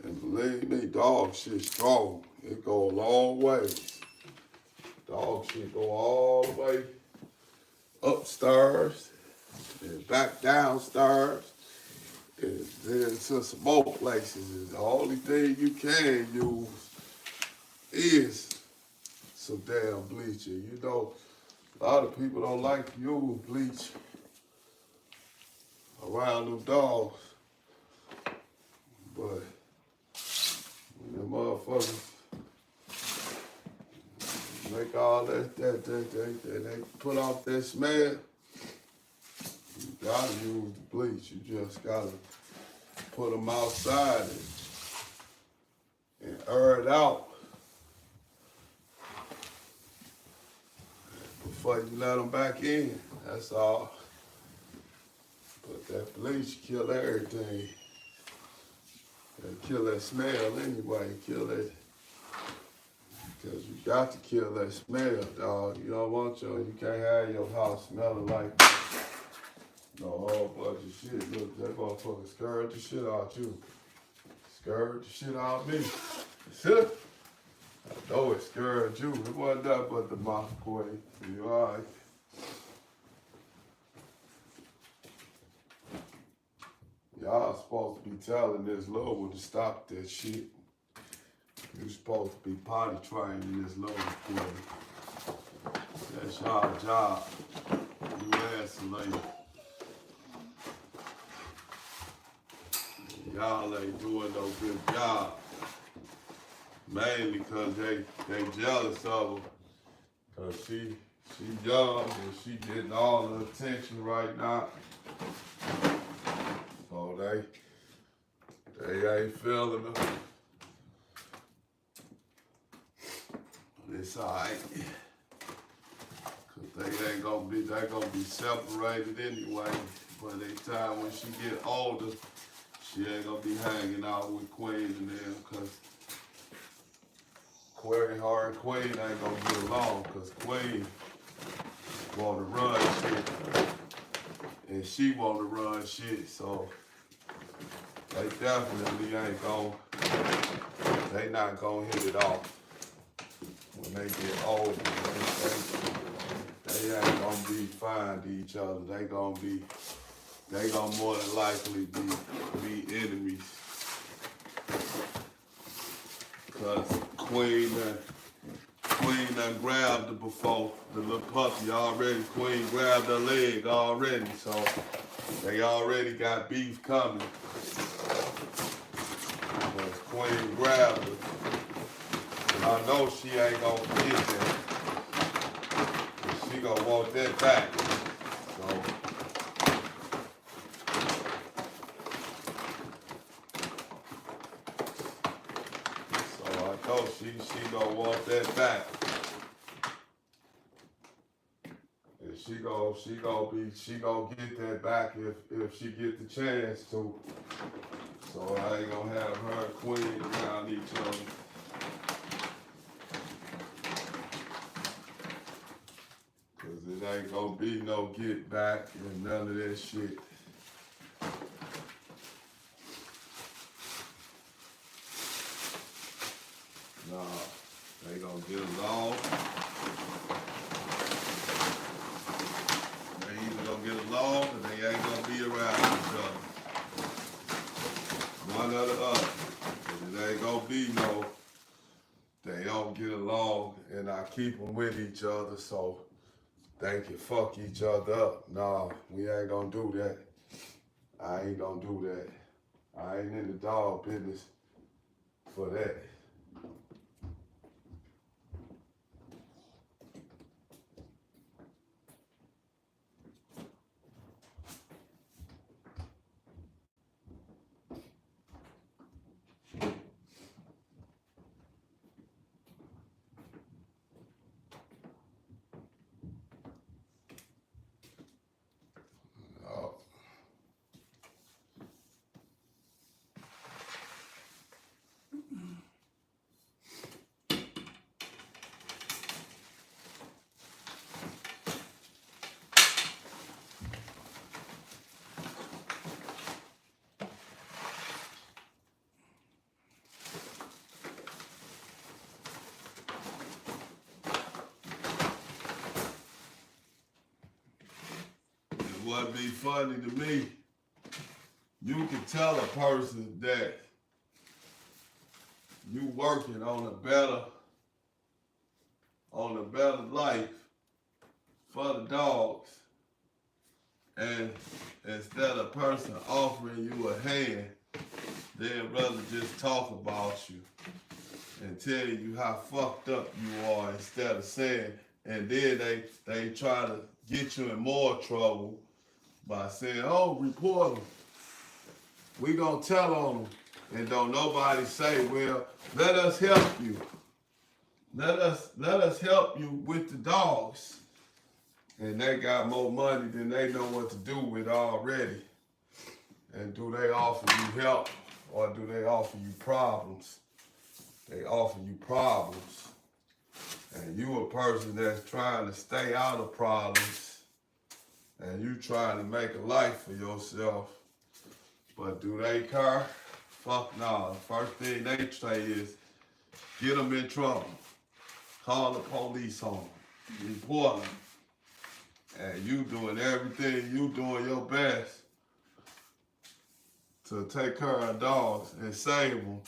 And believe me, dog shit strong. It go a long ways. Dog shit go all the way upstairs and back downstairs. And then to some more places. And the only thing you can use is some damn bleaching. You know, a lot of people don't like to use bleach around them dogs. But when them motherfuckers make all that they put off that smell, you gotta use the bleach. You just gotta put them outside and air it out before you let them back in. That's all. But that bleach kill everything. They kill that smell anyway. Kill it. Because you got to kill that smell, dog. You don't want you can't have your house smelling like no whole bunch of shit. Look, that motherfucker scared the shit out you. Scared the shit out me. Shit. I know it scared you. It wasn't that but the mouth queen. You alright? Y'all supposed to be telling this little one to stop that shit. You supposed to be potty training this little boy. That's y'all job. You ass lady. Y'all ain't doing no good job. Mainly because they jealous of her. Cause she young and she getting all the attention right now. So they ain't feeling her. It's alright. Cause they gonna be separated anyway. By the time when she get older, she ain't gonna be hanging out with Queen and them, cause her and Queen ain't gonna get along, cause Queen wanna run shit and she wanna run shit, so they definitely they not gonna hit it off. When they get older, they ain't gonna be fine to each other. They gonna more than likely be enemies. Cause Queen done grabbed her before, the little puppy already. Queen grabbed her leg already, so they already got beef coming. Cause Queen grabbed her. I know she ain't gonna get that. She gonna want that back. So I know she gonna want that back. And she gonna get that back if she get the chance to. So I ain't gonna have her and Queen around each other. It ain't gonna be no get back and none of that shit. Nah, they gonna get along. They either gonna get along or they ain't gonna be around each other. One or the other. But it ain't gonna be no, they don't get along and I keep them with each other, so they can fuck each other up. Nah, we ain't gonna do that. I ain't gonna do that. I ain't in the dog business for that. What be funny to me, you can tell a person that you working on a better life for the dogs, and instead of a person offering you a hand, they'd rather just talk about you and tell you how fucked up you are instead of saying, and then they try to get you in more trouble by saying, oh, report them. We gonna tell on them. And don't nobody say, well, let us help you. Let us help you with the dogs. And they got more money than they know what to do with already. And do they offer you help or do they offer you problems? They offer you problems. And you a person that's trying to stay out of problems and you trying to make a life for yourself. But do they care? Fuck no. The first thing they say is, get them in trouble. Call the police on them. Report them. And you doing everything, you doing your best to take care of dogs and save them.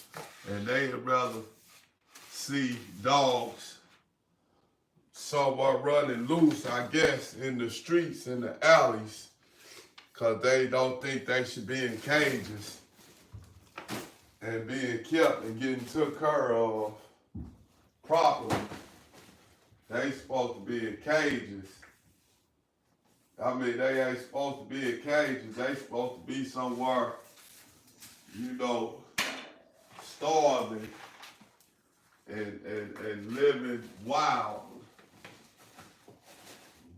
And they'd rather see dogs somewhere running loose, I guess, in the streets, in the alleys, because they don't think they should be in cages and being kept and getting took care of properly. They supposed to be in cages. I mean, they ain't supposed to be in cages. They supposed to be somewhere, you know, starving and living wild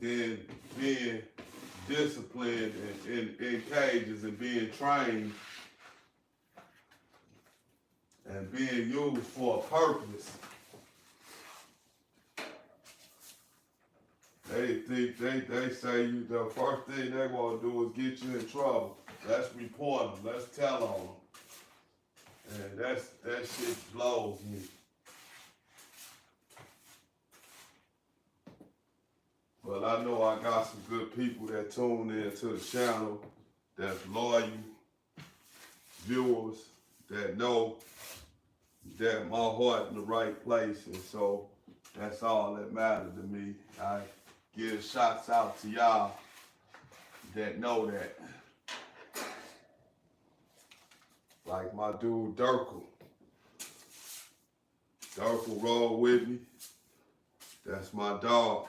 than being disciplined in cages and being trained and being used for a purpose. They say you, the first thing they want to do is get you in trouble. Let's report them. Let's tell on them. And that shit blows me. But I know I got some good people that tune in to the channel, that's loyal viewers, that know that my heart in the right place. And so that's all that matters to me. I give shots out to y'all that know that. Like my dude Durkle. Durkle roll with me. That's my dog.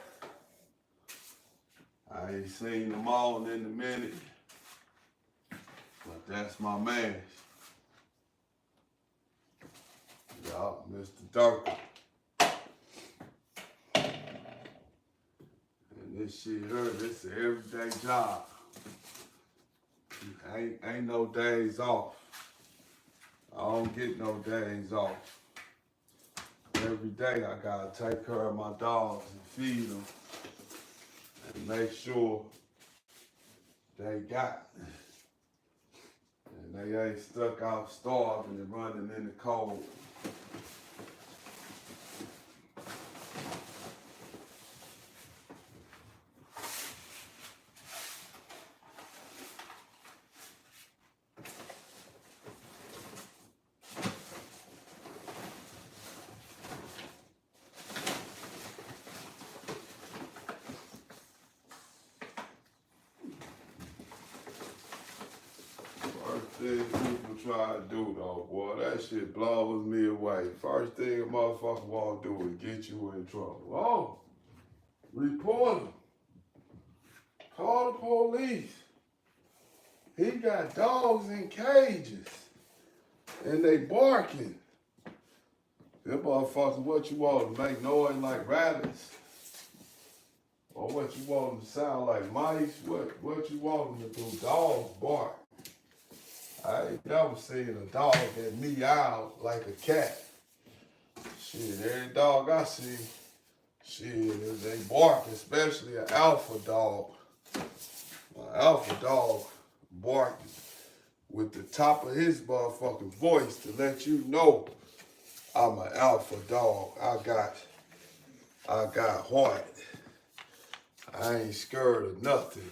I ain't seen them all in a minute, but that's my man. Y'all, Mr. Durkle. And this shit here, this is an everyday job. Ain't no days off. I don't get no days off. Every day I gotta take care of my dogs and feed them and make sure they got, and they ain't stuck out starving and running in the cold. thing people try to do though, boy, that shit blows me away. First thing a motherfucker want to do is get you in trouble. Oh, report him. Call the police. He got dogs in cages and they barking. Them motherfuckers, what you want them to make noise like rabbits? Or what you want them to sound like mice? What you want them to do? Dogs bark. I ain't never seen a dog that meow like a cat. Shit, every dog I see, shit, they bark, especially an alpha dog. An alpha dog barking with the top of his motherfucking voice to let you know I'm an alpha dog. I got heart. I ain't scared of nothing.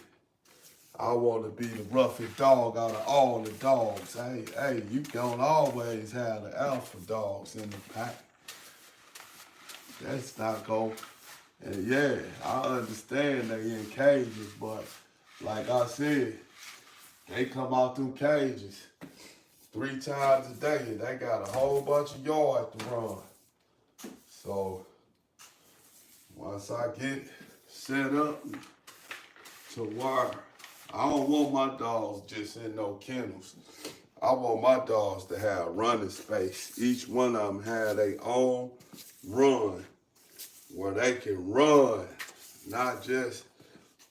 I want to be the roughest dog out of all the dogs. Hey, you don't always have the alpha dogs in the pack. That's not go. And yeah, I understand they in cages, but like I said, they come out through cages 3 times a day. They got a whole bunch of yards to run. So once I get set up to where I don't want my dogs just in no kennels. I want my dogs to have running space. Each one of them have their own run where they can run, not just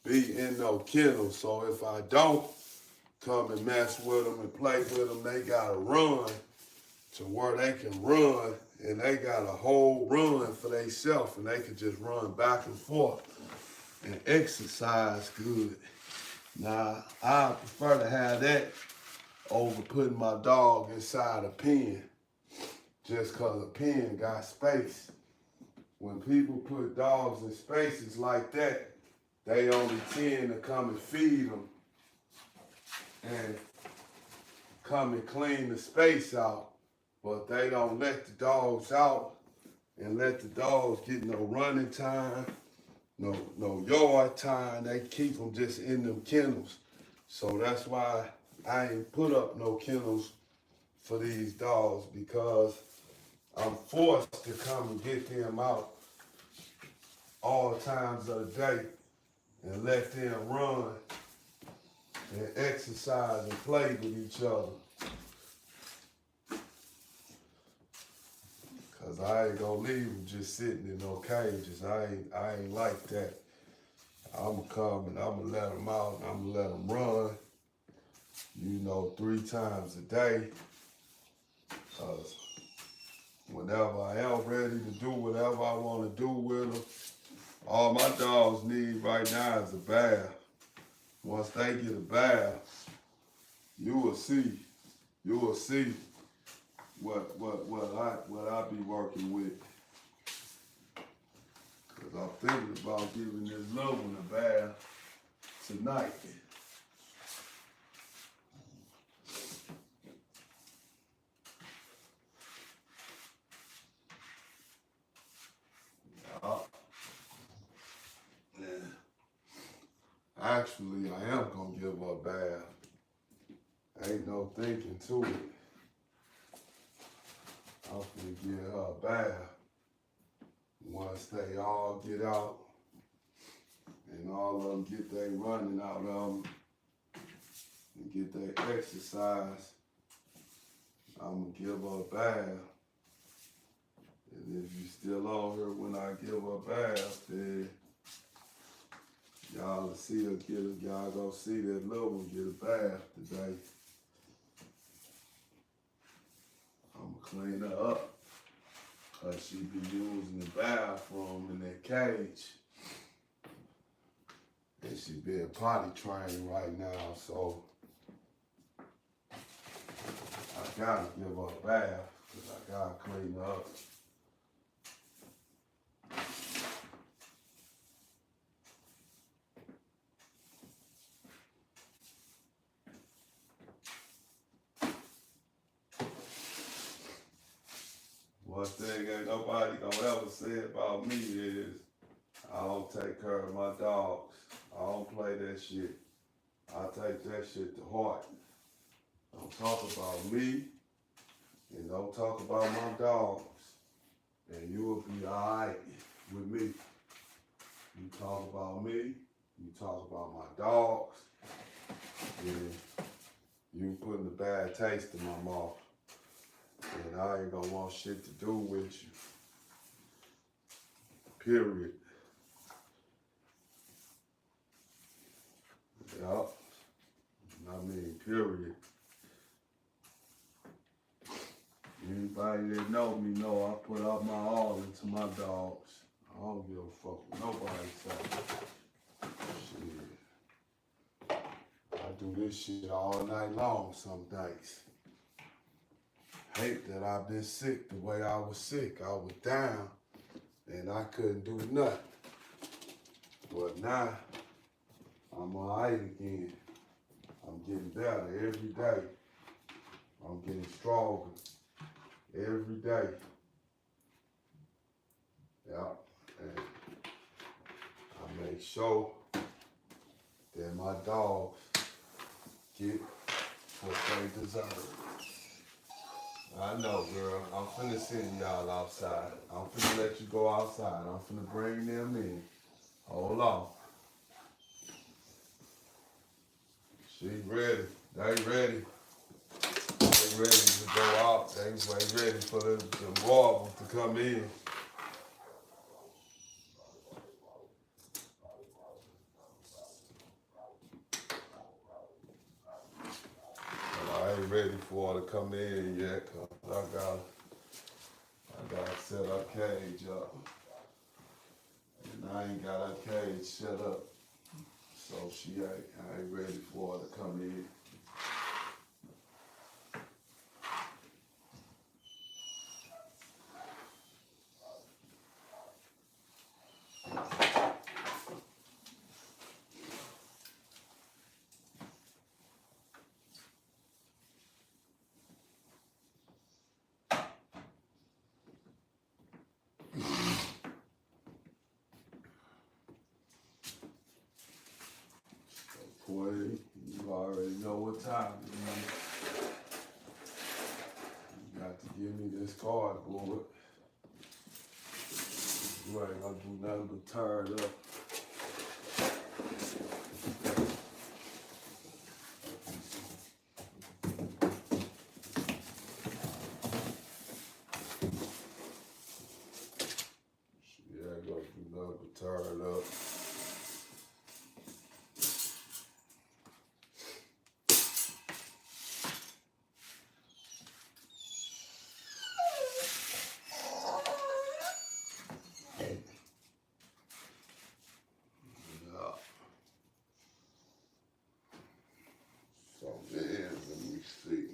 be in no kennel. So if I don't come and mess with them and play with them, they got to run to where they can run, and they got a whole run for themselves, and they can just run back and forth and exercise good. Now, I prefer to have that over putting my dog inside a pen, just because a pen got space. When people put dogs in spaces like that, they only tend to come and feed them and come and clean the space out, but they don't let the dogs out and let the dogs get no running time, no yard time. They keep them just in them kennels. So that's why I ain't put up no kennels for these dogs, because I'm forced to come and get them out all times of the day and let them run and exercise and play with each other. Cause I ain't gonna leave them just sitting in no cages. I ain't like that. I'ma come and I'ma let them out and I'ma let them run, 3 times a day. Cause whenever I am ready to do whatever I wanna do with them, all my dogs need right now is a bath. Once they get a bath, you will see what I be working with. Cause I'm thinking about giving this little one a bath tonight. Actually, I am gonna give her a bath. Ain't no thinking to it. I'm gonna give her a bath once they all get out and all of them get their running out of them and get their exercise. I'm gonna give her a bath. And if you still on here when I give her a bath, then y'all see her y'all gonna see that little one get a bath today. I'm gonna clean her up, cause she be using the bathroom in that cage. And she being potty trained right now, so I gotta give her a bath, cause I gotta clean her up. One thing ain't nobody gonna ever say about me is I don't take care of my dogs. I don't play that shit. I take that shit to heart. Don't talk about me, and don't talk about my dogs, and you will be all right with me. You talk about me, you talk about my dogs, and you putting a bad taste in my mouth, and I ain't gonna want shit to do with you. Period. Yup. I mean, period. Anybody that know me know I put out my all into my dogs. I don't give a fuck what nobody say. Shit. I do this shit all night long some days. Hate that I've been sick the way I was sick. I was down and I couldn't do nothing. But now, I'm all right again. I'm getting better every day. I'm getting stronger every day. Yeah. And I make sure that my dogs get what they deserve. I know, girl. I'm finna send y'all outside. I'm finna let you go outside. I'm finna bring them in. Hold on. She ready. They ready. They ready to go out. They ready for the marble to come in. But I ain't ready for her to come in yet, cause I gotta set her cage up. And I ain't got her cage set up. So I ain't ready for her to come in. Boy, you already know what time it is. You got to give me this cardboard. You ain't gonna do nothing but tear it up. Yeah, I gonna do nothing but tear it up. So then, let me see.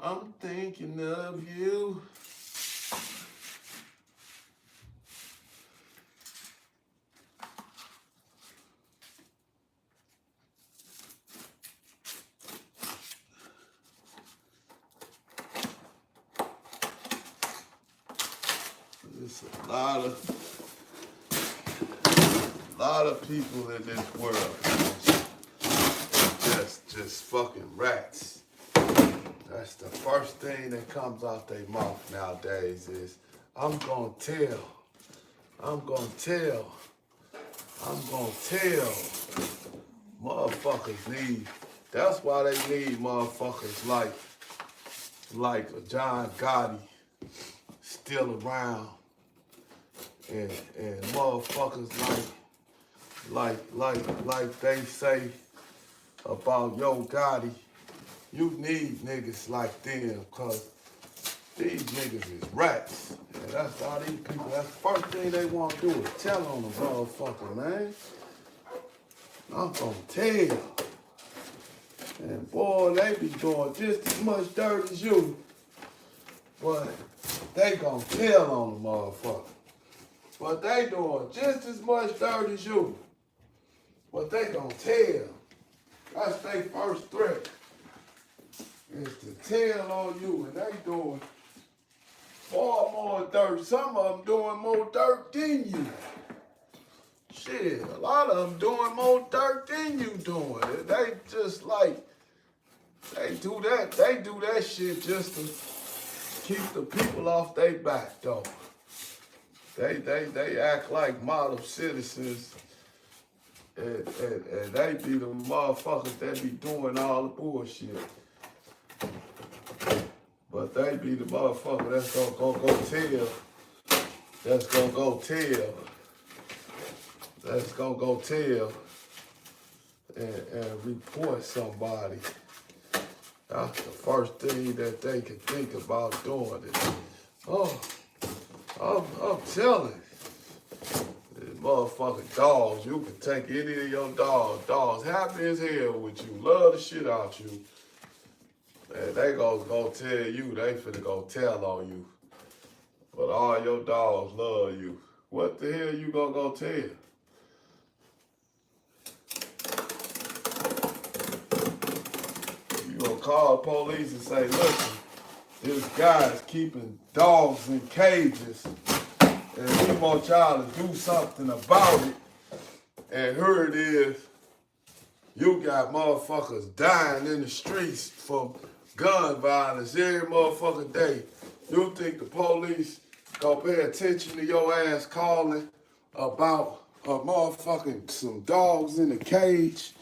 I'm thinking of you. There's a lot of people in this world. Just fucking rats. That's the first thing that comes out their mouth nowadays is, I'm gonna tell. I'm gonna tell. I'm gonna tell. Motherfuckers need, that's why they need motherfuckers like a John Gotti still around. And motherfuckers like they say about Yo Gotti, you need niggas like them, cause These niggas is rats. And that's all these people, that's the first thing they want to do is tell on the motherfucker, man. I'm gonna tell. And boy, they be doing just as much dirt as you. But they gonna tell on the motherfucker. But they doing just as much dirt as you. But they gonna tell. That's their first threat. Is to tell on you, and they doing far more dirt. Some of them doing more dirt than you. Shit, a lot of them doing more dirt than you doing. They just like, they do that shit just to keep the people off their back, though. They act like model citizens, and they be the motherfuckers that be doing all the bullshit. But they be the motherfucker that's gonna go tell. That's gonna go tell. That's gonna go tell and report somebody. That's the first thing that they can think about doing it. Oh, I'm telling these motherfucking dogs, you can take any of your dogs. Dogs happy as hell with you, love the shit out you. And they go tell you, they finna go tell on you. But all your dogs love you. What the hell you gonna go tell? You gonna call the police and say, listen, this guy's keeping dogs in cages and we want y'all to do something about it. And here it is, you got motherfuckers dying in the streets from gun violence every motherfucking day. You think the police gonna pay attention to your ass calling about a motherfucking some dogs in a cage?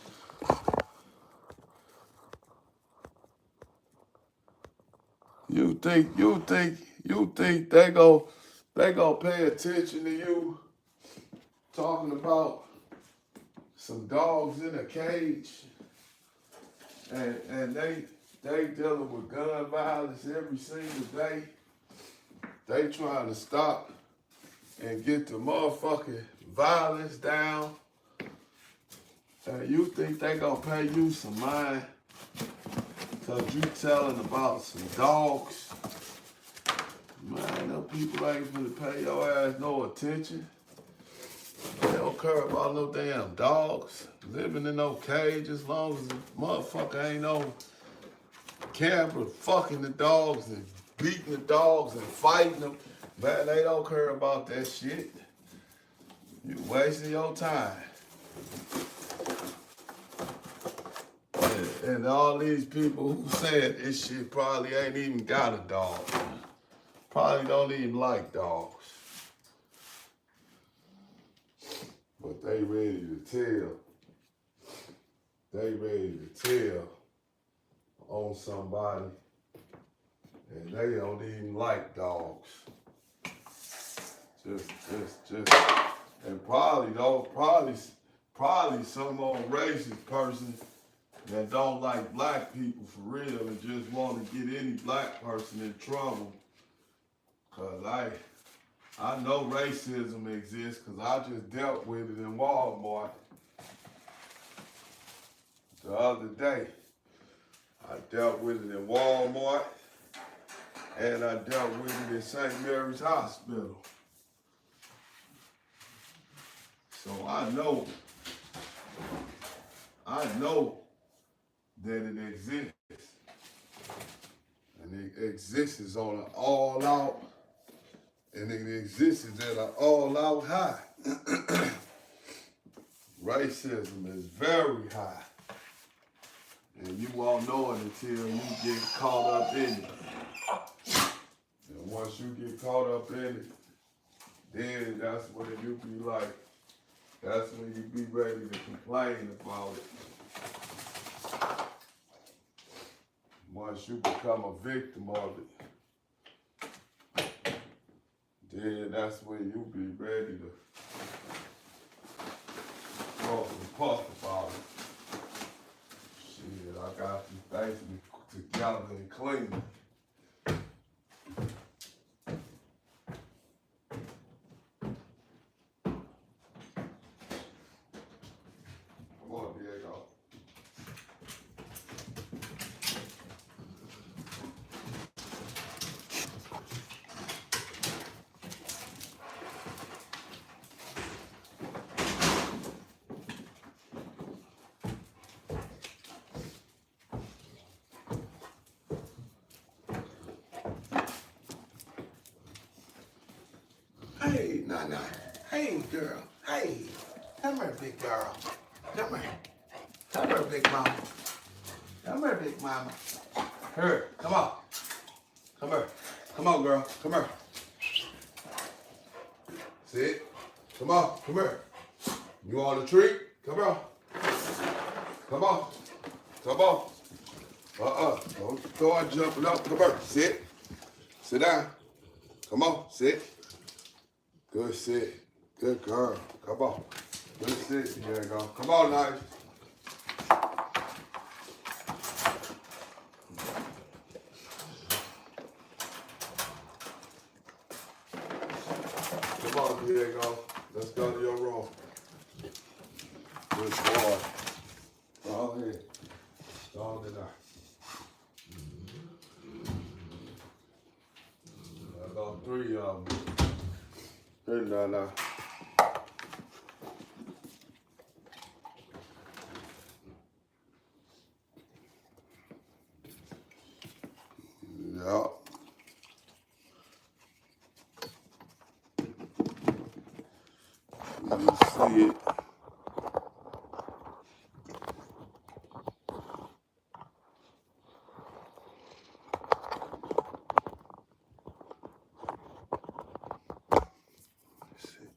You think they go pay attention to you talking about some dogs in a cage and they dealing with gun violence every single day. They trying to stop and get the motherfucking violence down. And you think they gonna pay you some mind cause you telling about some dogs? Man, them people ain't gonna pay your ass no attention. They don't care about no damn dogs living in no cage as long as the motherfucker ain't no camera fucking the dogs and beating the dogs and fighting them. Man, they don't care about that shit. You wasting your time. And all these people who said this shit probably ain't even got a dog. Probably don't even like dogs. But they ready to tell. They ready to tell on somebody. And they don't even like dogs. Just. And probably some old racist person that don't like black people for real and just want to get any black person in trouble. Cause I know racism exists because I just dealt with it in Walmart the other day. I dealt with it in Walmart and I dealt with it in St. Mary's Hospital. So I know that it exists. And it exists on an all-out, and it exists at an all-out high. Racism is very high. And you won't know it until you get caught up in it. And once you get caught up in it, then that's when you be like, that's when you be ready to complain about it. Once you become a victim of it, then that's when you be ready to talk and puff about it. Shit, I got these things together and clean. Hey, Nana. Hey, girl. Hey. Come here, big girl. Come here. Come here, big mama. Come here, big mama. Here, come on. Come here. Come on, girl. Come here. Sit. Come on. Come here. You want a treat? Come on. Come on. Come on. Don't start jumping up. Come here. Sit. Sit down. Come on. Sit. Good sit. Good girl. Come on. Good sit. There you go. Come on, Nice. Come on, there you go. Let's go to your room. Good boy. Go ahead. Go ahead now. I got 3 of them. Hey, Nana. Yeah. You see it.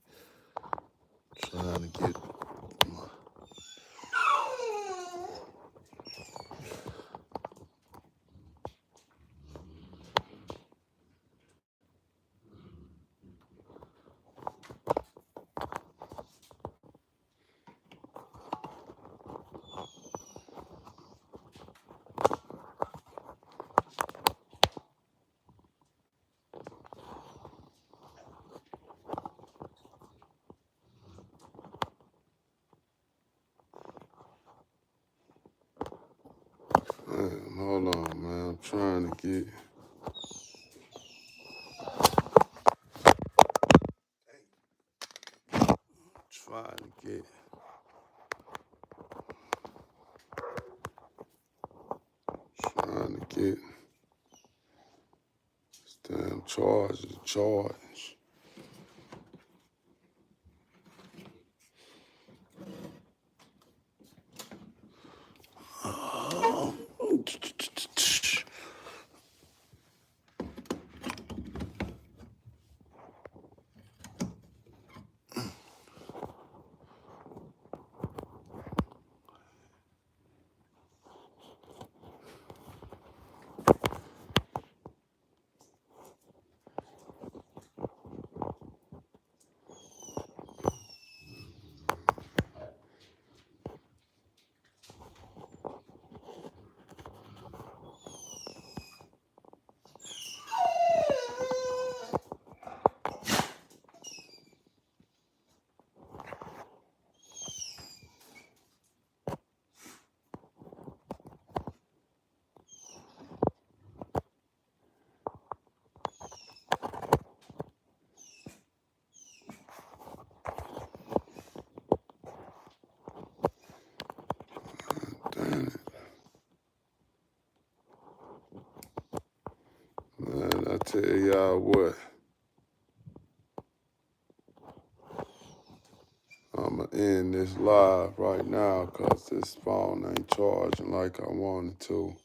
Trying to get my man, hold on, man. I'm trying to get trying to get this damn charge. Damn it. Man, I tell y'all what. I'ma end this live right now because this phone ain't charging like I wanted to.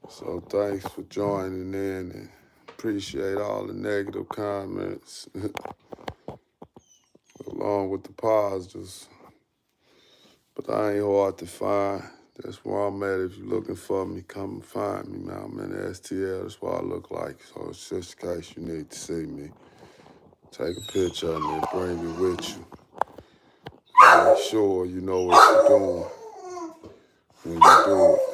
So thanks for joining in and appreciate all the negative comments along with the positives. But I ain't hard to find. That's where I'm at. If you're looking for me, come and find me, man. I'm in the STL. That's what I look like. So it's just in case you need to see me. Take a picture of me and bring me with you. Make sure you know what you're doing when you do it.